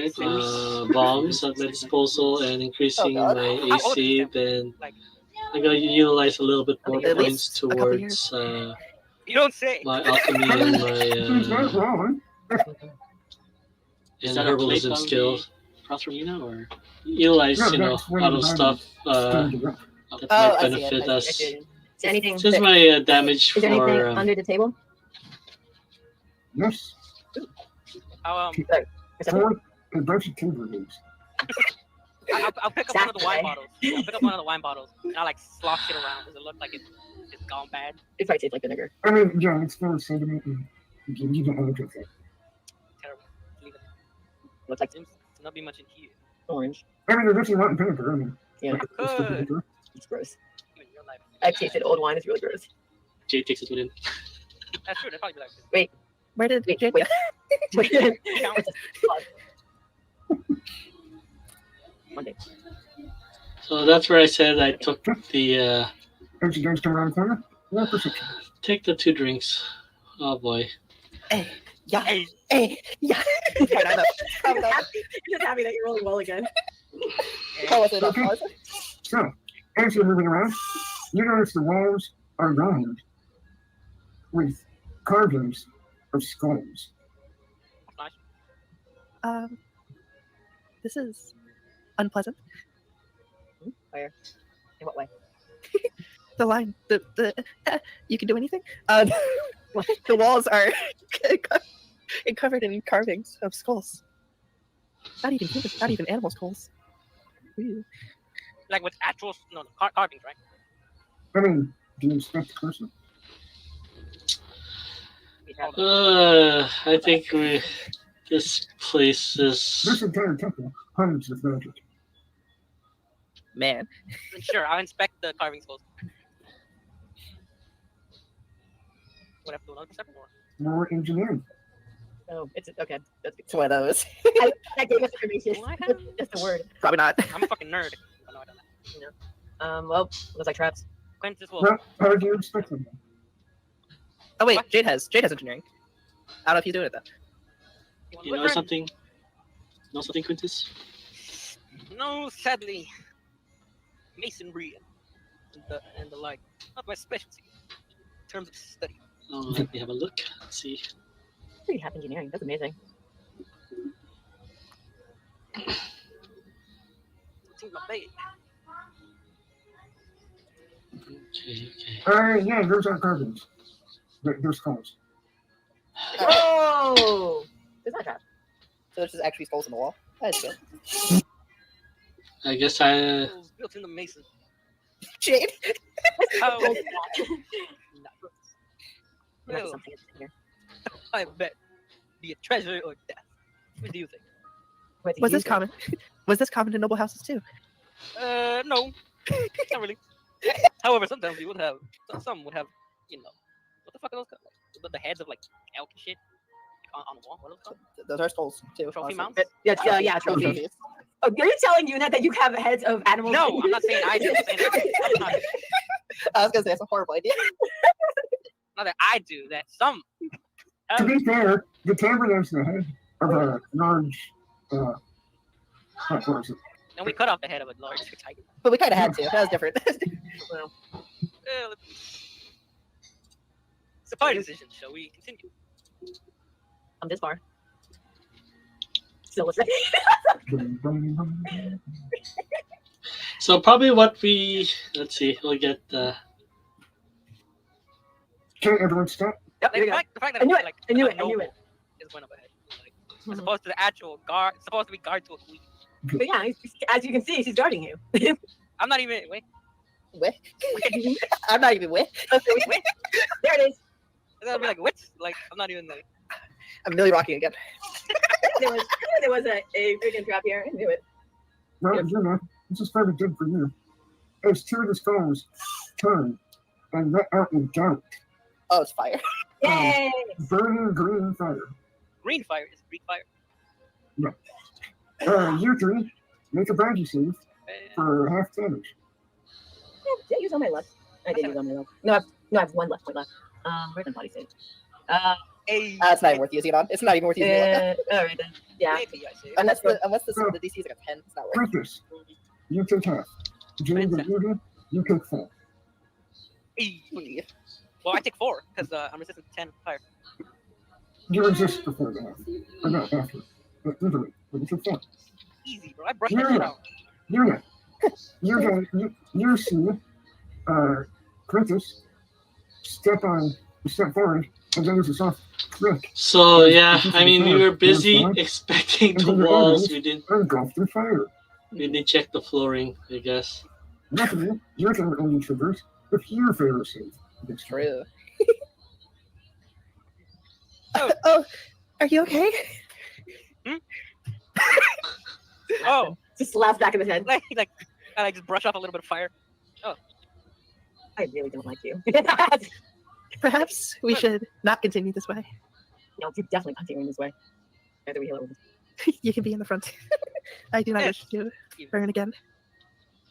bombs at my disposal and increasing Oh, God. my How old is AC, this then Like, I'm gonna utilize a little bit more At points least a couple towards you don't say. my alchemy and He's not my wrong. and herbalism skills. Across from Yuna, or Utilize, No, you know, that's when auto you stuff Stand it up. that Oh, might I see it. benefit I us. see it. Is there anything? Since my damage Is there anything for under the table? Yes, I'll, Like, is that- for a bunch of timber leaves. I'll pick up one of the wine Exactly. bottles. I'll pick up one of the wine bottles and I'll like slosh it around. Does it look like it's gone bad? It probably tastes like vinegar. I mean, yeah, it's full of sediment and you don't want to drink it. Terrible. Leave it. Looks like Seems to not be much in here. orange. I mean, there's rotten vinegar. I mean, Yeah, I it's the could. vinegar. it's gross. Even in real life. I've tasted old wine. It's really gross. Jade takes it within. That's true. They'd probably be like, Where did Wait, Jade wait. Wait. Count. One day. So that's where I said I took the As you guys come around the corner, roll perception. take the 2 drinks. Oh boy. Yeah. Hey, Hey. Yeah. Right, I know. I'm just happy that you're rolling well again. How was it? Okay. How was it? So, as you're moving around, you notice the walls are lined with carvings of skulls. nice. This is unpleasant. Where? In what way? The line, you can do anything. The walls are covered in carvings of skulls. Not even human, not even animal skulls. Ooh. Like with actual carvings, right? I mean, do you inspect the person? I think this place This is. entire temple hundreds of magic. Man, Sure, I'll inspect the carving skulls. Would I have to do another perception or? More engineering. Oh, it's okay. That's good. it's one of those. That gave us information. Do I have- Just a word. Probably not. I'm a fucking nerd. I know I don't know. Well, looks like traps. Quintus will. Well, how do you inspect them? Oh wait, What? Jade has engineering. I don't know if he's doing it though. You know something? Know something, Quintus? No, sadly. Masonry and the like. Not my specialty. In terms of study. Oh, let me have a look. Let's see. Pretty happy engineering. That's amazing. Seems not bad. Okay. Yeah, those aren't carvings. They're skulls. Whoa! It's not a trap. So there's just actually skulls in the wall. That's good. I guess I. It was built in the mason. Jade. How? That's Well, something in here. I bet. Be a treasure or death. What do you think? What do Was you this think? common? Was this common in noble houses too? No, not really. However, sometimes we would have. Some would have, you know, what the fuck are those called? The heads of like elk and shit on the wall. What are those called? Those are skulls too. Trophy honestly. mounts? Yeah, trophy. Trophies. Oh, are you telling Yuna that you have heads of animals? No, I'm not saying I do. I'm saying that, I was gonna say that's a horrible idea. not that I do. That some. To be fair, the tabard has the head of a large, what was it? And we cut off the head of a large tiger. But we kind of had to. That was different. Well, It's a party decision. Shall we continue? I'm this far. Still what's right. So probably what we. Let's see. We'll get. Okay, everyone stop. Yep, there you go. The fact that I knew it. like, I knew a it. I knew noble it. is going up ahead. Like, as opposed to the actual guard. It's supposed to be guard to a queen. But yeah, as you can see, she's guarding you. I'm not even. Wait. Wet? I'm not even wet. There it is. It's gonna be like what? Like I'm not even like. I'm Millie rocking again. There was a freaking trap here. I knew it. Well, you know, this is probably good for you. As two of the skulls turn and let out in doubt. Oh, it's fire. Yay! burning green fire. Green fire is Greek fire. You three, make a body save for half damage. Did I use all my luck? I did use all my luck. No, I have one left. Where's my body save? It's not even worth using it on. It's not even worth using it on. All right then. Yeah. Maybe I say. Unless the DC is like a 10, it's not worth it. Quintus, you take half. Jade and Evie, you take 4. Well, I take 4 because I'm resistant to 10 fire. You resist before the half. Or not after. But either way, but you take 4. Easy, bro. I brushed that shit out. Yuna, you see Quintus step forward and then there's a soft click. So yeah, I mean, we were busy expecting the walls. We didn't Engulfed in fire. check the flooring, I guess. Luckily, your turn only triggers if your favorite save. It's true. Oh. Are you okay? Oh, Just laughs back in his head. I just brush off a little bit of fire. I really don't like you. Perhaps we should not continue this way. No, you're definitely continuing this way. Either we heal it. You can be in the front. I do not wish to burn again.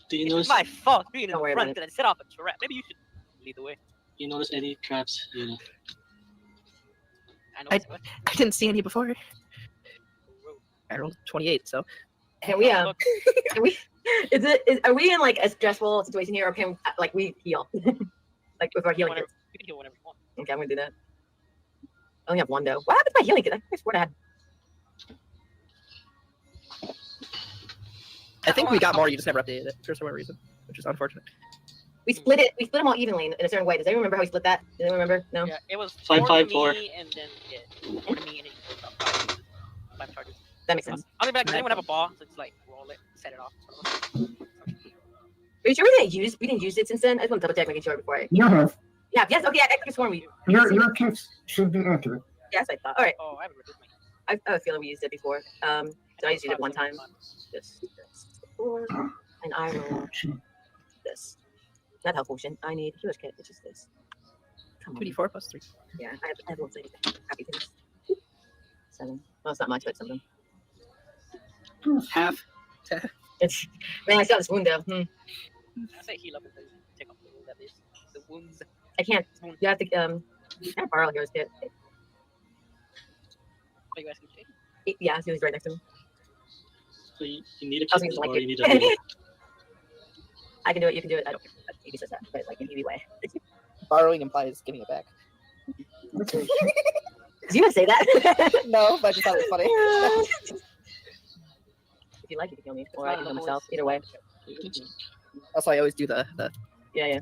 Do you It's notice? my fault being in Don't the worry about front that I set off a trap. Maybe you should lead the way. You notice any traps? You know. I know. I didn't see any before. I rolled 28, so Can we are we in like a stressful situation here, or can we heal? Like with our healing kits? You can heal whenever you want. Okay, I'm gonna do that. I only have one though. What happened to my healing kit? I swear I had. I think we got more. You just never updated it for some reason, which is unfortunate. We split it. We split them all evenly in a certain way. Does anyone remember how we split that? Does anyone remember? No. Yeah, it was 5, 4 5, to 4. me, and then 4 to me, and then you put up 5 charges. That makes sense. I'll be back. Does anyone have a ball? So it's like roll it, set it off. Are you sure we didn't use it since then? I just want to double check, making sure before I. You have. Yeah. Yes. Okay. I could have sworn we. Your kits should be accurate. Yes, I thought. All right. Oh, I haven't reduced my. I have a feeling we used it before. So I just used it one time. This. 4, and I roll this. Not health potion. I need healer's kit, which is this. Come on. 2d4 plus 3. Yeah, I have one thing. Happy things. 7. Well, it's not much, but something. Half. It's man, I still have this wound though. I say heal up until you take off the wound. That is the wounds. I can't. You have to can I borrow healer's kit? Are you asking Jade? Yeah, he was right next to me. So you need a I was kit gonna or like you need it. a I can do it. You can do it. I don't care. Evie says that, but like in Evie way. Borrowing implies giving it back. Did you even say that? No, but I just thought it was funny. If you like, you can kill me, or I can kill myself. Either way. Also, I always do the Yeah.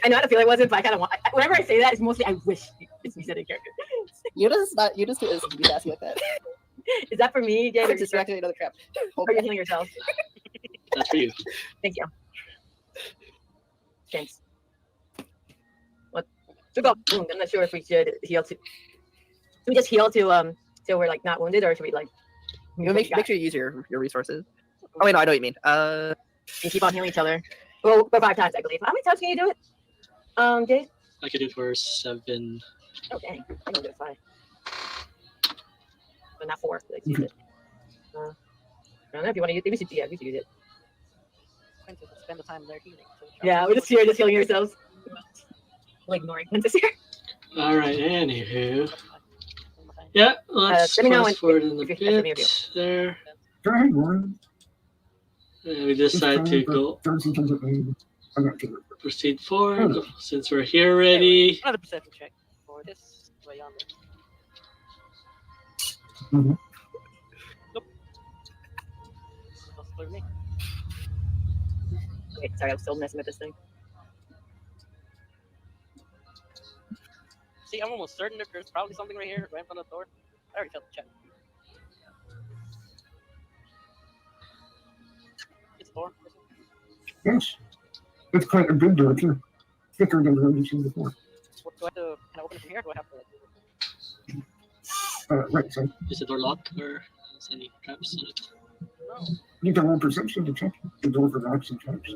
I know how to feel it wasn't, but I kind of want. Whenever I say that, it's mostly I wish it's me said in character. You just do this to be sassy like that. Is that for me, Jade? Or Just reactivate another trap. are you healing yourself? That's for you. Thank you. Thanks. What? I'm not sure if we should heal to. Should we just heal to so we're like not wounded, or should we like? Make sure you use your resources. Oh wait, no, I know what you mean. We keep on healing each other. Well, for 5 times, I believe. How many times can you do it? Jade? I could do it for 7. Oh dang, I can do it 5. But not 4. Let's use it. I don't know if you want to use it. We should use it. Quintus will spend the time there healing. So Yeah, we're just here, just healing yourselves. Like ignoring Quintus here. All right. Anywho, yeah. Let's let me know fast forward in a if you have any of bit there. Go ahead, Warren. And we decide to go proceed forward since we're here already. Another perception check for this way on there. Mhm. Nope. That's for me. Wait, sorry, I'm still messing with this thing. See, I'm almost certain that there's probably something right here, right in front of the door. I already felt the check. It's a door. Yes. It's quite a big door, too. Thicker than the one you've seen before. What, do I have to, can I open it from here? Or do I have to like, Right, so Is the door locked or is any traps on it? no. you can roll perception to check the door for locks and traps.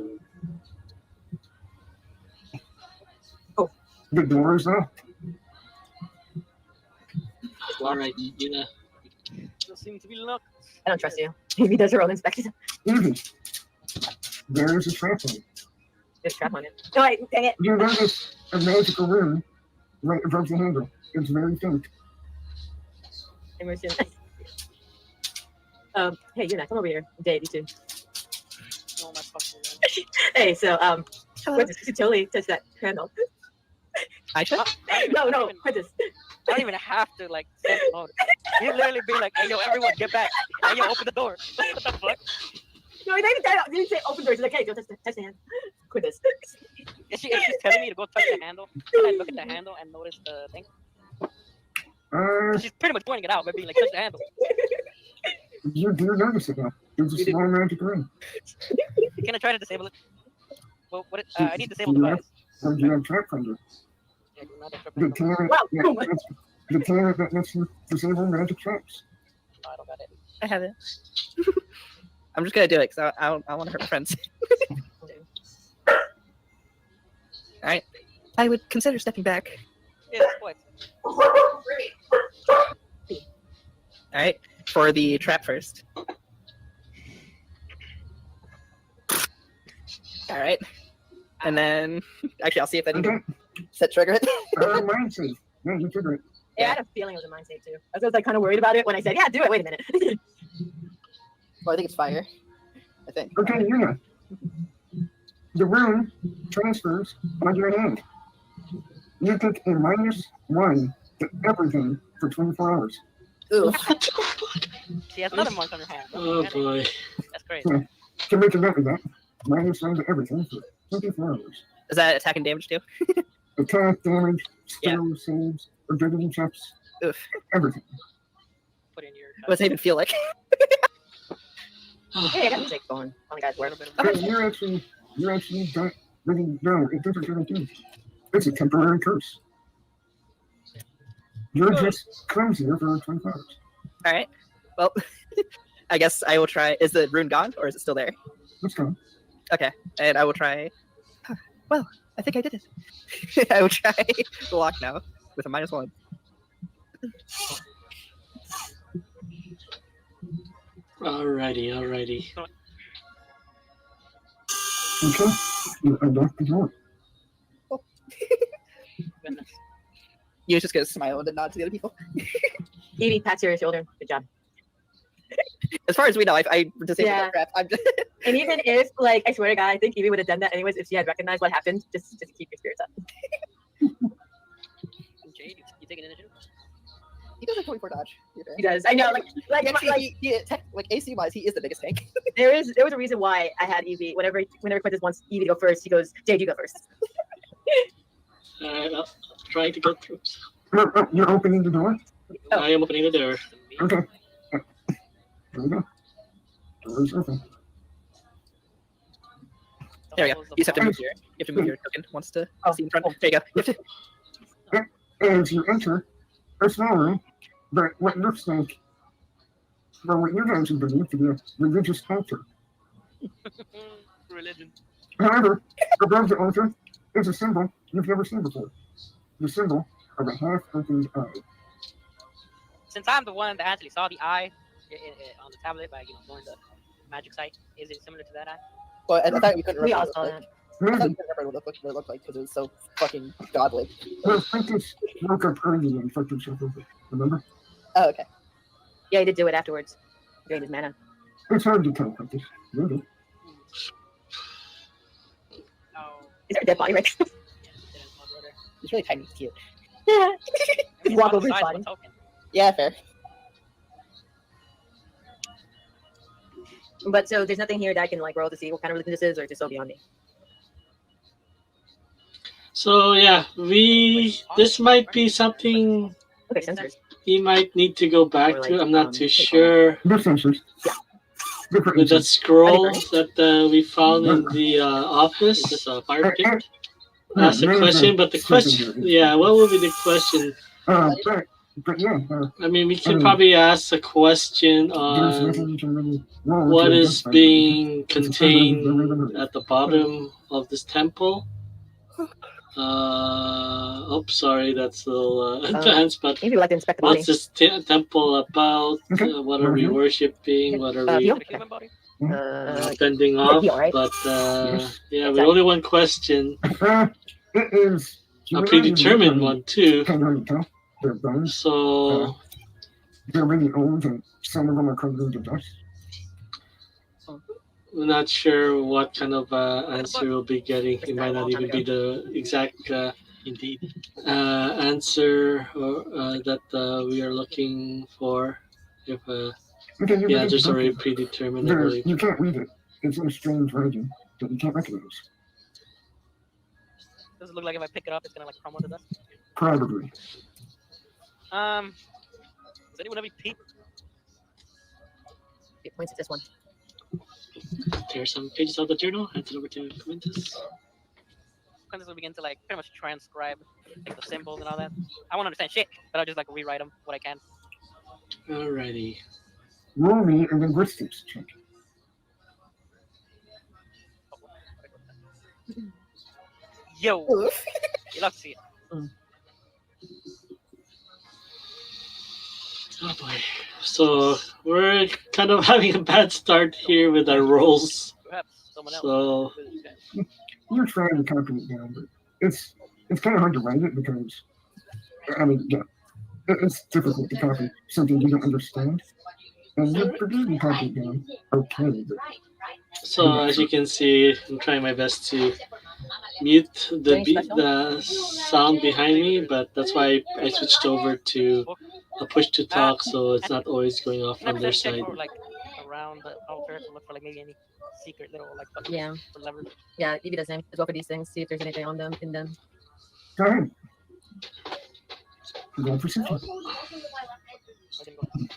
Oh. The door is locked. All right, Yuna. Doesn't seem to be luck. I don't trust you. Evie does her own inspection. Evie, there is a trap on it. There's a trap on it. Oh, wait, dang it. You notice a magical room right above the handle. It's very faint. Immersion. Hey, Yuna, come over here. Jade, you too. Oh my fucking God. Hey, so, Hello. Quintus, you should totally touch that handle. I should. No, Quintus. I don't even have to like send a load. You literally be like, "Hey yo, everyone, get back! Hey yo, open the door!" What the fuck? No, they didn't say open doors. He's like, hey, go touch the hand. Quintus. If she's telling me to go touch the handle, can I look at the handle and notice the thing? She's pretty much pointing it out by being like, touch the handle. You do notice it now. There's a small magic room. Can I try to disable it? Well, I need to disable the device. Or do you have trap finder? Yeah, do not interrupt The me. talent, Wow. the talent that lets you disable magic traps. No, I don't got it. I have it. I'm just gonna do it because I want to hurt my friends. All right. I would consider stepping back. Yeah, what? All right. For the trap first. All right. And then, actually, I'll see if I Okay. can set trigger it. Mine says, yeah, you trigger it. Yeah, I had a feeling it was a mind save too. I was like kind of worried about it when I said, yeah, do it. Wait a minute. Well, I think it's fire. I think. Okay, Yuna. The room transfers on your hand. You take a -1 to everything for 24 hours. Ooh. She has another mark on her hand. Oh boy. That's great. Yeah. To make a note of that, -1 to everything for 24 hours. Is that attack and damage too? Attack, damage, Yeah. spell, saves, ability checks, Oof. everything. Put in your. What does it even feel like? Hey, I got music going. Oh my God, where? But you actually don't really know. It doesn't really do. It's a temporary curse. You're just clumsy for 24 hours. All right. Well, I guess I will try. Is the rune gone or is it still there? Let's go. Okay. And I will try. Well, I think I did it. I will try the lock now with a -1. Alrighty. Okay. You unlock the door. Goodness. You was just gonna smile and then nod to the other people. Evie pats your shoulder. Good job. As far as we know, I disabled Yeah. the trap. I'm just, And even if, like, I swear to God, I think Evie would have done that anyways if she had recognized what happened, just to keep your spirits up. Jade, you taking initiative? he does a 24 dodge. He does. I know, like AC wise, he is the biggest tank. there was a reason why I had Evie. Whenever Quintus wants Evie to go first, he goes, Jade, you go first. Alright, I'll try to get through. You're opening the door? Oh. I am opening the door. Okay. There we go. Door's open. There we go. You just have to move your token once to see in front. There you go. You have to- As you enter a small room, but what looks like, well, what you guys would believe to be a religious altar. Religion. However, above the altar is a symbol you've never seen before. The symbol of a half-opened eye. Since I'm the one that actually saw the eye on the tablet by going to the magic site, is it similar to that eye? Well, I thought you couldn't We remember all what saw it that. looked like. I thought Maybe. you couldn't remember what it looked like because it was so fucking godly. Well, Quintus woke up early and fucked himself over. Remember? Oh, okay. Yeah, he did do it afterwards. During his mana. It's hard to tell, Quintus. Really? Oh, Is there a dead body right there? didn't know, brother. He's really tiny. He's cute. Yeah. It's Walk about over the his size of a body. token. Yeah, fair. But so there's nothing here that I can like roll to see what kind of religion this is, or it's just so beyond me. So yeah, this might be something Okay, sensors. we might need to go back Or, to. like, I'm not too take sure. The sensors. Different With that instances. scroll that we found in the office, fire pit. That's the question, but the question, yeah, what would be the question? But yeah, I mean, we can probably ask a question there's on nothing you can really roll what to is identify it. being contained at the bottom of this temple. Sorry, that's a little advanced, but Maybe we'd like to inspect the body. what's this temple about? Okay. What are we worshipping? What are we Heal? Is it a human body? fending off? be alright. But Yes. yeah, with only one question, It is a predetermined one too. Can't really tell. Their bones, So they're really old, and some of them are covered in dust. we're not sure what kind of answer we'll be getting. It might not even be the exact Indeed. answer that we are looking for. If Okay, you the read answer's the already book. predetermined, I There's, believe. you can't read it. It's in a strange writing that you can't recognize. Does it look like if I pick it up, it's gonna like crumble to dust? Probably. Does anyone have any paper? It points at this one. Tear some pages out of the journal, hand it over to Quintus. Quintus will begin to like pretty much transcribe like the symbols and all that. I won't understand shit, but I'll just like rewrite them what I can. Alrighty. Roll me a linguistics check. Yo, you love to see it. Oh boy. So we're kind of having a bad start here with our rolls. Perhaps someone else. So You're trying to copy it down, but it's kind of hard to write it because, I mean, yeah, it's difficult to copy something you don't understand. And you're pretty copy it down. Okay, but So as you can see, I'm trying my best to mute the sound behind me, but that's why I switched over to a push to talk, so it's not always going off on their check side. for, like around the altar to look for like maybe any secret little like buttons Yeah. or levers. Yeah, Evie does same as well for these things. See if there's anything on them in them. go ahead. Go for something. I can go.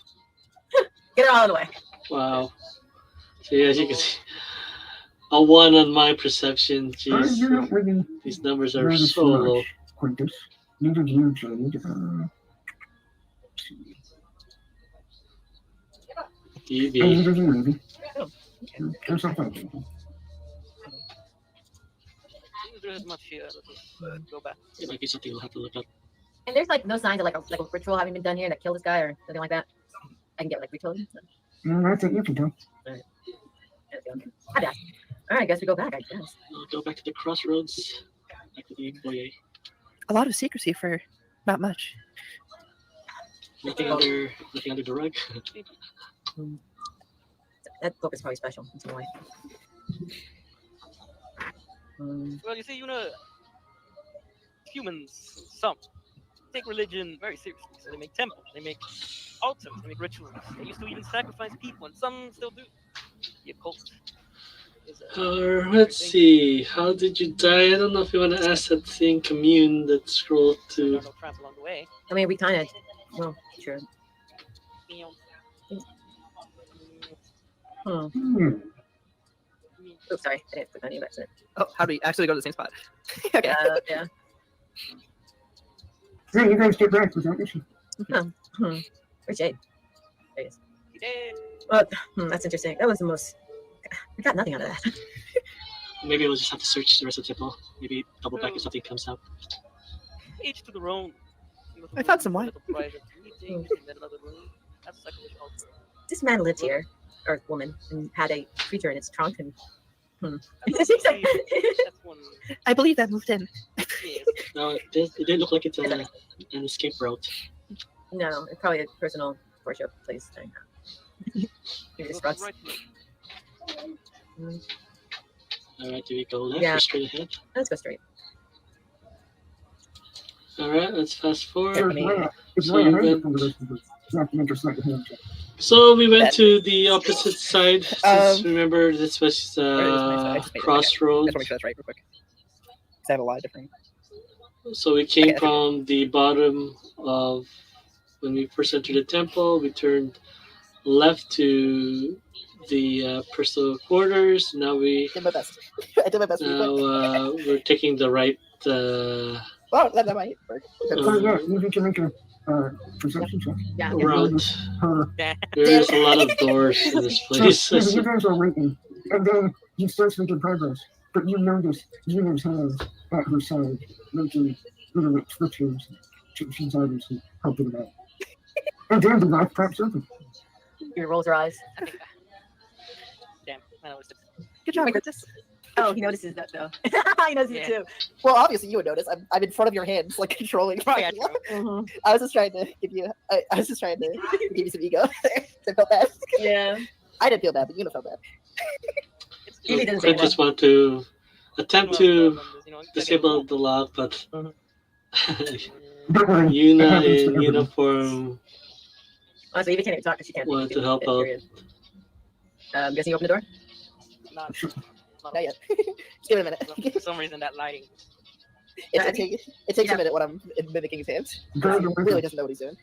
Get it all out of the way. Wow. So yeah, as you can see, a 1 on my perception. You're Jeez, not really these numbers are notice so low. much, Quintus. Neither do you, Jade. Evie. Neither do you, Evie. There's something. There's much here. Let's go back. It might be something we'll have to look up. And there's like no signs of like a ritual having been done here that killed this guy or something like that. I can get like ritual. I think you can tell. All right, I guess we go back. I guess. We'll go back to the crossroads. Back to the foyer. A lot of secrecy for not much. Nothing under the rug. That book is probably special in some way. Well, you see, Yuna, humans, some, take religion very seriously. So they make temples, they make altars, they make rituals. They used to even sacrifice people, and some still do. The occult is Let's see. How did you die? I don't know if you want to ask that thing commune that scroll there to. are no traps along the way. I mean, we kind of. Well, sure. Oops, sorry. I didn't put any of accident. Oh, how do we actually go to the same spot? Okay. Yeah. Yeah, you guys get back without issue. Where's Jade? There he is. Yeah. That's interesting. That was the most. I got nothing out of that. Maybe we'll just have to search the rest of the temple. Maybe double back if something comes out. Each to their own. I found some wine. Little private meeting, and then another room. That's like a altar. This man lived here, or woman, and had a creature in its trunk. And That's one. I believe that moved in. Yes. No, it didn't look like it's an escape route. no, it's probably a personal worship place thing. Maybe Goes just ruts. right through. Alright, do we go left Yeah. or straight ahead? Let's go straight. Alright, let's fast forward. It's So way you ahead went- from the rest of us. It's not to make us like a hand check. So we went to the opposite side. Since remember, this was I just made it. I crossroads. just want to make sure that's right real quick. 'Cause I have a lot of different. So we came Okay. from the bottom of when we first entered the temple. We turned left to the personal quarters. Now I did my best. I did my best. we're taking the right. Well, that might work. So yeah, you can make a perception check. Yeah. Route. Her. There's a lot of doors in this place. So you guys are waiting, and then he starts making progress. But you notice Yuna's hands at her side, making literate twitches. She's obviously helping them out. And then the knife cracks open. He rolls her eyes. I think. Damn, I noticed it. Good job, Quintus. Oh, he notices that though. He notices it too. Well, obviously you would notice. I'm in front of your hands, like controlling. Oh, yeah, true. Mhm. I was just trying to give you. I was just trying to give you some ego. I felt bad. Yeah. I didn't feel bad, but Yuna felt bad. Evie didn't say I just much. want to attempt to You know, disable the lock, but Mhm. Don't worry. it Yuna happens to in everyone. uniform Honestly, Evie can't even talk because she can't. wanted see to help out. period. I'm guessing you open the door. Not, Not yet. Just give it a minute. for some reason, that lighting. It takes a minute when I'm mimicking his hands. Guard He the really window. doesn't know what he's doing.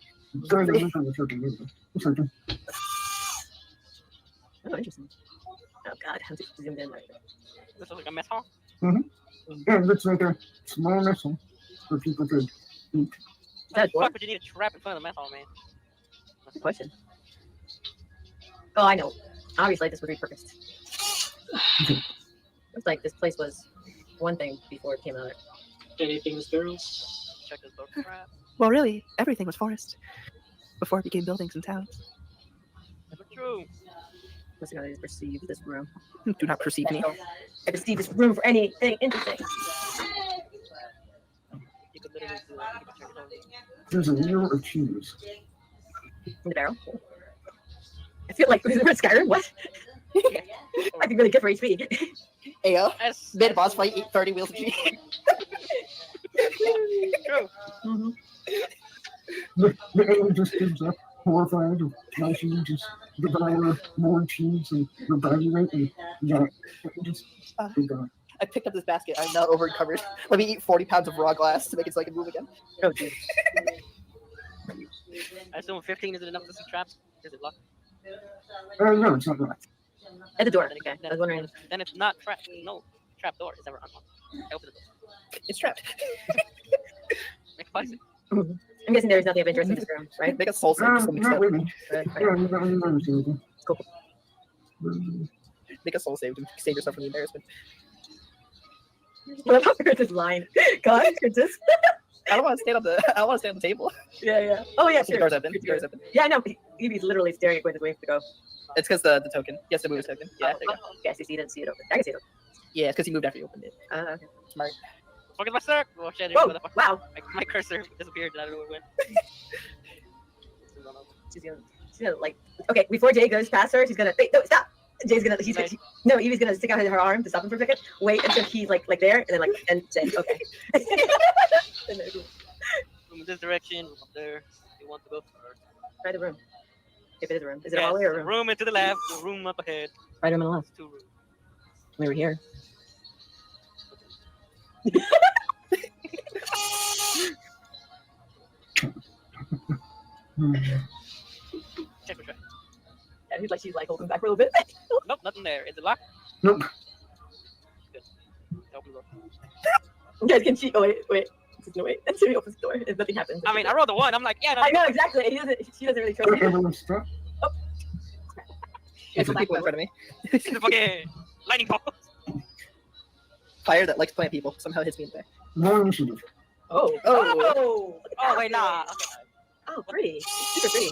Guard the window with open window. It's open. Oh, interesting. Oh God, I'm just zoomed in. This is like a mess hall. And it looks like a small missile where people could eat. Why the door? fuck would you need a trap in front of the mess hall, man? Good question. Oh, I know. Obviously, this was repurposed. Looks like this place was one thing before it came out. Anything, girls? Check this book trap. Well, really, everything was forest before it became buildings and towns. That's true. Let's see how I just perceive this room. Do not perceive me. I perceive this room for anything interesting. You could literally do that. You could check it out. There's a wheel of cheese. In the barrel. I feel like we're in Skyrim. What? I'd be really good for HP. Ayo. That's Mid boss fight, eat 30 wheels of cheese. true. Mm-hmm. The alien just gives up, horrified, and tries to just devour more cheese and evaluate and yeah, just be gone. I picked up this basket. I'm now over covered. Let me eat 40 pounds of raw glass to make it so I can move again. Oh, geez. I assume 15 isn't enough to see traps. Is it locked? No, it's not locked. At the door. Okay. I was wondering. Then it's not trap. No, trap door is ever unlocked. I open the door. It's trapped. Make a fight. I'm guessing there's nothing of interest in this room, right? Make a soul save just to mix it Not up. really. Right. Yeah, you don't remember anything. Cool. Make a soul save to save yourself from the embarrassment. What about this line? God, Quintus. I don't want to stand on the. I don't want to stand on the table. Yeah, yeah. Oh, yeah, The sure. door's open. The door's open. Yeah, I know. Evie's literally staring at Quintus, waiting to go. It's because the token. He has to move his token. Yeah, there you go. Yes, you see it. See it open. I can see it open. Yeah, it's because he moved after you opened it. Okay. Smart. Fuck is my circ? Oh shit! Whoa! Wow. My cursor disappeared. I don't know where it went. She's gonna like. Okay, before Jay goes past her, she's gonna. Wait, no, stop. Jay's gonna. He's Nice. no. Evie's gonna stick out her arm to stop him for a second. Wait until he's like there, and then and say okay. And then From this direction, from up there. You want to go first. try the room. If it is a room, is it a Yes, hallway or a the room? room into the left, the room up ahead. Right room on the left. 2 rooms. We were here. Check the track. Yeah, he's like she's like holding back for a little bit. Nope, nothing there. Is it locked? Nope. Open the door. You guys can cheat. Oh wait. No, wait. Until he opens the door, if nothing happens. I mean, I rolled a 1. I'm like, yeah, no. I know exactly. He doesn't. She doesn't really trust you. Everyone's stuck. There's some people in front of me. It's the fucking lightning bolt. Fire that likes plant people somehow hits me in the back. No initiative. Oh. Oh. Oh, wait, nah. Okay. Oh, pretty. Super pretty.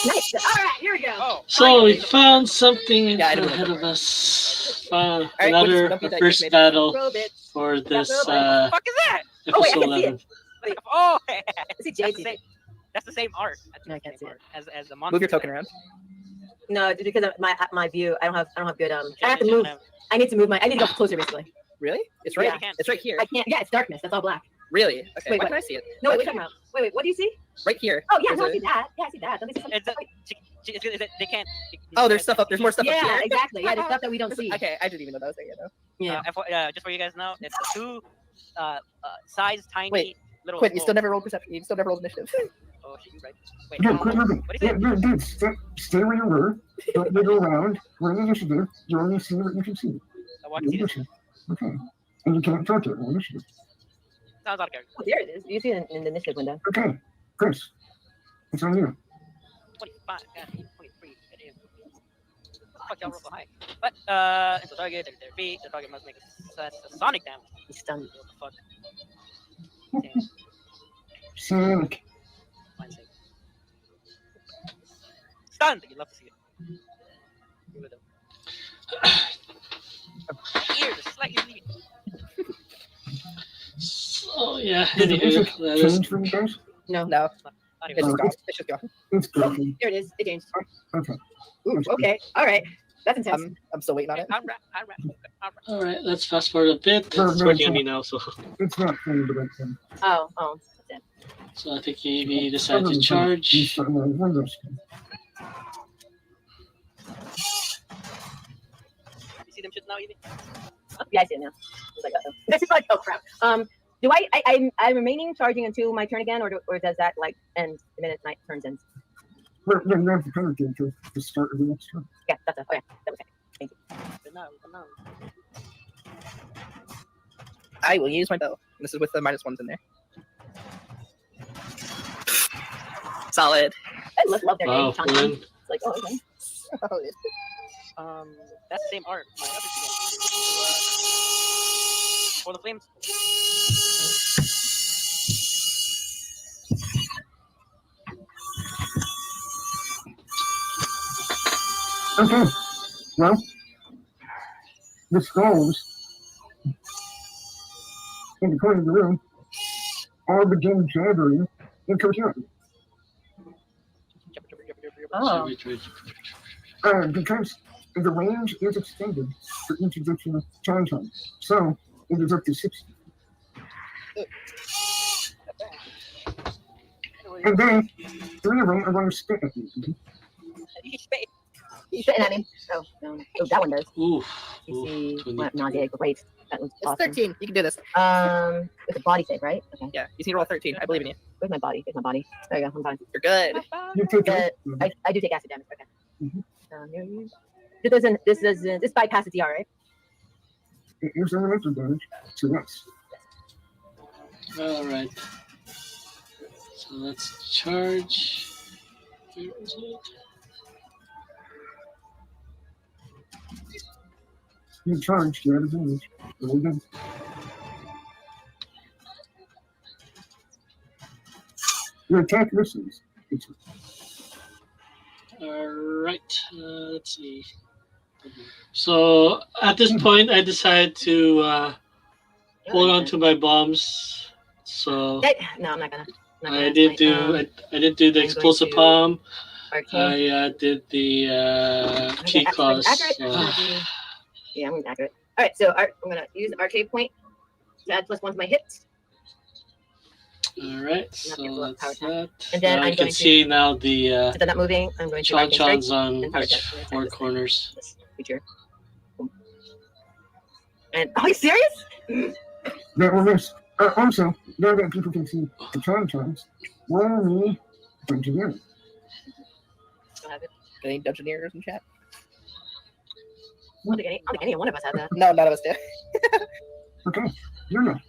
Nice. All right, here we go. Oh. So we found something Yeah, I don't ahead know. of us. Found Alright, another don't be that first made it. battle Robits. for this What the fuck is that? Oh, wait, I episode can see 11. it. Oh, Is it Jade? that's the same art. No, I can't see it. As the monster. Move your token around. No, because of my view, I don't have good I have to You move. shouldn't have- I need to move I need to go closer basically. Really? It's right. Yeah. It's right here. I can't. Yeah, it's darkness. That's all black. Really? Okay. Wait, Why what? can I see it? No, wait, what are you talking about? Wait, what do you see? Right here. Oh yeah, There's no, I a- see that. Yeah, I see that. Don't they see something? It's they can't. Oh, there's stuff up. There's more stuff up Yeah, here. exactly. Yeah, there's stuff that we don't see. Okay, I didn't even know that was there yet. Though. Yeah. Just for you guys know, it's a 2 size tiny Wait, little. Quinn, you still never rolled perception. You still never rolled initiative. Oh shit, you're right. Wait, Dude, quit moving. what is it? Dude, stay where you were. Don't wiggle around. Roll initiative. You only see what you can see. I want to see this. Okay. And you can't touch it. Roll initiative. Sounds out of character. Oh, there it is. You see it in the initiative window. Okay. Chris, it's on you. 25, 23. Fuck y'all roll so high. But it's a target, 30 feet. The target must make a sonic damage. He's stunned. What the fuck? Damn. Sonic. Fine save. Stunned. You'd love to see it. You would have. Here, the slightly lead. So yeah, Did the anywho, music that is change for you guys? No. No, Not it's even. just gone. It's just gone. It's broken. Here it is. It changed. Okay. Ooh, okay. All right. That's intense. I'm still waiting on it. I'm right. all right. Let's fast forward a bit. No, It's no, working it's on me now, so It's not clean, but it's in. Oh. That's it. so I think Evie decided to charge. He's starting on Windows. You see them shit now, Evie? Oh, yeah, I see it now. It's like, uh-oh. This is like, oh crap. Do I'm remaining charging until my turn again, or does that like end the minute my turn ends? Well, you have the penalty to the start of the next turn. Yeah, that's it. Okay, that was it. Thank you. But no. I will use my bow. This is with the -1s in there. Solid. I love their Wow, name. Chonky. Flynn. It's like, oh, okay. That's the same art. My other two for the flames. Okay. Well, the skulls in the corner of the room all begin jabbering incoherently. Oh. Because the range is extended for each additional charge time. So it is up to 60. And then 3 of them are going to spit at you. He's spitting at me. Oh, no. Oh, that one does. Oof. You see, 20. what, no, I did great. That was It's awesome. 13. You can do this. It's a body save, right? Okay. Yeah, you can roll 13. I believe in you. Where's my body? There you go. I'm fine. You're good. You take Uh, it. I do take acid damage. Okay. Mhm. This bypasses DR, right? It is elemental damage. So yes. All right. So let's charge. Where is it? You charge the other damage. Really good. Your attack misses. It's All right. Let's see. So at this point, I decided to hold on to my bombs. So No, I'm not gonna. I did do I did do the I'm explosive going to- bomb. Arcane. I did the Okay, key clause. accurate. So, Yeah, I'm gonna be accurate. All right, so I'm gonna use arcade point to add +1 to my hits. all right. So Not that's power that. And then Now I I'm can going to- see now the Since I'm not moving, I'm going to Chon arcane strike Chons on and power each attack. 4 corners. this creature. And are you serious? that will miss. Also, now that people can see the charge, roll me engineering. Still have it. Any dungeoneers in chat? I don't think any one of us have that. No, none of us do. Okay, Yuna.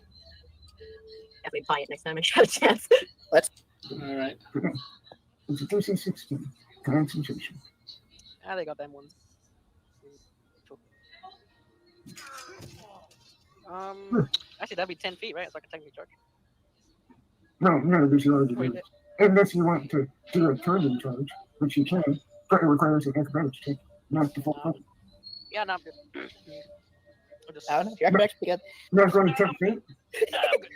Definitely buy it next time I have a chance. All right. It's a DC 16. Concentration. They got them ones. Actually, that'd be 10 feet, right? So I can technically charge. No, there's already damage. Unless you want to do a turning charge, which you can, but it requires an acrobatics check, not the full point. Yeah, no, I'm good. I'll just- I don't know. Your acrobatics pretty good. Not going to 10 feet. No, I'm good.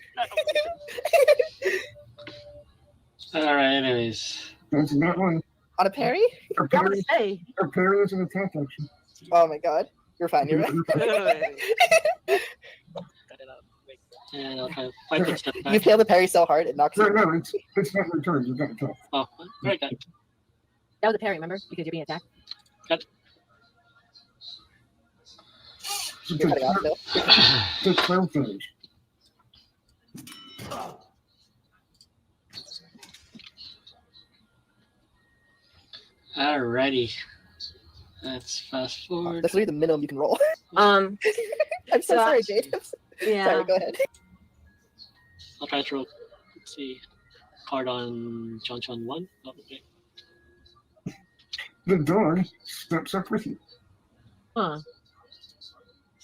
No, All right. Anyways. That's not one. On a parry? A I was parry, gonna say. a parry is an attack action. Oh my god. You're fine. You're right. Cut it out. Wait. And I'll try to fight the step You back. fail the parry so hard it knocks No, you. no, it's not your turn. You got to talk. Oh, very good. That was a parry, remember? Because you're being attacked. So You're cutting off still. take 12 damage. Alrighty. Let's fast forward. That's literally the minimum you can roll. Um, I'm so So, sorry, Jade. I'm so yeah. sorry. Go ahead. I'll try to roll. Let's see. Card on Chon 1. Oh, okay. The dog steps up with you. Huh.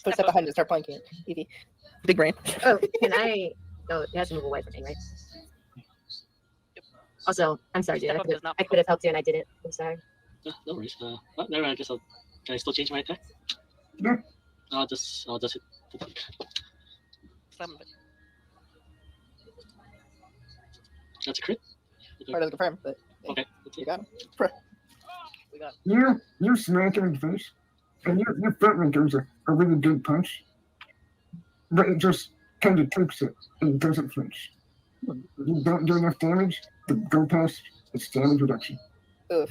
Put a step behind and start planking it. Evie. Big brain. Oh, can I? Oh, it has to move away from me, right? Also, I'm sorry, dude. Step up does not I could have helped you and I didn't. I'm sorry. No worries. Never mind. I guess can I still change my attack? Yeah. I'll just hit. Slam it. That's a crit. Part of the confirm, but Okay. That's you it. got him. We got You smack him in the face, and your front one goes a really good punch, but it just kind of takes it and it doesn't flinch. You don't do enough damage to go past its damage reduction. Oof.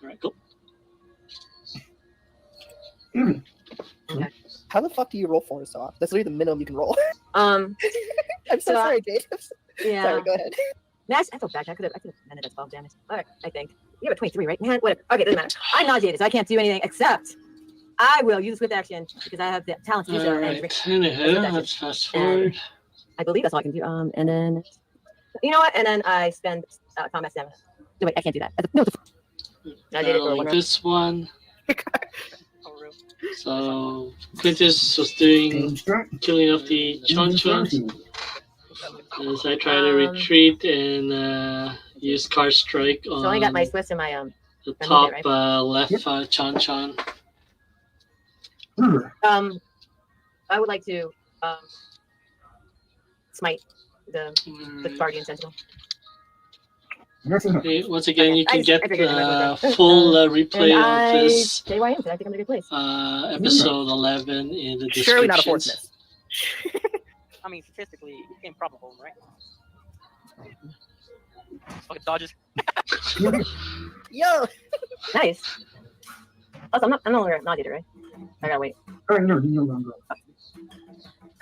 All right. Cool. Evie, How the fuck do you roll 4 so off? That's literally the minimum you can roll. Um, I'm so So, sorry, Jade. yeah. Sorry, go ahead. I felt bad. I could have ended at 12 damage. All right, I think. You have a 23, right? Man, whatever. Okay, doesn't matter. I'm nauseated, so I can't do anything except I will use swift action because I have the talent to do so. All right. Anywho, let's fast forward. I believe that's all I can do. And then, you know what? And then I spend combat stamina. No, wait, I can't do that. No, I did it for one round. This one. oh, real. So Quintus was doing killing off the chonchons as I try to retreat and use card strike on So I only got my swift and my the I top moved it, left chonchon. I would like to smite the guardian sentinel. Okay, once again, you can I get figured it was full replay And of I this tell you why I am, because I think I'm in a good place. episode 11 in the descriptions. Surely not a fourth miss. I mean, statistically, improbable, right? Fucking dodges. Yo! Nice. Also, I'm no longer nauseated, right? I gotta wait. Oh, no, you no longer.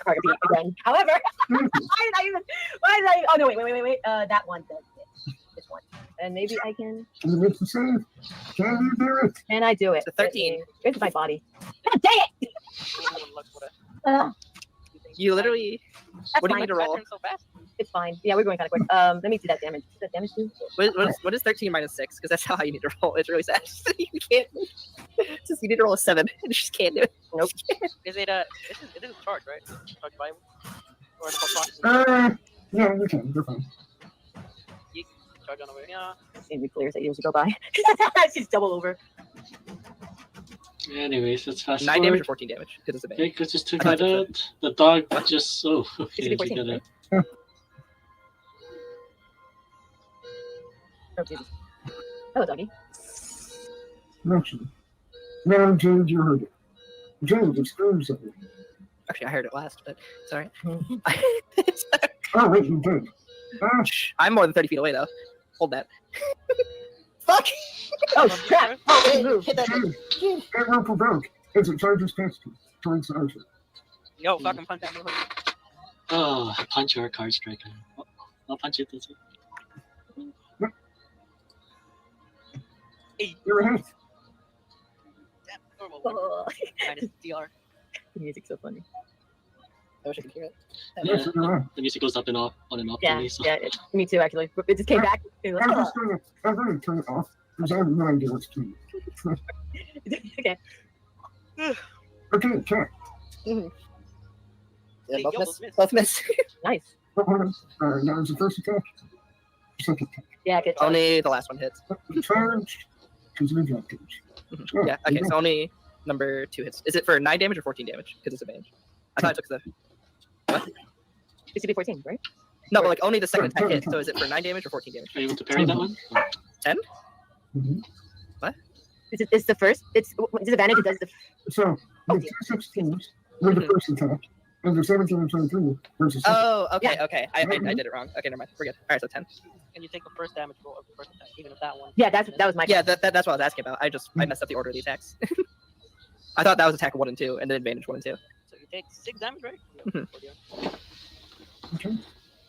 Card repeat again. However, why did I? Oh no! Wait. That one does it. This one, and maybe I can. Can you make the save? Can you do it? Can I do it? It's a 13. Here's my body. God dang it! You literally. That's What do you fine. need to roll? Pattern so fast? It's fine. Yeah, we're going kind of quick. Let me see that damage. Is that damage too? What is 13 minus 6? Because that's how you need to roll. It's really sad. You can't. It's just, you need to roll a 7. You just can't do it. Nope. Is it it is charge, right? Charge Bible? Or is it called Yeah, you can. You're fine. charge on the way? Yeah. Seems to be clear as years to go by. She's double over. Anyways, let's fast 9 forward. damage or 14 damage? Because it's a Okay, bane. Chris just took that out. The dog just okay. It should be took 14, that right? out. Oh, Jesus. Hello, doggy. Mention. Now, Jade, you heard it. Jade exclaims at you. Actually, I heard it last, but it's alright. Oh, wait, you did. I'm more than 30 feet away, though. Hold that. Fuck! Oh, crap! Oh, it moved. Hit that. Jade, it will provoke as it charges past you towards the archer. Yo, fucking punch that motherfucker. Oh, punch your card striker. I'll punch it this way. You're ahead. Damn, normal. Oh. Minus DR. The music's so funny. I wish I could hear it. Yes, Yeah, you're on. the music goes up and off, on and off. Yeah, for me, so. yeah, me too, actually. It just came back. It was I'm like, just gonna turn it off because I have no idea what's doing. okay. Okay, check. Yeah, Hey, both yo, miss. both miss. Both miss. Nice. That was the first attack. Second attack. Yeah, good. Only the last one hits. Charged. Because of the advantage. Oh, Yeah, okay, so only number 2 hits. Is it for 9 damage or 14 damage? Because it's advantage. I thought I took the. It should be 14, right? No, but like only the second attack hit. So is it for 9 damage or 14 damage? Are you able to parry that one? 10? Mhm. It's the first. It's disadvantage. It does the. So, the 216s were the first attack, and the 17 and 23 was the second. Oh, okay, okay. I did it wrong. Okay, never mind. We're good. All right, so 10. And you take the first damage roll of the first attack, even if that one. Yeah, that was my. Yeah, that's what I was asking about. I messed up the order of the attacks. I thought that was attack 1 and 2, and then advantage 1 and 2. So you take 6 damage, right? Mhm. Okay.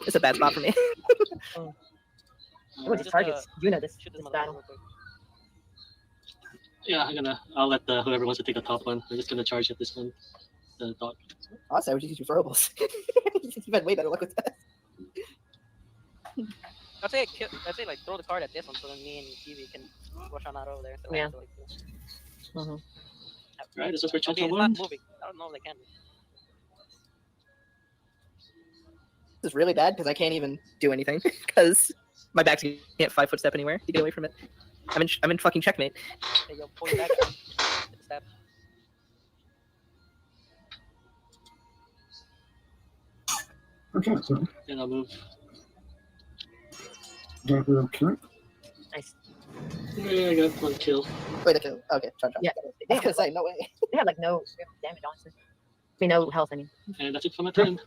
It's a bad spot for me. Oh, Just, just targets Yuna this Shoot this battle. motherfucker real quick. Yeah, I'll let whoever wants to take the top one. I'm just gonna charge at this one. The dog. Honestly, I would just use throwables. You've had way better luck with that. I'd say like throw the card at this one so then me and Evie can rush on out over there. So Yeah. I have to, like, Right, this is for okay, Chonchon it's one. not moving. I don't know if they can. is really bad because I can't even do anything because my back can't 5 foot step anywhere to get away from it. I'm in fucking checkmate. There you go, pull your back out. Step. Okay, so And I'll move. that will kill. Nice. Yeah, I got 1 kill. Wait, a kill. Okay, charge. Yeah. I was gonna say no way. They have like no damage, honestly. I mean, no health. I mean, And that's it for my turn.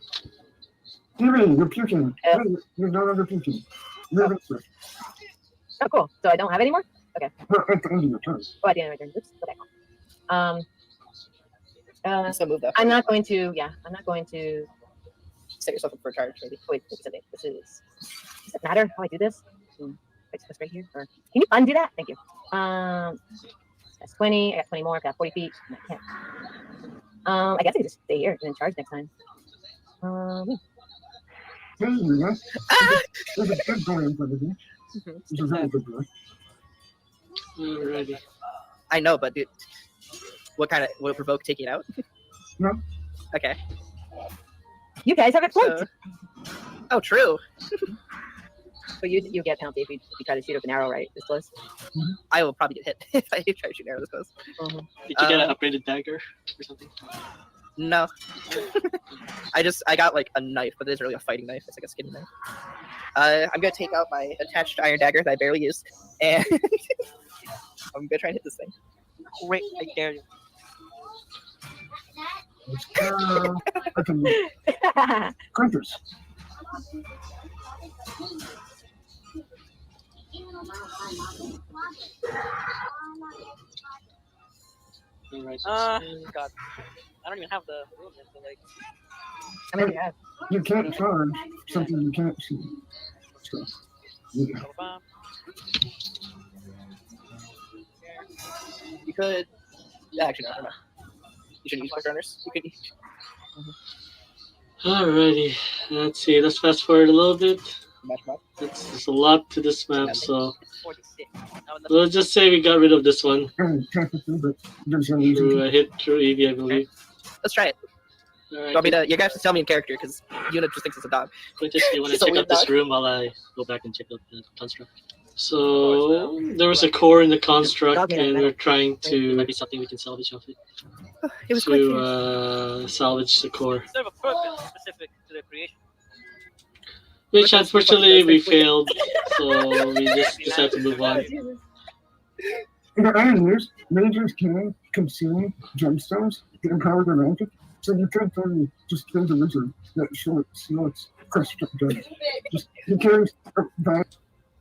Evie, you're puking. Yeah. Hey, you're no longer puking. You're victor. oh, cool. So I don't have any more. Well, at the end of your turn. Oh, I didn't return. Oops. Go back on. So move that. I'm not going to. Yeah, I'm not going to. Set yourself up for a charge, maybe. Wait, something. This is. Does it matter how I do this? Fix this right here. Or can you undo that? Thank you. That's 20. I got 20 more. I got 40 feet. I can't. I guess I can just stay here and then charge next time. Hey, Yuna. There's a good door in front of you. It's a really good door. Alrighty. I know, but dude, what kind of will provoke taking it out? No. Okay. You guys have it flipped. So, oh, true. But you get penalty if you try to shoot up an arrow right this close. I will probably get hit if I try to shoot an arrow this close. Did you get an upgraded dagger or something? No. I got like a knife, but it isn't really a fighting knife. It's like a skinny knife. I'm gonna take out my attached iron dagger that I barely used, and I'm gonna try and hit this thing. Great, I dare you. Okay, Quintus. Alright. God. I don't even have the movement, but like. I mean, yeah. You can't charge something you can't see. So, yeah. You could. Actually, no, never mind. You shouldn't use quick runners. You could. Alrighty. Let's see. Let's fast forward a little bit. Match map. There's a lot to this map, so 46. let's just say we got rid of this one And technically, but there's no through reason a hit through Evie, I believe. Let's try it. Alright. You want me to? You guys have to tell me in character because Yuna just thinks it's a dog. Quintus, do you want to She's a check weird out this dog. room while I go back and check out the construct? So there was a core in the construct, and we're trying to maybe something we can salvage off it It was quick. to salvage the core, Instead of a purpose specific to the creation. which unfortunately we failed, so we just decided to move on. In the iron years, mages can consume gemstones to empower their magic, so you can't only just kill the wizard that slots crushed dead. Just he carries that.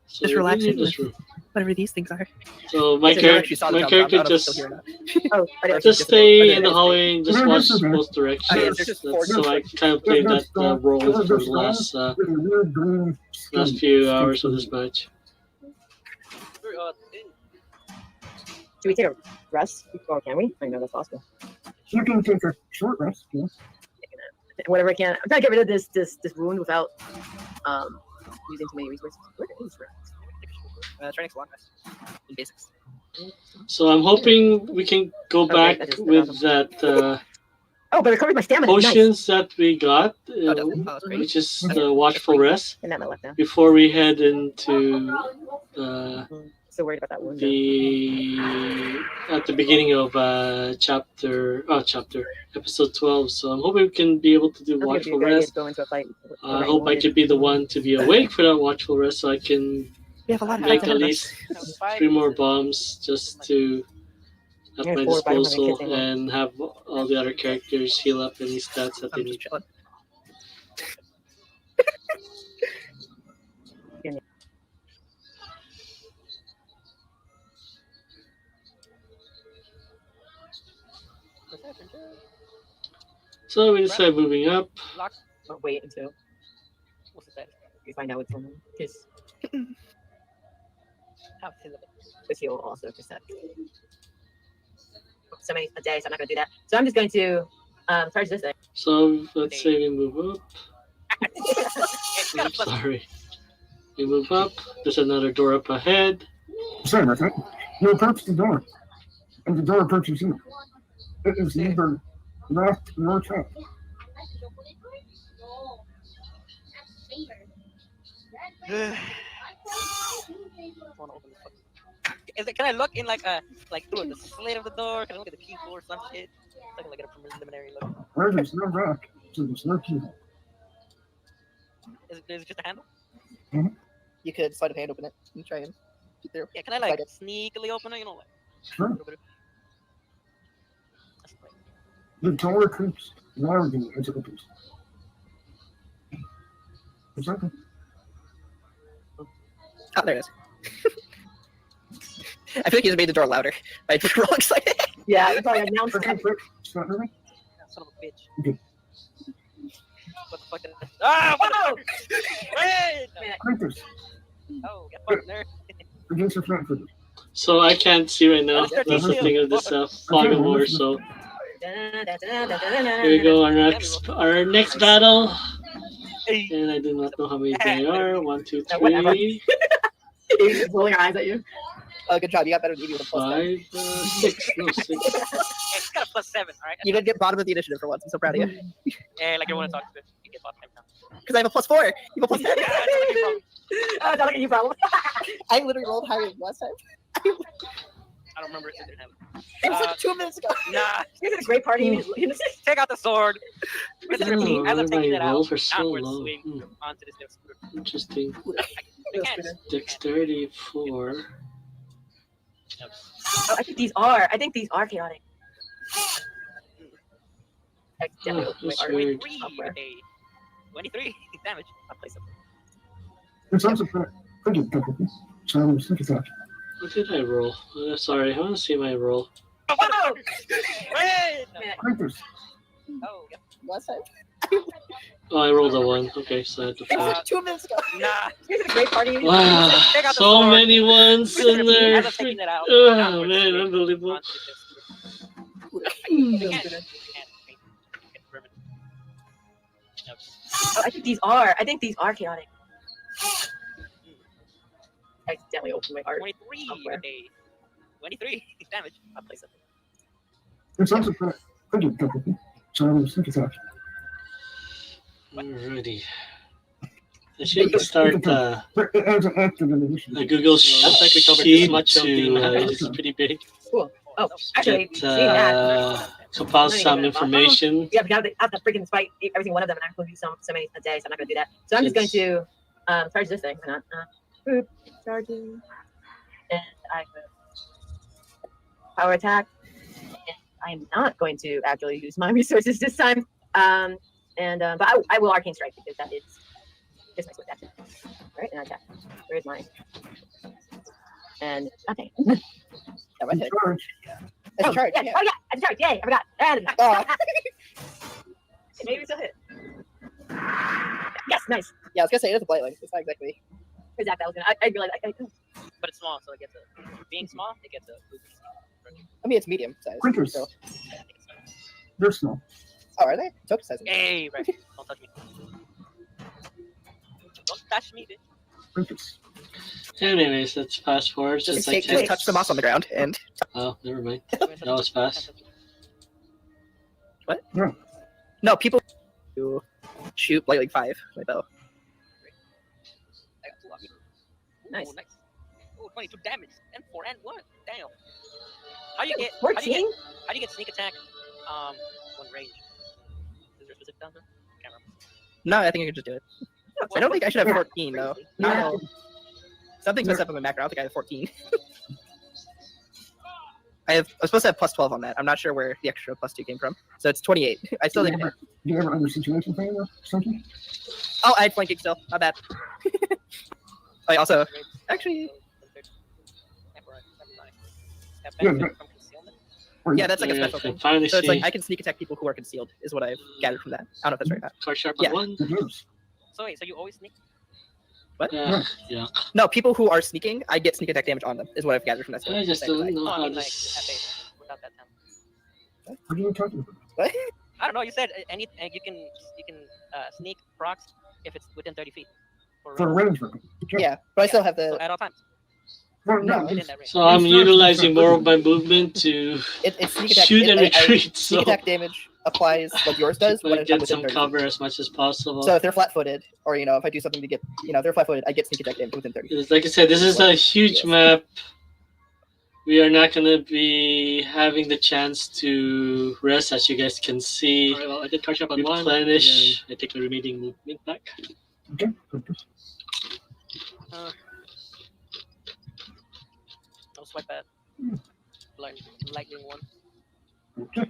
So Just relax we it need this with- room. Whatever these things are. So my Actually, I actually saw the character jump, I don't know if it's just still here or not. Oh, I didn't. just stay in the hallway and just watch both directions. Oh, yeah, there's just four So I kind of played that role for the last With a weird green last few hours of this match. Very odd thing. Should we take a rest? Or can we? I know that's possible. You can take a short rest, yeah. Whatever I can. I'm trying to get rid of this wound without using too many resources. Where is rest? Try next long rest. In basics. So I'm hoping we can go Okay, back that is with awesome. that Oh, but it covers my stamina. Nice. potions that we got, Oh, does it? Oh, that's great. which is the watchful rest, And that my left now. before we head into So worried about that wound. at the beginning of episode 12. So I'm hoping we can be able to do watchful rest. Go into a fight. I hope I could be the one to be awake for that watchful rest, so I can We have a lot of make fights at ahead of least us. 3 more bombs just to at Yeah, my 4 by having disposal kids in and have all the other characters heal up any stats that they I'm just need. chilling. So we decided moving up. Lock. Oh, wait until What's the status? we find out what's going on. Because Have to look he'll also just that. So many a day, so I'm not going to do that. So I'm just going to charge this thing. So let's say we move up. It's got a plus. Sorry. We move up. There's another door up ahead. Sorry about that. You approach the door, and the door approaches you. It is neither left nor top. Wanna open this fucking- Can I look in like through the slit of the door? Can I look at the keyboard or some shit? So I can get a preliminary look. Where there's no rock, so there's no keyhole. Is it just a handle? You could slide of hand open it and try and get through. Yeah, can I like Slide sneakily open it? You know, like Sure. a little bit. That's like, The door creeps louder as it opens. It's okay. Oh, there it is. I feel like he's made the door louder by rolling slightly. Yeah, it's like announced. Okay, quick. It's not moving. son of a bitch. Okay. What the fuck? Ah! What the fuck? Wait! Quintus, Oh, get fucked there. against your flank footage. So I can't see right now. That's That's the thing of this fog of war. So here we go. Our next battle. And I do not know how many they are. 1, 2, Whatever. 3, He's just rolling her eyes at you. Good job. You got better than Evie with a plus 10. 5, 6. No, 6. It's got a +7, alright? You didn't get bottom of the initiative for once. I'm so proud of you. Yeah, like you want to talk to it. You get bottom now. Because I have a plus 4. You have a plus 10. Oh, not like you problem. I literally rolled higher than last time. I don't remember if it didn't have It was like 2 minutes ago. Nah, You had a great party. take out the sword. Oh, As I'm taking it my out, rolls are so downward low. swing onto this next scooter. Interesting. Again. Dexterity 4. Oh, I think these are chaotic. I definitely opened my that's art. weird. 23 Software. a day. 23 damage. I'll play something. It's also pretty difficult. So think it's up. What did I roll? Sorry, I want to see my roll. Oh! Wait! No. Quintus, Oh, yeah. Last time. Oh, I rolled a 1. Okay, so I had to It was 4. like 2 minutes ago. Nah. You had a great party. Wow, Take out the so sword. many ones in there. As I'm taking it out, Oh downward man, swing unbelievable. onto this scooter. Again. Get ribbon. Nope. Oh, I think these are chaotic. I definitely opened my art. 23 Software. a day. 23 damage. I'll play something. it's also pretty difficult. So think it's up. Alrighty. I should start But it has an active inhibition. a Google Looks like we covered this sheet much of the to map. it's pretty big. Oh, actually, Get seeing that. compile some information. Yeah, because I have to freaking spike every single one of them, and I'm going to do so many a day, so I'm not going to do that. So I'm just going to charge this thing. Hang on. Boop, charging. And I will power attack. And I'm not going to actually use my resources this time. But I will arcane strike because that is just my switch action. Right, and I attack. Where's mine? And okay. Yeah, right there. Charge. It's a charge. Yeah. Yeah. Oh yeah, I charge. Yay! I forgot. And Oh. maybe still hit. Yes, nice. Yeah, I was gonna say it is a blight link. It's not exactly. Exactly. I realized I But it's small, so it gets a. Being small, it gets a boost. I mean, it's medium size. Quintus, So. Yeah, I think it's fine. they're small. Oh, are they? Token size. Hey, right. Don't touch me. Don't touch me, bitch. Quintus. Anyways, let's fast forward Just, since I take, just can't. touch the moss on the ground and. Oh, never mind. That was fast. No, people who shoot blight link 5 my bow. I got 2 on me. Nice. Ooh, nice. Oh, 22 damage. And 4 and 1. Damn. How do you get 14. How do you get sneak attack when range? Is there a specific down there? Can't remember. No, I think I could just do it. I don't think I should have 14 though. Yeah. No. Something's messed up in my macro. I don't think I have 14. I'm supposed to have plus 12 on that. I'm not sure where the extra plus 2 came from. So it's 28. I still Do think. you ever under situation plan or something? Oh, I had flanking still. Not bad. I also actually. Yeah, From concealment? Or Yeah, that's like a Yeah, I special can thing. finally So it's see like I can sneak attack people who are concealed. Is what I've gathered from that. I don't know if that's right or not. card sharp Yeah. on 1. it is. So wait, so you always sneak? What? Yeah. No, people who are sneaking, I get sneak attack damage on them. Is what I've gathered from that. I just Same don't thing. know No, I how mean like this. at base without that time. What are you talking about? What? I don't know. You said any you can sneak procs if it's within 30 feet. For range weapon. Yeah, but I still have So the. at all times. No, No, Within that range. So I'm utilizing more of my movement to It's sneak attack. shoot and I retreat. sneak So attack damage applies like yours does when Like it's done get within some 30 cover feet. as much as possible. So if they're flat-footed, or if I do something to get, if they're flat-footed, I get sneak attack damage within 30 feet. Like I said, this is a huge Yes. map. We are not going to be having the chance to rest, as you guys can see. Alright, well, I did catch up on one. Replenish. And then I take the remaining movement back. Okay, Quintus. I'll swipe at lightning one. Okay.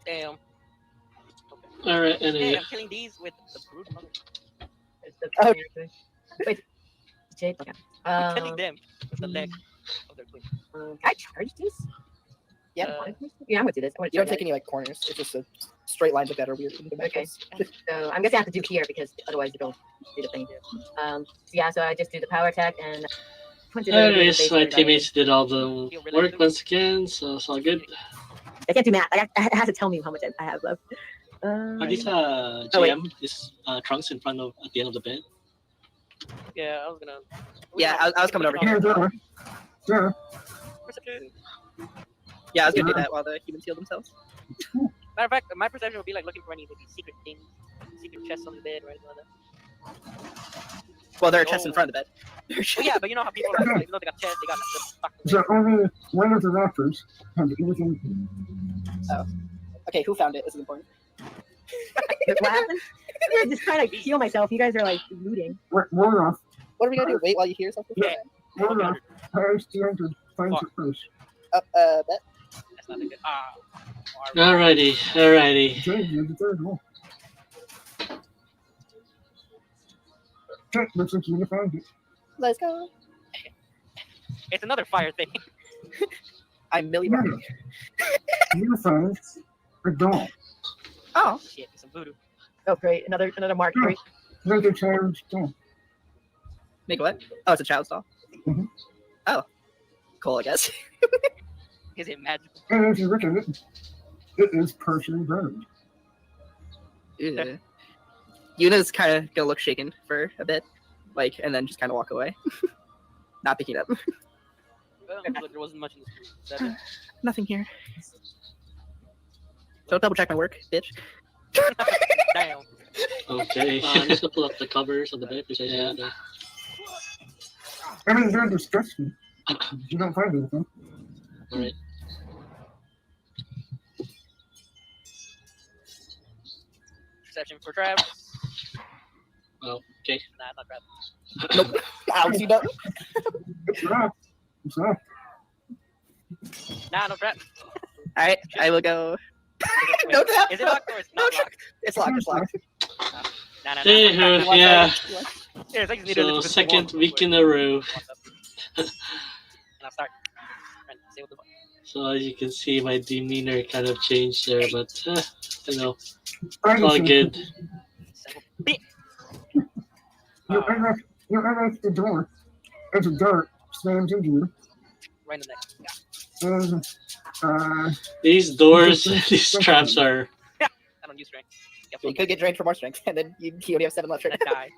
Damn. All right, Hey, anyway. I'm killing these with the brood mother. Oh. Wait, Jade. Okay. I'm killing them with the leg of their queen. Can I charge this? Yeah. Yeah, I'm gonna do this. I'm gonna You don't try take any corners. It's just a straight lines like that are weird. Okay. So I'm guessing I have to do here because otherwise you don't do the thing. So I just do the power attack and. Anyways, my teammates did all the work once again, so it's all good. I can't do math. It has to tell me how much I have left. Are these wait. GM? Is trunks at the end of the bed? Yeah, I was gonna. Yeah, I was coming over Yeah, here. that way. Yeah. Perception. Yeah, I was gonna do that while the humans heal themselves. Matter of fact, my perception would be like looking for any of these secret things, secret chests on the bed or anything like that. Well, there are chests in front of the bed. Well, yeah, but you know how people are, like, they got chests, they got the So only one of the raptors has anything. Okay, who found it? This is important. What happened? I'm just trying to heal myself. You guys are like looting. One off. What are we gonna do? Wait while you heal yourself? Yeah. One off. Has 200. Finds it first. Bet. That's not a good. Alrighty. Jade, you're the third one. Okay, looks like you found it. Let's go. It's another fire thing. I'm Millie Bobby. You found a doll. Oh, Shit, it's some voodoo. Oh, great! Another Mark III. Another child's doll. make what? Oh, it's a child's doll. Mhm. Oh, cool. I guess. Is it magical? And if you look at it, it is partially burned. Yeah. Yuna's kind of gonna look shaken for a bit, and then just kind of walk away, not picking it up. Well, there wasn't much in the screen. Nothing here. Don't double check my work, bitch. Damn. Okay. I'm just gonna pull up the covers of the bed. Yeah. I mean, they're disgusting. You don't find anything. Alright. Perception for traps. Well, okay. Nah, not traps. Nope. Ow, you don't. It's not. It's not. Nah, no traps. All right, I will go. Wait, No trap. Is it locked or it's No not trap. locked? It's locked. It's locked. Nah. Anywho, yeah. Here, I just need a So little bit second more week in a before row. and I'll start. And see what the So as you can see, my demeanor kind of changed there, but you know, it's I all think good. bit. You unlock the door as a dart slams into you. Right in the neck. And, These doors, these traps are. I don't use strength. You could get drained for more strength, and then you only have 7 left. And die.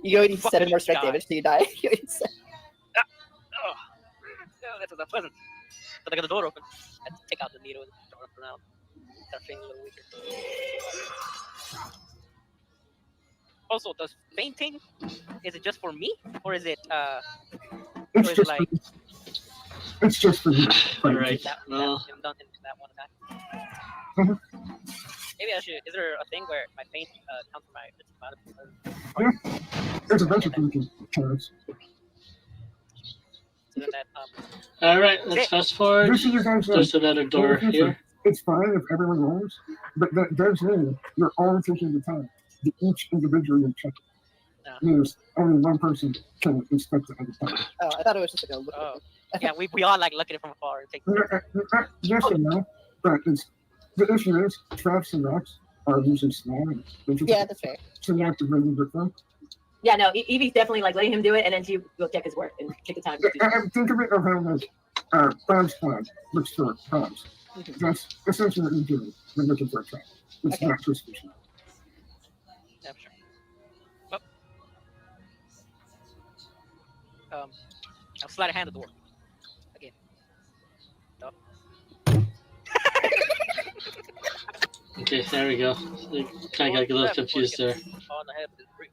You only need 7 Fucking more strength die. damage till you die. You only need 7. Oh, that was unpleasant. But I got the door open. I had to take out the needle and throw it around. Start feeling a little weaker. Also, does fainting, is it just for me? Or is it, it's or is it just like, it's just for you. Alright. that, I'm done in that one attack? Mhm. Maybe I should, is there a thing where my faint counts for my, There's a bunch of things you can choose. so then that, Alright, let's fast forward. Just so you guys know, There's another door here. it's fine if everyone rolls, but that does mean you're all taking the time to each individually check it. Yeah. Means only one person can inspect it at a time. Oh, I thought it was just like a look. oh, yeah, we all like look at it from afar and take Yes and no, but the issue is traps and rocks are usually small. And Yeah, that's fair. so you have to really get them. Yeah, no, Evie's definitely like letting him do it, and then she will check his work and take the time to do it. Think of it of how like Bob's plan looks for Bob's. That's essentially what you're doing when looking for a trap. It's Okay. not just fishing. Yeah, sure. Well, I'll slide a hand at the door. Again. Okay, there we go. I kind of got a little confused there. On ahead of this brief.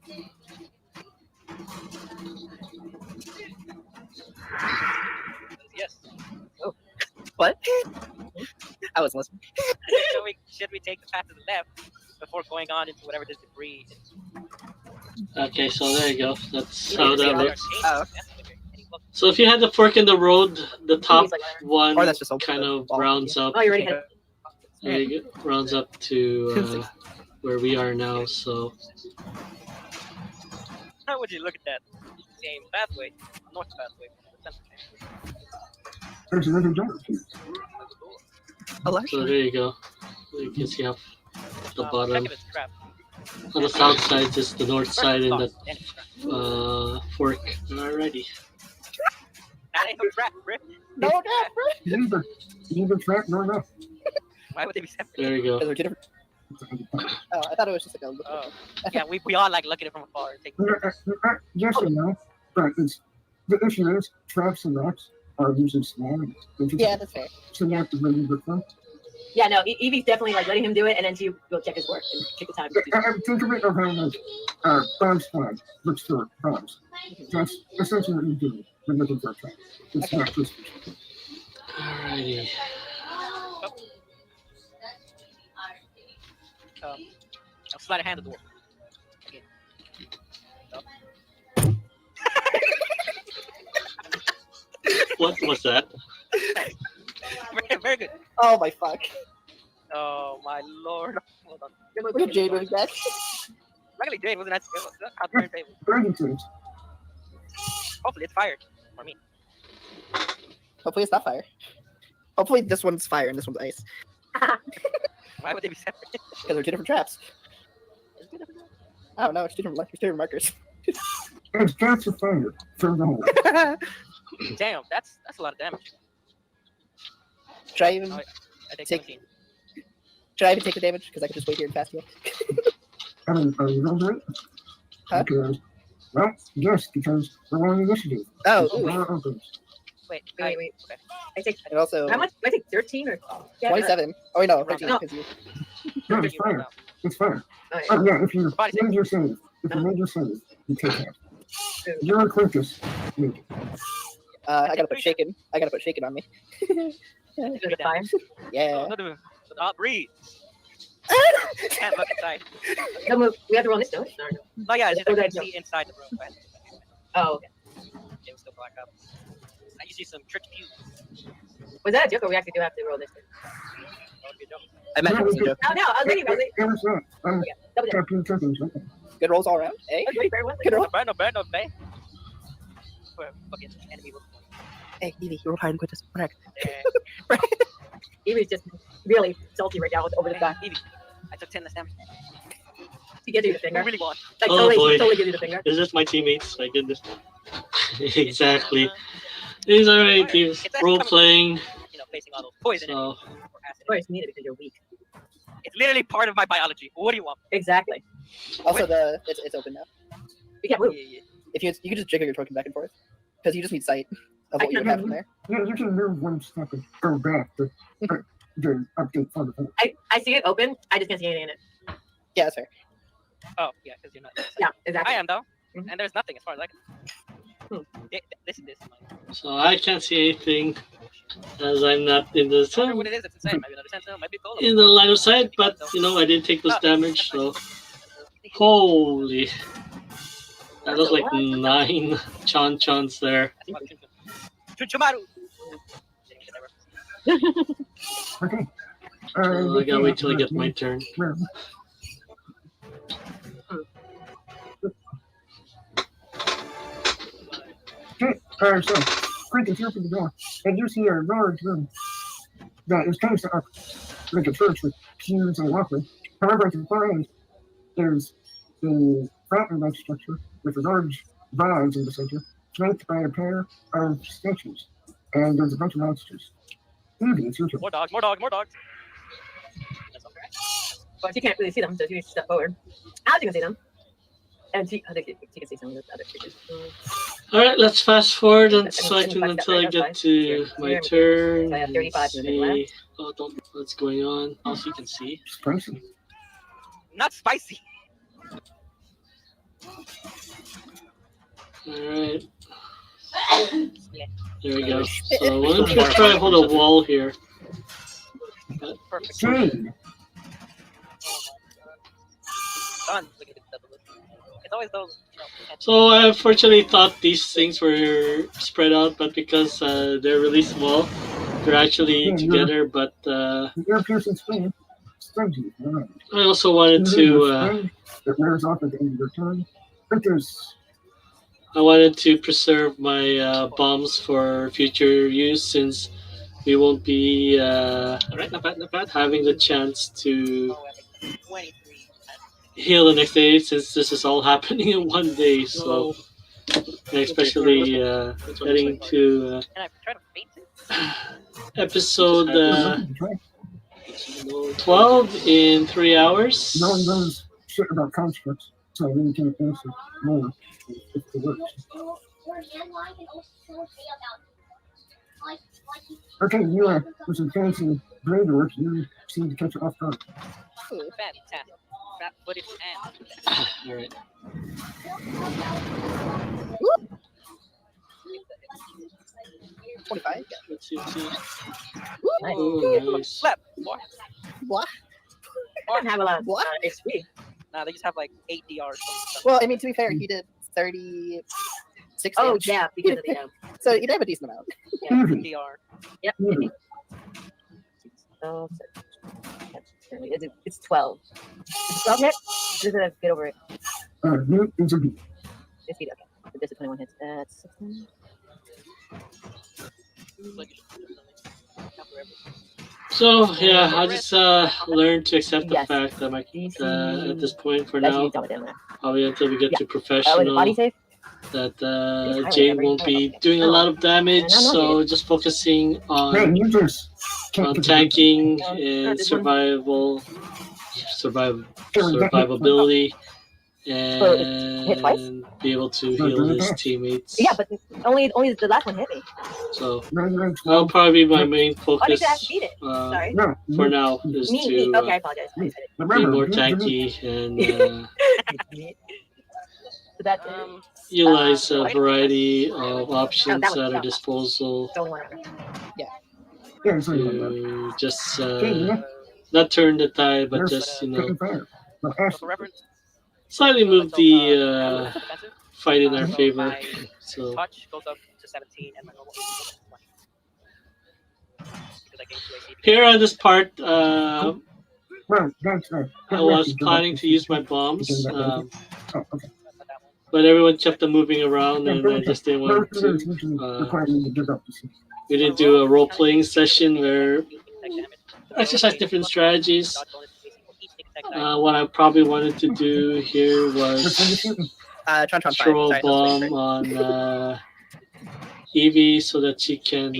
Yes. What? I was listening. Should we take the path to the left before going on into whatever this debris is? Okay, so there you go. That's how that looks. Oh. So if you had the fork in the road, the top one Or that's just open kind the of wall. rounds up. Oh, you already had it. There you go. Rounds up to where we are now. So How would you look at that? Same pathway, north pathway. There's another door. Oh, so actually. there you go. You can see how the bottom. Check if it's trapped. On the south side, just the north side in First that thought, fork. Alrighty. that ain't no trap, bro. No, no, bro. Neither trap nor enough. Why would they be separate? There you go. Because we're two different. Oh, I thought it was just like a. Oh, yeah, we all like look at it from afar. And take Yes and no, but the issue is traps and rocks are usually small. Yeah, that's fair. So you have to really look them. Yeah, no, Evie's definitely like letting him do it, and then she will check his work and take the time to do it. Think of it of how like bomb squad looks for bombs. That's essentially what you do when looking for a trap. It's not just Alrighty. I'll slide a hand at the door. Okay. What was that? Very good. Oh my fuck. Oh my lord. Hold on. Look at Jade Wind back. Luckily, Jade wasn't out the table. burning things. Hopefully, it's fired for me. Hopefully it's not fire. Hopefully this one's fire and this one's ice. Why would they be separate? Because they're two different traps. I don't know. It's two different markers. It's gas of fire from the hole. Damn, that's a lot of damage. Should I even I take Take- 17. should I even take the damage? Because I can just wait here and fast heal. I mean, are you going to do it? Huh? Because, well, yes, because we're on initiative. Oh, The ooh. door opens. Wait. Wait. Okay. I take And also how much? I take 13 or 27. Oh wait, no, 13 No. because you. No, it's fire. It's fire. Oh, yeah. Oh, yeah, if you Body made your save, you take half. You're a Quintus. Make it. I gotta put shaken. I gotta put shaken on me. Go to fire. Yeah. Breathe. Can't look inside. No move. We have to roll this, don't we? No. No, yeah, it's just Oh, I can no. see inside the room. But Oh, okay. it was still black up. I usually some trick view. Was that a joke, or we actually do have to roll this? I imagine it was a joke. Oh, no, I was thinking about it. It was not. Double check. Captain Tokens. Good rolls all around. Hey. That's very well. Good roll. No bad. Fucking enemy will. Hey, Evie, you rolled higher than Quintus. What the heck? Evie's just really salty right now over the fact Evie, I took 10 less damage. he gives you the I finger. really want. Like, Oh, totally, boy. totally gives you the finger. Is this my teammates? My goodness. Exactly. These are my teams. Role playing. Facing all those poison So enemies or acid. Of course, you need it because you're weak. It's literally part of my biology. What do you want? Exactly. Also, it's open now. You can't move. If you can just jiggle your token back and forth because you just need sight of I what you can have in there. Yeah, you can move one step and go back to update for the I see it open. I just can't see anything in it. Yeah, that's fair. Oh, yeah, because you're not. Yeah, I exactly. am though, Mhm. and there's nothing as far as I can. This. so I can't see anything as I'm not in the I wonder what it is. It's insane. Maybe another sentinel. Maybe a golem. in the line of sight, but I didn't take those damage, so holy, that was like 9 chons there. Chuchumaru. Okay. So I gotta wait till I get my turn. Okay, so, Quintus, you open the door, and you see a large room that is kind of like a church with pews and a walkway. However, at the far end, there's a fountain-like structure with a large vase in the center, flanked by a pair of statues, and there's a bunch of monsters. Evie, it's your turn. More dogs. That's okay. But you can't really see them, so you need to step forward. Alex, you can see them. And you can see some of the other creatures. All right, let's fast forward And so I then can five until I step, right? get to my Here. turn. So I have 35 and movement see. left. Oh, don't. What's going on? Also, you can see. Spicy. Not spicy. All right. Yeah. There we go. So why don't you try to hold a wall here? Perfect. Jade. Done. Look at it. It's always those. So I unfortunately thought these things were spread out, but because they're really small, they're actually Yeah, together. But The ear piercing spring. Spongy. Right. I also wanted to It wears off at the end of your turn. Quintus. preserve my bombs for future use since we won't be not bad, having the chance to Oh, at like 23. heal the next day since this is all happening in one day. So and especially heading to Can I try to faint it? episode Try. 12 in 3 hours. No one knows shit about constructs, so I really can't answer more if it works. Okay, Yuna, with some fancy blade work, you seem to catch it off guard. Fantastic. Fat footed and. All right. 25. Let's see. Nice. Ooh, nice. Slap. What? What? I don't have a lot of What? HP. Nah, they just have like 8 DRs. Well, I mean, to be fair, he did 36 Oh, damage. yeah, because of the So you did have a decent amount. Yeah, Evie. DR. Yep. Evie. Oh, it's 12. It's 12 hit? Just get over it. You is a beat. It's feet, okay. But this is 21 hits. That's 16. So yeah, I just learned to accept the Yes. fact that at this point for That's now, you, dumb it down there. probably until we get Yeah. to Oh, is it professional, body save? that Please Jade highlight won't every- be doing a lot of damage. I know, So just focusing Man, on you just can't get tanking Yeah. and This one. survivability, hit twice? and be able to heal his teammates. Yeah, but only the last one hit me. So No, that'll probably be my main Why did focus you have to beat it? Sorry. no. for now is Me. to Okay, I apologize. Me. be Remember, more you- tanky and So that's utilize a Right. variety of options that one, at our that one. disposal the only one ever. Yeah, so you remember. to just Okay, not turn the tide, but There's just Taking fire. No, Ash, For reference, slightly move the defensive. fight in our So favor. my So touch goes up to 17 and my normal goes up to 20. Because I gain 2 AC. here on this part, well, that's I was planning to use my bombs, Oh, okay. but everyone kept them moving around, and I just didn't want to. Require you to give up the seat. We didn't do a role playing session where exercise different strategies. What I probably wanted to do here Which one you was shooting? Transpired. throw a Sorry, bomb on Evie so that she can,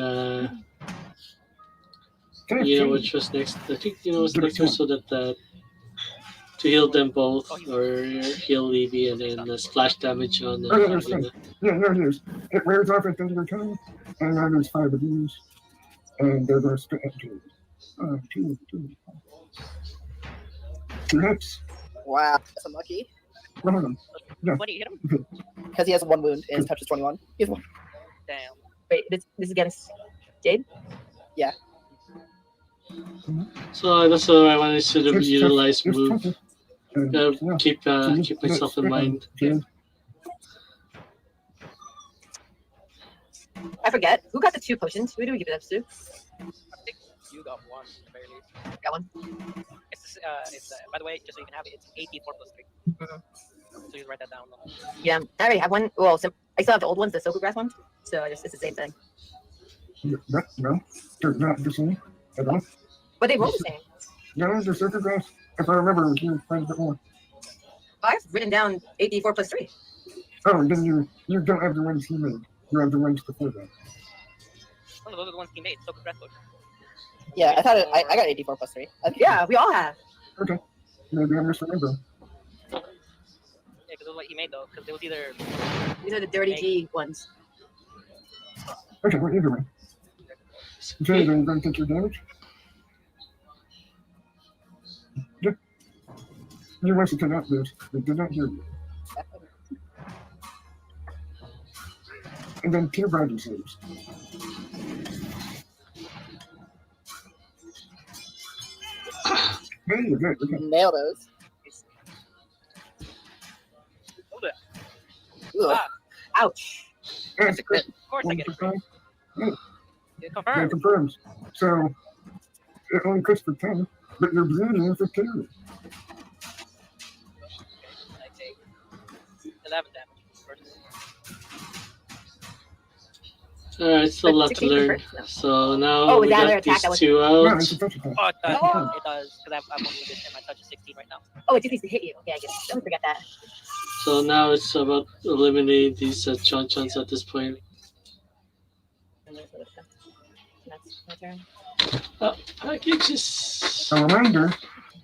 Okay, you know, Jade. which was next. I think you know what's next was so that to heal them both or heal Evie and then splash damage on Oh, yeah, there's Yuna. Yeah, there it is. It wears off at the end of your turn, and now there's 5 of these, and they're going to split into 2 hits. Wow, that's unlucky. One of them. When you hit him? Because he has 1 wound and his touch is 21. He has 1. Damn. Wait, this is against Jade? So that's what I wanted to It's utilize It's move. tougher. And, Gotta yeah, keep so you keep split myself in them, mind. Jade. I forget. Who got the 2 potions? Who do we give it up to? I think you got 1 at the very least. Got one. It's by the way, just so you can have it, it's 84 plus 3. So you can write that down. Yeah, I already have one. Well, I still have the old ones, the silver grass ones. So it's the same thing. No, they're not the same at all. But they roll the same. No, the circle grass, if I remember, was used quite a bit more. I've written down 84 plus 3. Oh, then you don't have the ones he made. You have the ones before that. Oh, those are the ones he made. So breath book. Yeah, I thought I got 84 plus 3. Yeah, we all have. Maybe I'm misremembering. Yeah, because of what he made though, because it was either These are the dirty G ones. Okay, well, either way. Jade, are you going to take your damage? Yeah. You must have cut out this. They did not hear you. And then 2 body saves. Hey, you're good. Okay. Nail those. hold it. Ugh. Ouch. That's a crit. Of course I get it. Confirmed. It That confirmed. confirms. So, it only crits for 10, but you're bleeding for 2. I take 11 damage. Versus Alright, still a lot to 16 learn. confirmed? No. So now Oh, we is that got another attack these that was- 2 No, out. it's a touch attack. oh, it does. Oh. It does because I'm only this and my touch is 16 right now. Oh, it just needs to hit you. Okay, I get it. Don't forget that. So now it's about eliminating these chon-chons at this point. That's my turn. Packages. A reminder,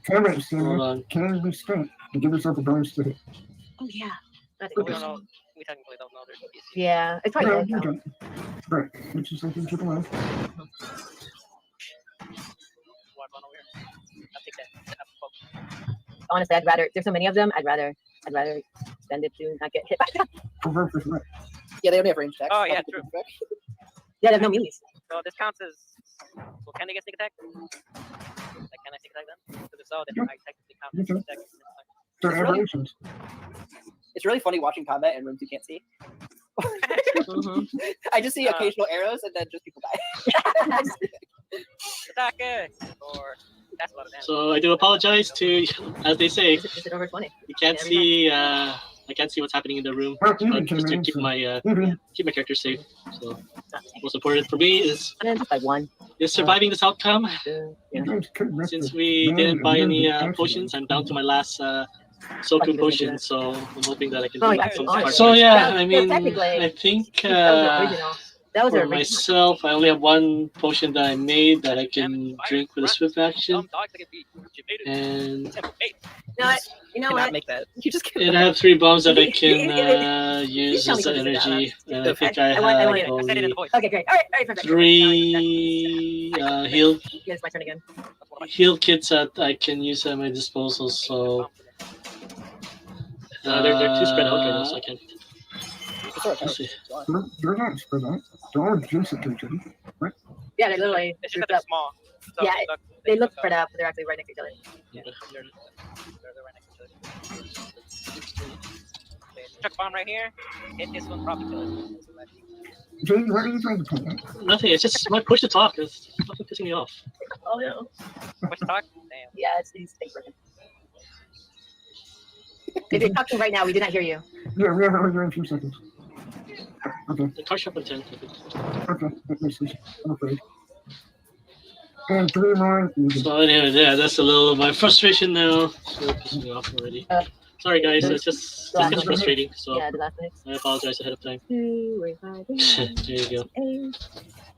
combat Hold stamina on. can be spent to give yourself a bonus to hit. Oh yeah. That's We cool. don't know. We technically don't know there's DPS. Yeah, it's probably Well, good. you though. don't. Right, which is something to keep in mind. One over here. I'll take that. Honestly, I'd rather. There's so many of them. I'd rather spend it to not get hit by them. Provoke with what? Yeah, they only have range attacks. Oh, yeah, true. Yeah, there's no melees. So this counts as. Well, can they get sneak attack? Like, can I sneak attack them? Because if so, then I technically count as sneak attack. They're It's really- aberrations. It's really funny watching combat in rooms you can't see. Mhm. I just see occasional arrows and then just people die. Attack it! Or that's what it is. So I do apologize to, as they say, Is it over 20? you can't see. I can't see what's happening in the room. Well, But Evie just came to in, keep so my Evie, character safe. So most important for me is Just by one. surviving this outcome. Two, you yeah. guys could rest Since it. we Man, didn't buy man, any accident. potions, I'm down to my last Soku potion. So I'm hoping that I can Oh, do yeah, that from oh, part so one. So yeah, So I mean, technically, I think That was original. That was for original. myself, I only have one potion that I made that I can drink with a swift action, Dumb dogs that get beat. You made it. and Temple eight. You know Cannot what? make that. You just and can't. I have 3 bombs that I You can use tell me as something about energy, and I think I I want- I have want I said it in only the voice. Okay, great. All right, perfect. 3 heal Yeah, it's my turn again. That's one of my heal kits that I can use at my disposal. So they're too spread out right now, so I can't. Let's see. They're not spread out. They're all adjacent to each other. Yeah, they're literally It's just that grouped they're up. small. So Yeah, They look spread out. out, but they're actually right next to each other. Yeah, they're right next to each other. Okay, chuck bomb right here. Hit this one, probably kill it. Jade, what are you trying to point out? Nothing. It's just my push to talk. It's fucking pissing me off. Oh no. Push talk? Damn. Yeah, it's these things working. If you're talking right now, we did not hear you. Yeah, we have it here in 2 seconds. Okay, The car shop on 10. okay, that makes sense. I'm afraid. And 3 more. So anyway, yeah, that's a little of my frustration now. It's really pissing me off already. Sorry guys, it's just gets frustrating. So Yeah, the last mix. I apologize ahead of time. 2, 8, 5, There you go.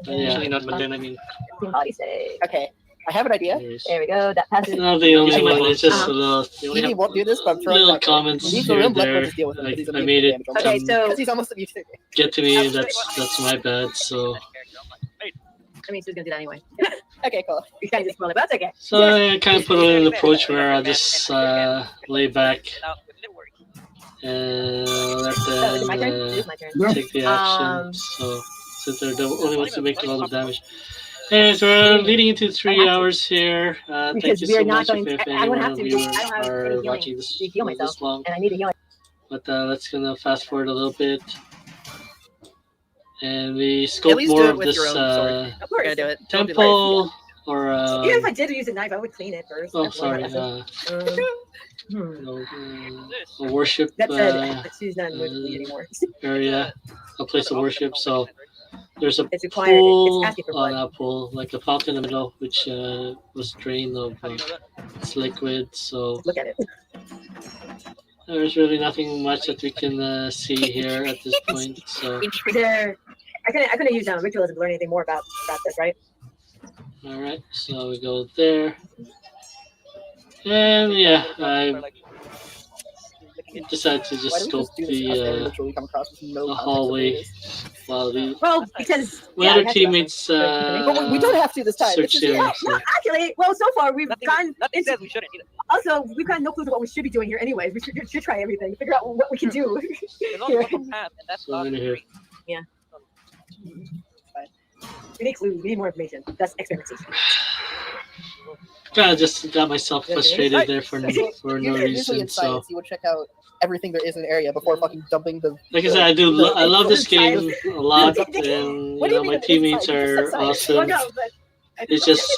8. Yeah, not but then I mean, Body save. Okay, I have an idea. anyways. There we go. That passes. Not the only Using my one. It's just a Uh-huh. little. They only Evie have won't do this, but I'm throwing little it out there. comments Leave the here room, and let Quintus there. deal with it, Like, because he's I amazing made it damage on Okay, him. so Because he's almost immune to it. get to me. That's my bad. So I mean, she's gonna do that anyway. Okay, cool. You kind of just spoil it, but that's okay. so I kind of put it in an approach where I just lay back and let So is it my turn? It them is my turn. Yeah. take the action. Um, So since they're the only ones to make a lot of damage. Anyways, we're leading into 3 hours here. Thank Because you we are so not much going if to- I don't have anyone to of because you I don't have any are healing watching this to heal myself. this long. And I need a healing. But let's gonna fast forward a little bit. And we At scope least more do it of with this your own sword. Of We're course. gonna do it. Don't do temple or Even if I did use a knife, I would clean it first. oh That's one sorry, of my lessons. a worship That said, she's not in the mood to bleed anymore. area, a place of worship. So there's a It's required. pool, It's asking for blood. not pool, like a fountain in the middle, which was drained of its liquid. So Look at it. there's really nothing much that we can see here at this point. So There, I couldn't use ritualism to learn anything more about this, right? all right, so we go there, and yeah, I decided to Why just do we scope just do this as the literally come across with no the context of what it hallway is? while the Well, because my yeah, other we have to. teammates But we don't have to this time. search This is here. No, So. actually, well, so far we've gotten. Nothing says we shouldn't either. Also, we've got no clue to what we should be doing here. Anyways, we should try everything, figure out what we can do. There's only one path, and that's So not I'm here. free. We need clues. We need more information. That's experimentation. Kind of just got myself frustrated there for no Usually reason. in So, science, you would check out everything there is in the area before fucking dumping the. like I said, I love this game a lot, and What do you mean my it's teammates inside? You are just said Well, awesome. no, but It's just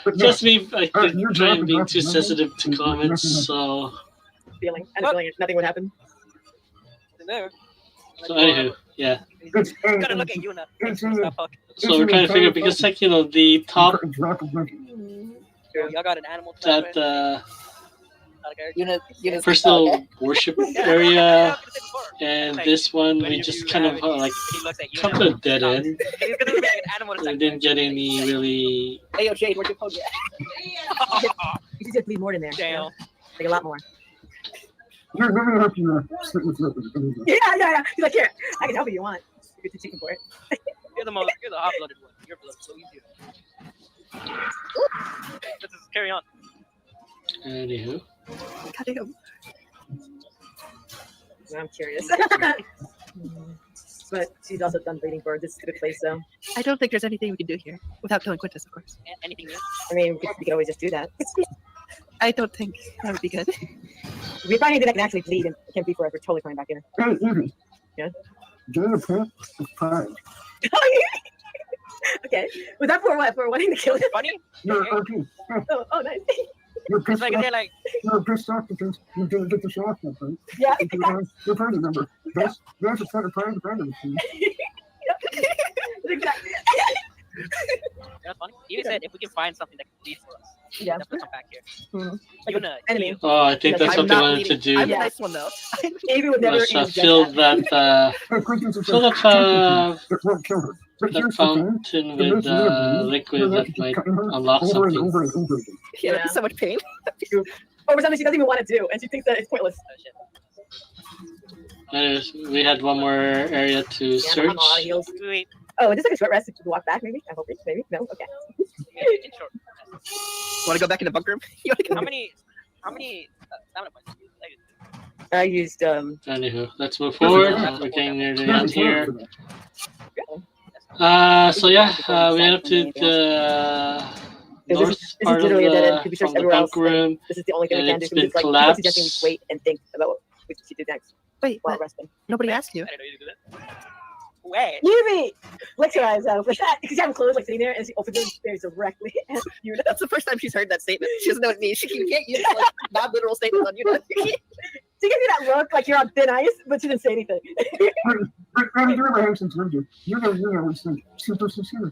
But just me, I you're think, trying dropping being off too the sensitive to comments. So, feeling. I had a feeling nothing would happen. In there. so anywho, yeah. You gotta look at Yuna. Stop talking. So we're trying to figure because like the top Y'all got an animal. that Una's personal okay. worship area, and this one we just kind of like come to a dead end. I didn't get any really. Hey, yo, Jade, where'd your phone get? You should just leave more in there. Damn. Like a lot more. You're never help you sit with it. Yeah. He's like, here, I can help you if you want. You get the chicken for it. You're the hot-blooded one. Your blood, so easy. Let's just carry on. Anywho, Goddamn. I'm curious. But she's also done bleeding for this stupid place, so I don't think there's anything we can do here without killing Quintus, of course. Anything new? I mean, we could always just do that. I don't think that would be good. If we find anything that can actually bleed and can be for us, we're totally coming back here. Hey, Evie. Yeah? Get a pet of pride. Okay. Was that for what? For wanting to kill him? Funny? You're okay. Oh, nice. You're It's pissed like off. they're like, You're pissed off because you didn't get the shot, my friend. Yeah. Your party member. That's a pet of pride of machine. Exactly. that's funny. He even said if we can find something that can bleed for us, Yeah. definitely come back here. Mhm. Like Yuna, enemy. oh, I think that's I'm something I not wanted to leading. do. I'm Yeah. a nice one, though. Avery would never Was even fill judge that Fill that It won't kill her. But that here's the thing. fountain with liquid that might unlock over and something. over and over again. Yeah, Yeah. that's so much pain. Or something she doesn't even want to do, and she thinks that it's pointless. Anyways, we had one more area to Yeah, search. I'm all out of heals. wait, Oh, is this like a short rest to walk back? Maybe. I hope it. Maybe. No. Okay. in short. Want to go back in the bunker room? You wanna go? How many stamina points? I used Anywho, let's move forward. We're getting near the end here. So yeah, we went up to the north this is part of literally a dead end. Could be from searched the everywhere else. bunk room. This is the only thing And we can do. it's So we been just like collapsed. suggesting we wait and think about what we should do next Wait, while but resting. nobody asked you. I didn't know you could do that. Wait. Yumi! Licks her eyes out. Because you have them closed, like sitting there, and she opens them very directly. And you That's the first time she's heard that statement. She doesn't know what it means. She can't use like non-literal statements on you. she gives you that look like you're on thin ice, but she didn't say anything. But you're my hands into you. You know, it's like super sincere.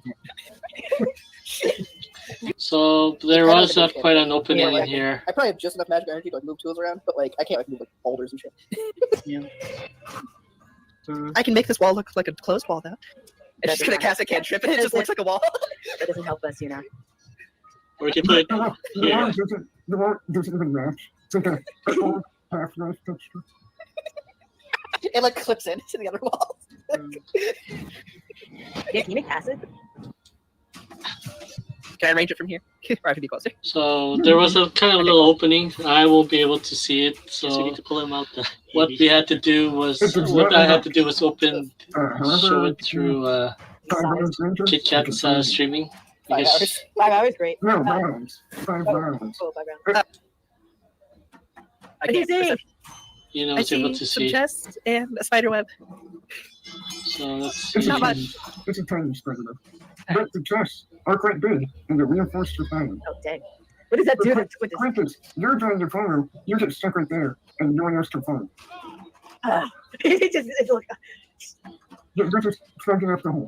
So there was quite an opening in here. I probably have just enough magic energy to like move tools around, but like I can't like move like boulders and shit. I can make this wall look like a closed wall though. I'm just gonna cast a cantrip and it just looks like a wall. That doesn't help us, you know. Or we can put it The here. wall doesn't even match. It's like a old half-life texture. It like clips in to the other wall. Yeah, can you make acid? Can I arrange it from here? Or I have to be closer. So there was a kind of little opening. I won't be able to see it. So we So need to pull him out. what we had to do was I had to do was open, show However, it through 5 rounds later. KitKat's streaming. 5 Because hours. 5 hours, great. No, rounds. 5 rounds. Oh, 5 rounds. I What do you can't. see? you know I was able see to some see. chest and a spider web. So let's It's see. a Not much. It's a tiny spider. But the chests are quite big, and they're reinforced with iron. Oh, dang. What does that do to Quintus? Quintus, you're trying to farm, you get stuck right there, and no one else can farm. It's like, You're just plugging up the hole.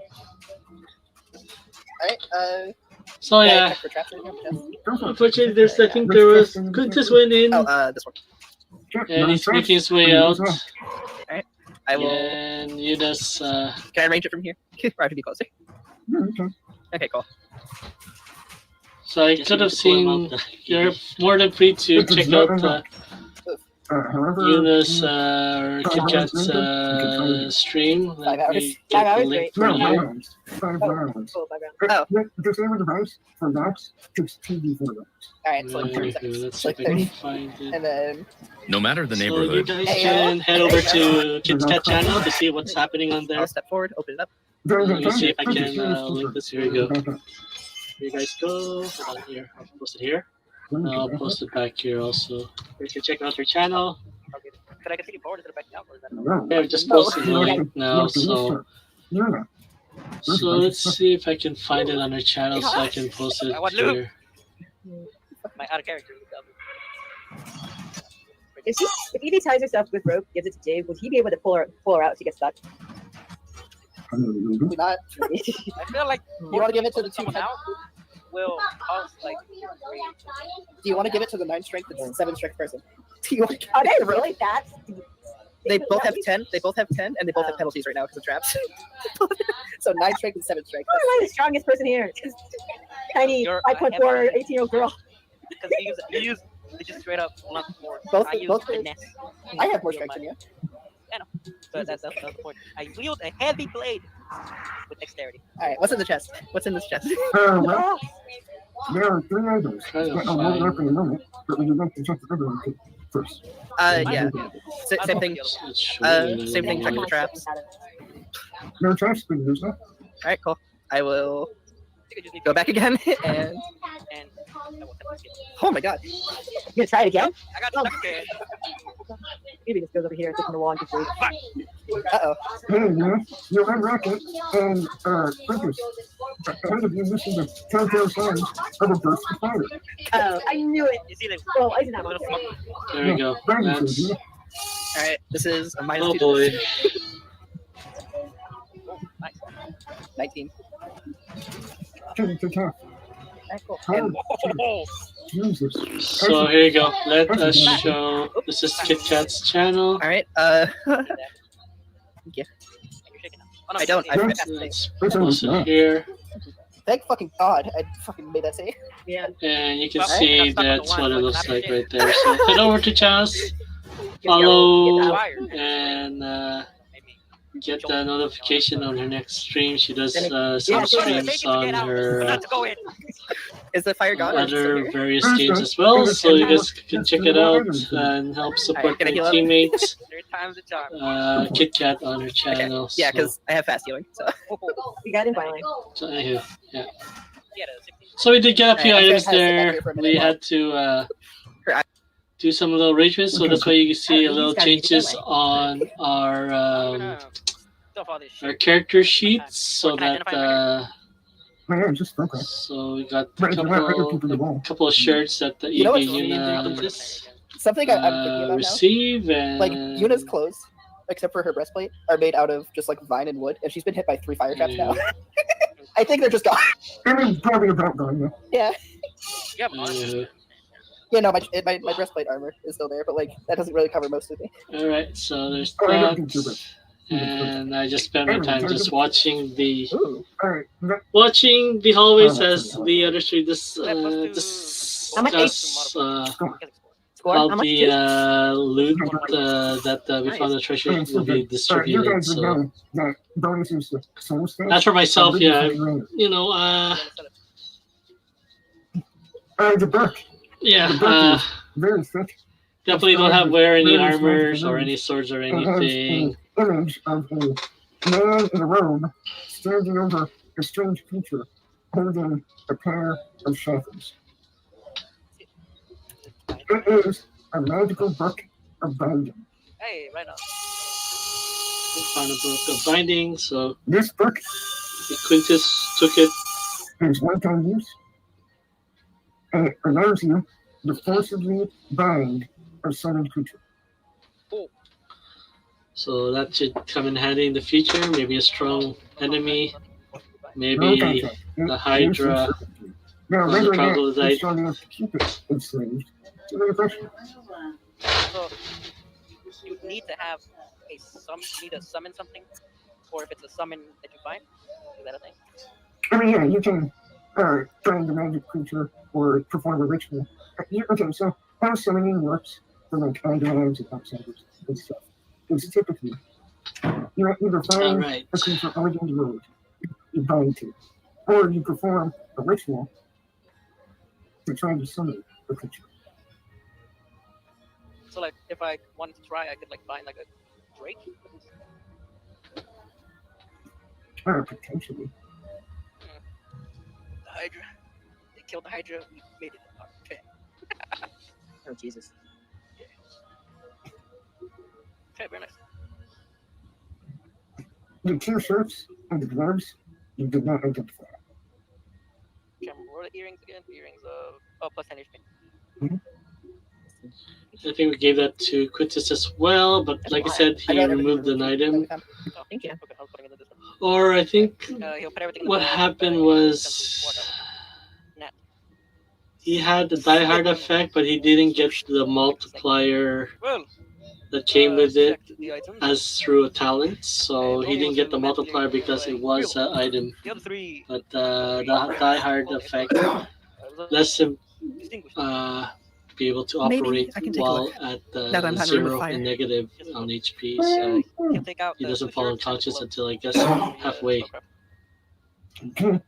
Alright, So can I yeah, check for traps in here? Yes. Go for it. unfortunately, there's I think there was Quintus went in Oh, this one. Check, and he's non-check. making his way out. I will. And Yuna's Can I arrange it from here? Or I have to be closer. Yeah, you can. Okay, cool. so I Guess could we have need to pull him seen. out. You're more than free to It's check not out enough. Yuna's or KitKat's stream. Let 5 hours. me 5 get the hours, link right? for you. Five rounds. Cool background. Oh, The same device for maps takes 2d4 rounds. alright, so like 30 seconds. Let's see Like if I can 30. find it. And then, No matter the So you neighborhood, guys Hey, can head over to KitKat channel to see what's happening on there. I'll step forward, open it up. Let me see if I can link this. Here we go. Here you guys go. Hold on here. I'll post it here. I'll post it back here also. You can check out their channel. Okay. Could I continue forward? Is it back now? Or is that Yeah, we just posted the link now. So let's see if I can find it on their channel so I can post it here. my out of character? If Evie ties herself with rope, gives it to Jade, would he be able to pull her out if she gets stuck? Do not. I feel like You want to give it to the 2 someone out will cause like. Do you want to give it to the 9 strength and 7 strength person? Do you want to Are they really that? They both have 10. They both have 10, and they both have penalties right now because of traps. So 9 strength and 7 strength. Why am I the strongest person here? Just tiny You're 5.4 18-year-old girl. Because you use they just straight up blunt force. Both- I use both- finesse. I have more strength than you. But that's the point. I wield a heavy blade with dexterity. All right, what's in the chest? What's in this chest? Well, there are 3 items Try to that I'll load up find. in a moment, but we would like to check the other one first. Yeah. Same thing. It's showing Same thing, check the traps. No traps being used, huh? All right, cool. I will You could just need go back again and. and I will attempt to get it. Oh my god. You gonna try it again? I got stuck there. Maybe just goes over here, sits on the wall, and just waits. Uh oh. Hey, you have Rocket and Quintus. One of you listened to telltale signs of a burst of fire. Oh, I knew it. You see them? Oh, I didn't have one. Little smoke. There we go. That's, All right, this is a minus oh 2 boy. Oh, nice. 19. Turn to top. All right, cool. Oh, Oh, Jesus. So here you go. Let us show. This is KitKat's channel. All right. you're shaking now. Oh, no, I don't. I you're- forgot to say. Let's post it here. Thank fucking god I fucking made that say. Yeah. And you can Well, see I'm stuck on the that's line, what it so I looks can like have right there. So head over to channels, follow, Inspired. and Maybe. get the notification on her next stream. She does some Yeah, streams on her Not to go in. Is the fire gone? Or is it still other here? various games as well. So you guys can check it out and help support Alright, can I my heal up? teammates. 3 times the charm. KitKat on her Okay. channel. Yeah, so- because I have fast healing. So. You got him finally. so anywho, yeah. Yeah, the 16. So we did get a few Alright, I'm items gonna sit back there. here for a minute We while- had to do some little arrangements, so that's why you see a little changes on our Stuff all this our shit. character sheets, so Can I that identify Man, just okay. so we got Right, there are other people a involved. couple of shirts that the You know Evie what's Yuna Something I'm thinking about now. receive, and Like Yuna's clothes, except for her breastplate, are made out of just like vine and wood, and she's been hit by 3 fire traps now. I think they're just gone. I mean, probably about going, yeah. Yeah. You have armor. Yeah, no, my breastplate armor is still there, but like that doesn't really cover most of me. All right, so there's Oh, I don't think that, and I just spent my time just watching the Ooh, alright. hallways as the other three discuss How much Score? how How much? the loot that we found the treasure will be You distributed. guys would So know that bonuses to soul stats. as for myself, yeah, The book, very thick. definitely don't have wear any armors or any swords or It has anything. an image of a man in a robe standing over a strange creature holding a pair of shackles. It is a magical book of binding. Hey, right now. Found a book of binding, so This book Quintus took it. is one-time use, and it allows you to forcibly bind a summoned creature. So that should come in handy in the future. Maybe a strong enemy, No maybe contact. the Hydra. Now, or the whether or not troglodyte. it's strong enough to keep it enslaved is another question. So you need to have you need to summon something, or if it's a summon that you find, is that a thing? I mean, yeah, you can bind a magic creature or perform a ritual. Okay, so how summoning works for like underlines and outsiders and stuff. It's typically you either find Alright. a creature already on the road, you bind to, or you perform a ritual to try to summon the creature. So like, if I wanted to try, I could like find like a drake. Or potentially. The Hydra. They killed the Hydra. We made it our pet. Oh Jesus. Okay, very nice. The two shirts and the gloves, you did not identify. Okay, what are the earrings again? Earrings of plus 10 HP. I think we gave that to Quintus as well, but like I said, he removed an item. Oh, Thank you. Okay, I was putting it in this one. Or I think He'll put everything in the what bag, happened he'll was Net. he had the Die Hard effect, but he didn't get the multiplier Well, that came with it check the items. as through a talent, so he didn't get the multiplier because it was an item. The other three But the Die Hard effect lets him distinguished. be able to Maybe operate I can take a while look. at Now that I'm having room with 0 fire. and negative on HP, so He'll take out he the doesn't two fall shirts and unconscious the until I guess gloves. halfway. Okay.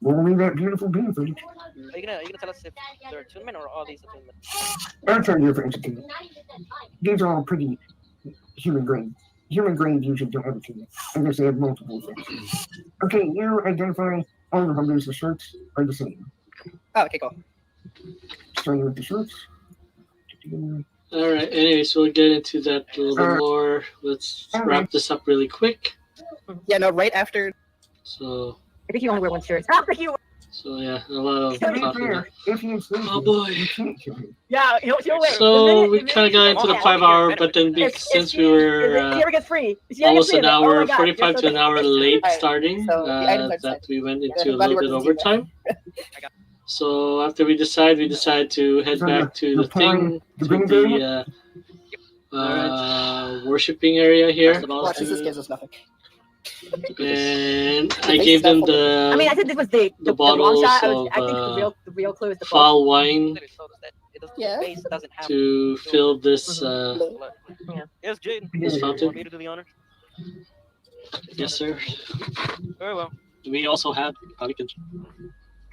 We'll leave that beautiful being for you. Are you gonna tell us if they're attunement or all these attunement? I'll tell you if it's okay. These are all pretty human grade. Human grade usually don't have a team, unless they have multiple things. Okay, you identify all the numbers. The shirts are the same. Oh, okay, cool. Starting with the shirts. Alright, anyways, we'll get into that a little bit more. Let's wrap this up really quick. Yeah, no, right after. So, I think you only wear one shirt. I think you. yeah, a lot of To be talking. fair, if he is Oh boy. you can't kill him. Yeah, he'll wait. So we kind of got into the Yeah. 5 hour, but then since we were he ever gets free. If she ever almost gets an free, I'm like, oh hour, my God, 45 you're to an so hour late Alright, starting, so the items are that set. we went Yeah, into a I'm glad little you bit worked with overtime. So after we decided to head So back to you're the thing, the to green the worshipping area here. Watch, this gives us nothing. And I gave them I mean, I said this was the long bottles shot. of I think the real clue is the foul wine Yeah. Base doesn't have to fill this Yes, Jade. this Want fountain. me to do the honor? Yes, sir. Very well. We also have probably can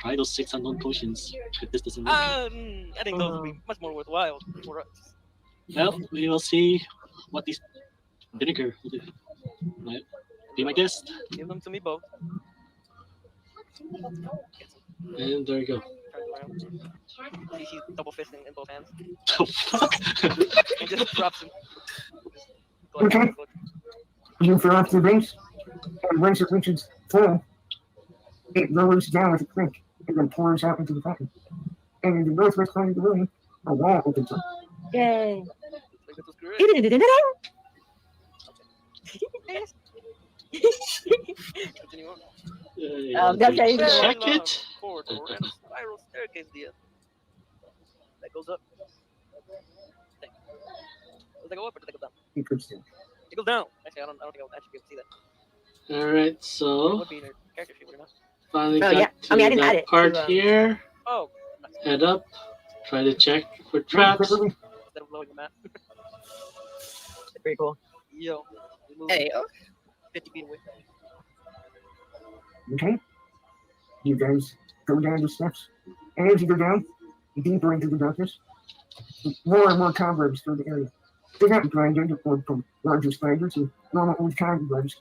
try those 6 unknown potions if this doesn't work. I think those would be much more worthwhile for us. Well, we will see what these vinegar will do. Right. Be my guest. Give them to me both. And there you go. Turns around. He's double fisting in both hands. Oh, fuck. And just drops him. Okay. You fill up the base, and once it reaches full, it lowers down with a clink and then pours out into the fountain. And in the northwest corner of the room, a wall opens up. Yay. Like, this was great. Continue on. Okay. Check Very long it. corridor and a spiral staircase at the end. That goes up. Thing. Does that go up or does that go down? It goes down. It goes down. Actually, I don't think I would actually be able to see that. Alright, It so would be in your character sheet, would it not? finally Oh, got yeah. to I mean, I didn't add that it part to, here. Oh, nice. Head up. Try to check for traps. Instead of blowing the map. Pretty cool. Yo. We moved Hey, 50 feet away. Okay? You guys go down the steps. And as you go down, deeper into the darkness, more and more cobwebs fill the area. They're not grinded or from larger spiders or normal old cobwebs,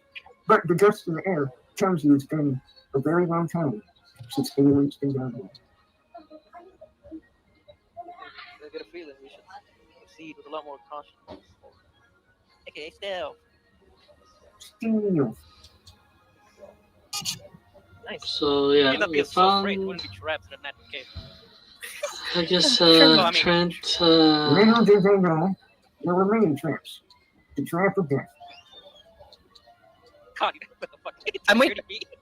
but the dust in the air tells you it's been a very long time since anyone's been down there. I get a feeling we should proceed with a lot more caution. Okay, stealth. Still, Nice. So yeah, You'd not we be so afraid. It found. wouldn't be trapped in a net cave. I guess Well, I mean- Trent. little did they know, there were many traps. The trap of death. God, what the fuck? I'm waiting.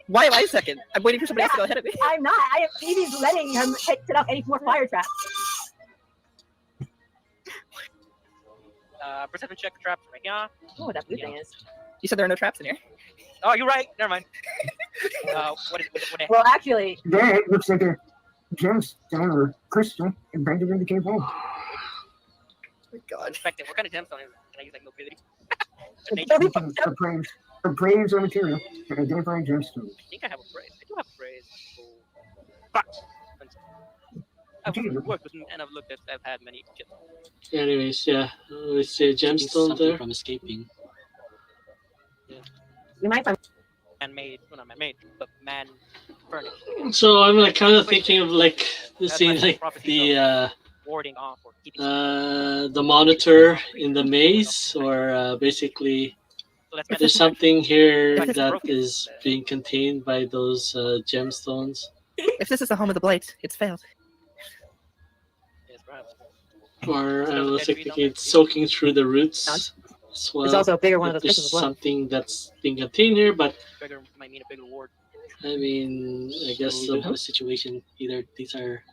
Why am I second? I'm waiting for somebody else to go ahead of me. I'm not. Evie's letting him set up any more fire traps. Perception check traps right here. Oh, what that blue thing is. You said there are no traps in here. Oh, you're right. Never mind. What Well, actually, That looks like a gemstone or crystal embedded in the cave wall. my god. Perspective. What kind of gemstone is it? Can I use like nobility? Appraise our material to identify gemstones. I think I have a praise. I do have a praise. So, but I've worked with and I've looked at. I've had many gemstones. Anyways, yeah, we see a Keeping gemstone something there. from escaping. We might find. Man-made, well not man-made, but man-furnished. I guess. So I'm like kind of thinking of like the That's scene, my like prophecy warding off or keeping. the monitor in the maze, or basically So that's meant there's to- something here If it's that broken, is being contained by those gemstones. If this is the home of the blight, it's failed. Yes, perhaps. Or So I was there's a thinking degree it's soaking through the roots as well. There's also a bigger one of If those there's crystals as well. something that's being contained here, but Bigger might mean a bigger ward. I mean, I guess So we do have a situation. Either these are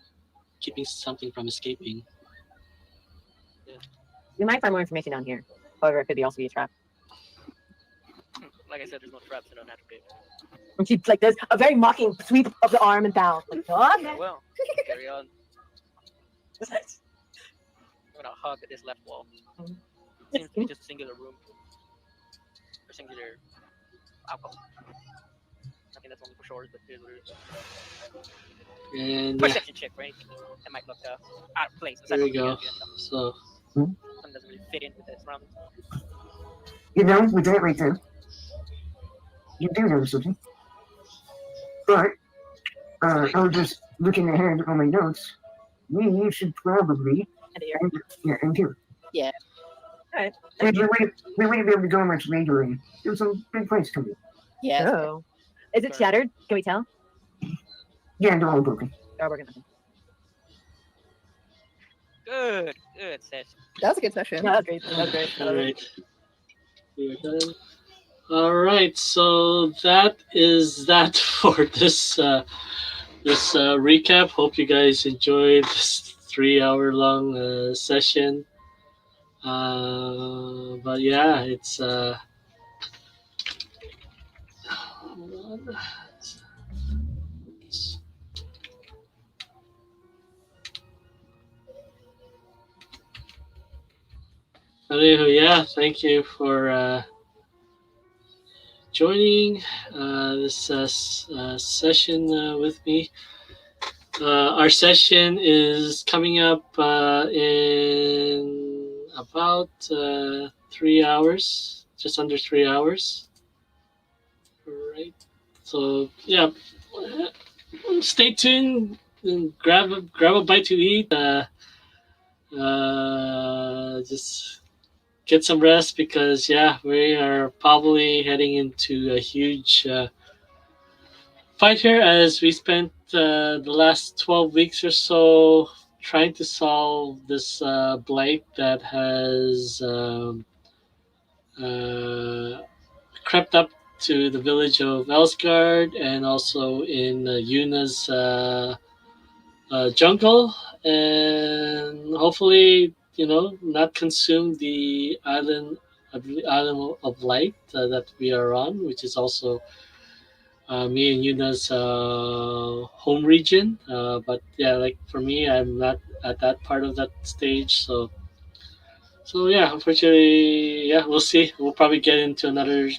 keeping something from escaping. We might find more information down here. However, it could be also be a trap. Like I said, there's no traps in a natural cave. And she like does a very mocking sweep of the arm and bow. Like, Yeah, well, carry on. I'm gonna hug this left wall. Seems to be just singular room. Or singular alcohol. I think that's only for shores, but here's what it is. and yeah, Perception check for anything that might look out of place. there aside we from the go. ambient stuff. So Something doesn't really fit in with the surroundings. You know, with that right there, you do know something. But I was just looking ahead on my notes. We should probably and here. end here. Yeah. Alright. We wouldn't be able to go much later, and there's a big place coming. Yeah. Oh. Is it shattered? Can we tell? Yeah, they're all broken. Oh, we're gonna. Good session. That was a good session. No, that's great. That's great. all right, we are done. All right, so that is that for this recap. Hope you guys enjoyed this 3 hour long session. But yeah, it's hold on. Anywho, yeah, thank you for joining this session with me. Our session is coming up in about 3 hours, just under 3 hours. Right. So yeah, stay tuned and grab a bite to eat. Just get some rest because yeah, we are probably heading into a huge fight here as we spent the last 12 weeks or so trying to solve this blight that has crept up to the village of Elsgard and also in Yuna's jungle, and hopefully, not consume the island of light that we are on, which is also me and Yuna's home region. But yeah, like for me, I'm not at that part of that stage, so yeah, unfortunately, yeah, we'll see. We'll probably get into another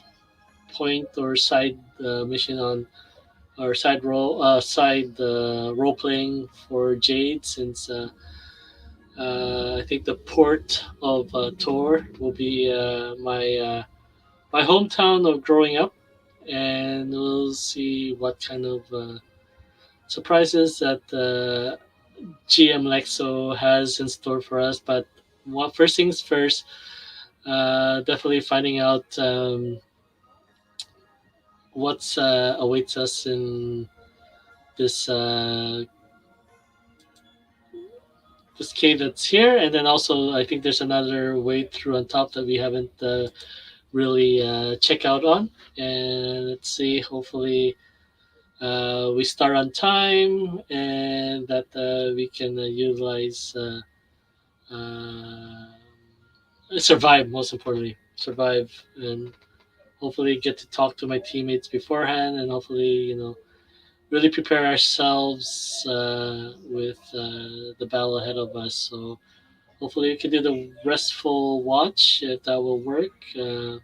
point or side mission on or side role playing for Jade, since I think the port of Tor will be my hometown of growing up, and we'll see what kind of surprises that GM Lexxo has in store for us. But first things first, definitely finding out what's awaits us in this this cave that's here, and then also I think there's another way through on top that we haven't really check out on. And let's see, hopefully we start on time and that we can utilize survive, most importantly survive, and hopefully get to talk to my teammates beforehand, and hopefully really prepare ourselves with the battle ahead of us. So hopefully we can do the restful watch if that will work, and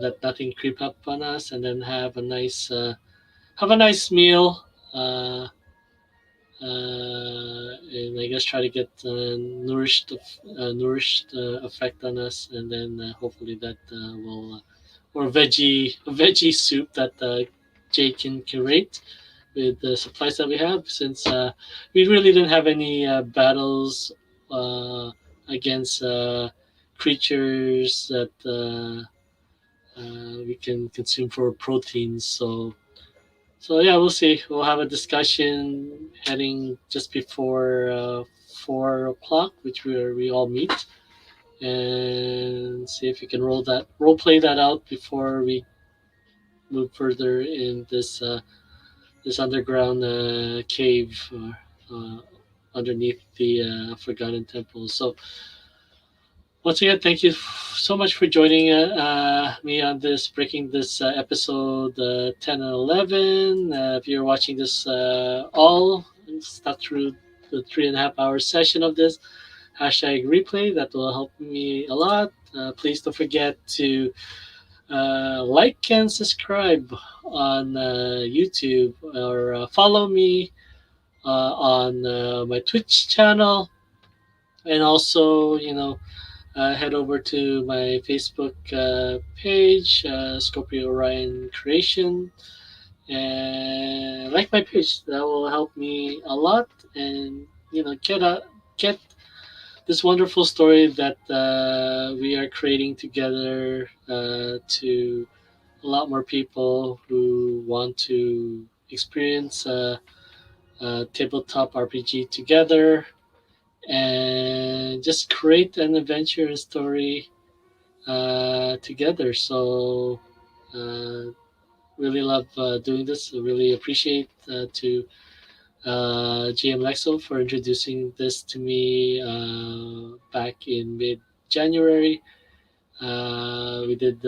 that nothing creep up on us, and then have a nice meal. Uh, and I guess try to get nourished effect on us, and then hopefully that will or veggie soup that Jay can curate with the supplies that we have, since we really didn't have any battles uh, against creatures that we can consume for proteins. So yeah, we'll see. We'll have a discussion heading just before 4 o'clock, which we all meet, and see if we can role play that out before we move further in this underground cave underneath the Forgotten Temple. So once again, thank you so much for joining me on this breaking this episode 10 and 11. If you're watching this all stuck through the 3.5 hour session of this hashtag replay, that will help me a lot. Please don't forget to like and subscribe on YouTube, or follow me on my Twitch channel, and also head over to my Facebook page, Scorpio Orion Creation, and like my page. That will help me a lot, and get this wonderful story that we are creating together to a lot more people who want to experience tabletop RPG together, and just create an adventure and story together. So, really love doing this. I really appreciate to GM Lexxo for introducing this to me back in mid January. We did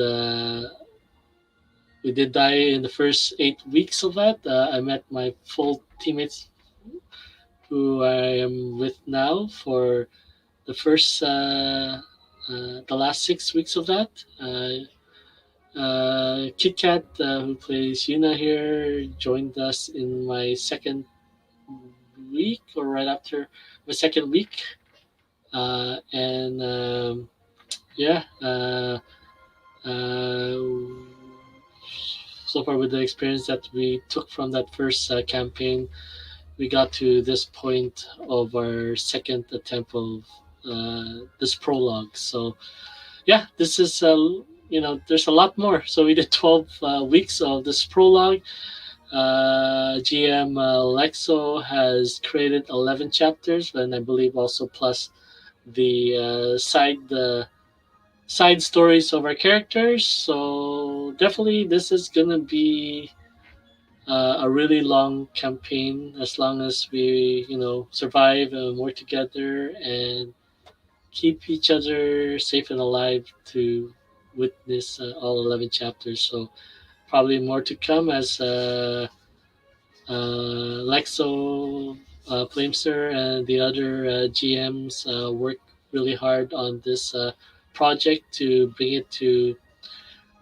die in the first 8 weeks of that. I met my full teammates who I am with now for the the last 6 weeks of that. KitKat, who plays Yuna here, joined us in my second week, or right after my second week. And yeah, uh, so far with the experience that we took from that first campaign, we got to this point of our second attempt of this prologue. So yeah, this is there's a lot more. So we did 12 weeks of this prologue. GM Lexxo has created 11 chapters, and I believe also plus the side stories of our characters. So definitely, this is gonna be a really long campaign, as long as we survive and work together and keep each other safe and alive to witness all 11 chapters. So probably more to come as Lexxo, Flamester, and the other GMs work really hard on this project to bring it to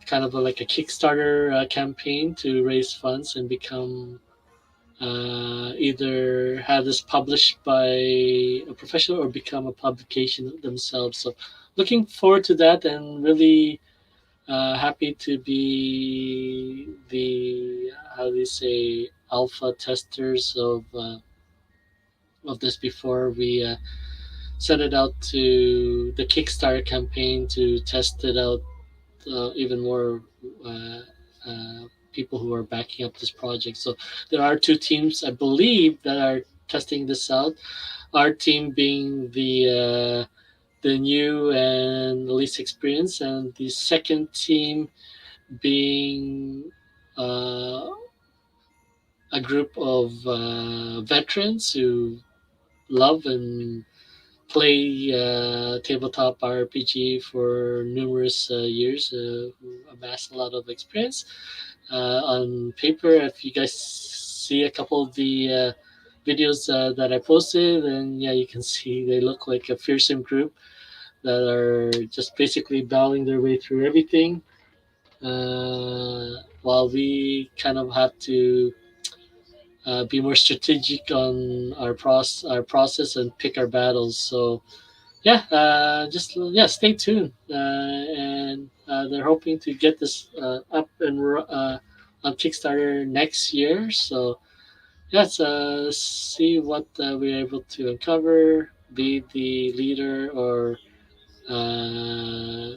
kind of like a Kickstarter campaign to raise funds and become either have this published by a professional or become a publication themselves. So looking forward to that, and really happy to be the, how do you say, alpha testers of this before we set it out to the Kickstarter campaign to test it out even more uh, people who are backing up this project. So there are two teams, I believe, that are testing this out. Our team being the new and least experienced, and the second team being uh, a group of veterans who love and play tabletop RPG for numerous years, who amass a lot of experience. On paper, if you guys see a couple of the videos that I posted, and yeah, you can see they look like a fearsome group that are just basically battling their way through everything, while we kind of have to be more strategic on our process and pick our battles. So yeah, just yeah, stay tuned, and they're hoping to get this up and on Kickstarter next year. So yes, see what we're able to uncover, be the leader, or uh,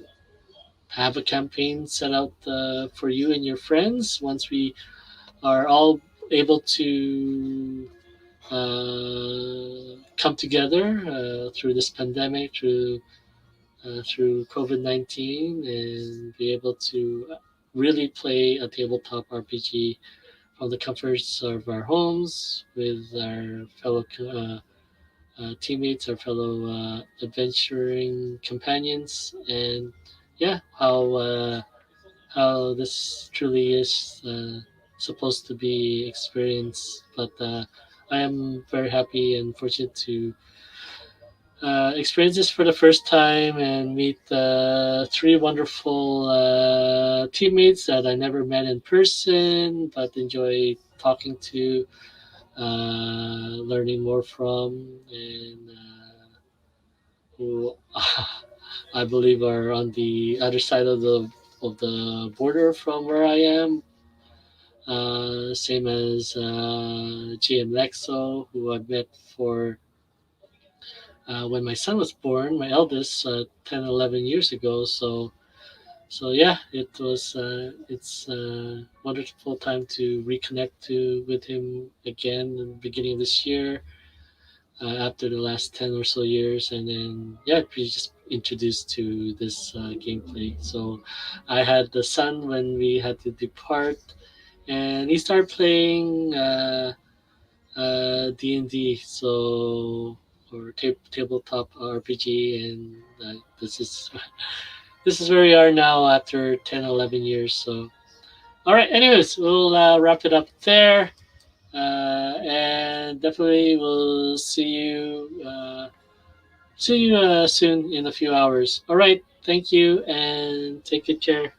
have a campaign set out for you and your friends once we are all able to come together through this pandemic, through COVID-19, and be able to really play a tabletop RPG from the comforts of our homes with our fellow teammates, our fellow adventuring companions, and yeah, how this truly is supposed to be experienced. But I am very happy and fortunate to experience this for the first time and meet three wonderful teammates that I never met in person, but enjoy talking to, learning more from, and who I believe are on the other side of the border from where I am. Same as GM Lexxo, who I met for when my son was born, my eldest, 10, 11 years ago. So yeah, it's a wonderful time to reconnect with him again in the beginning of this year, after the last 10 or so years, and then yeah, we just introduced to this gameplay. So I had the son when we had to depart, and he started playing D&D, so or tabletop RPG, and this is this is where we are now after 10, 11 years. So all right, anyways, we'll wrap it up there, and definitely we'll see you soon in a few hours. All right, thank you and take good care.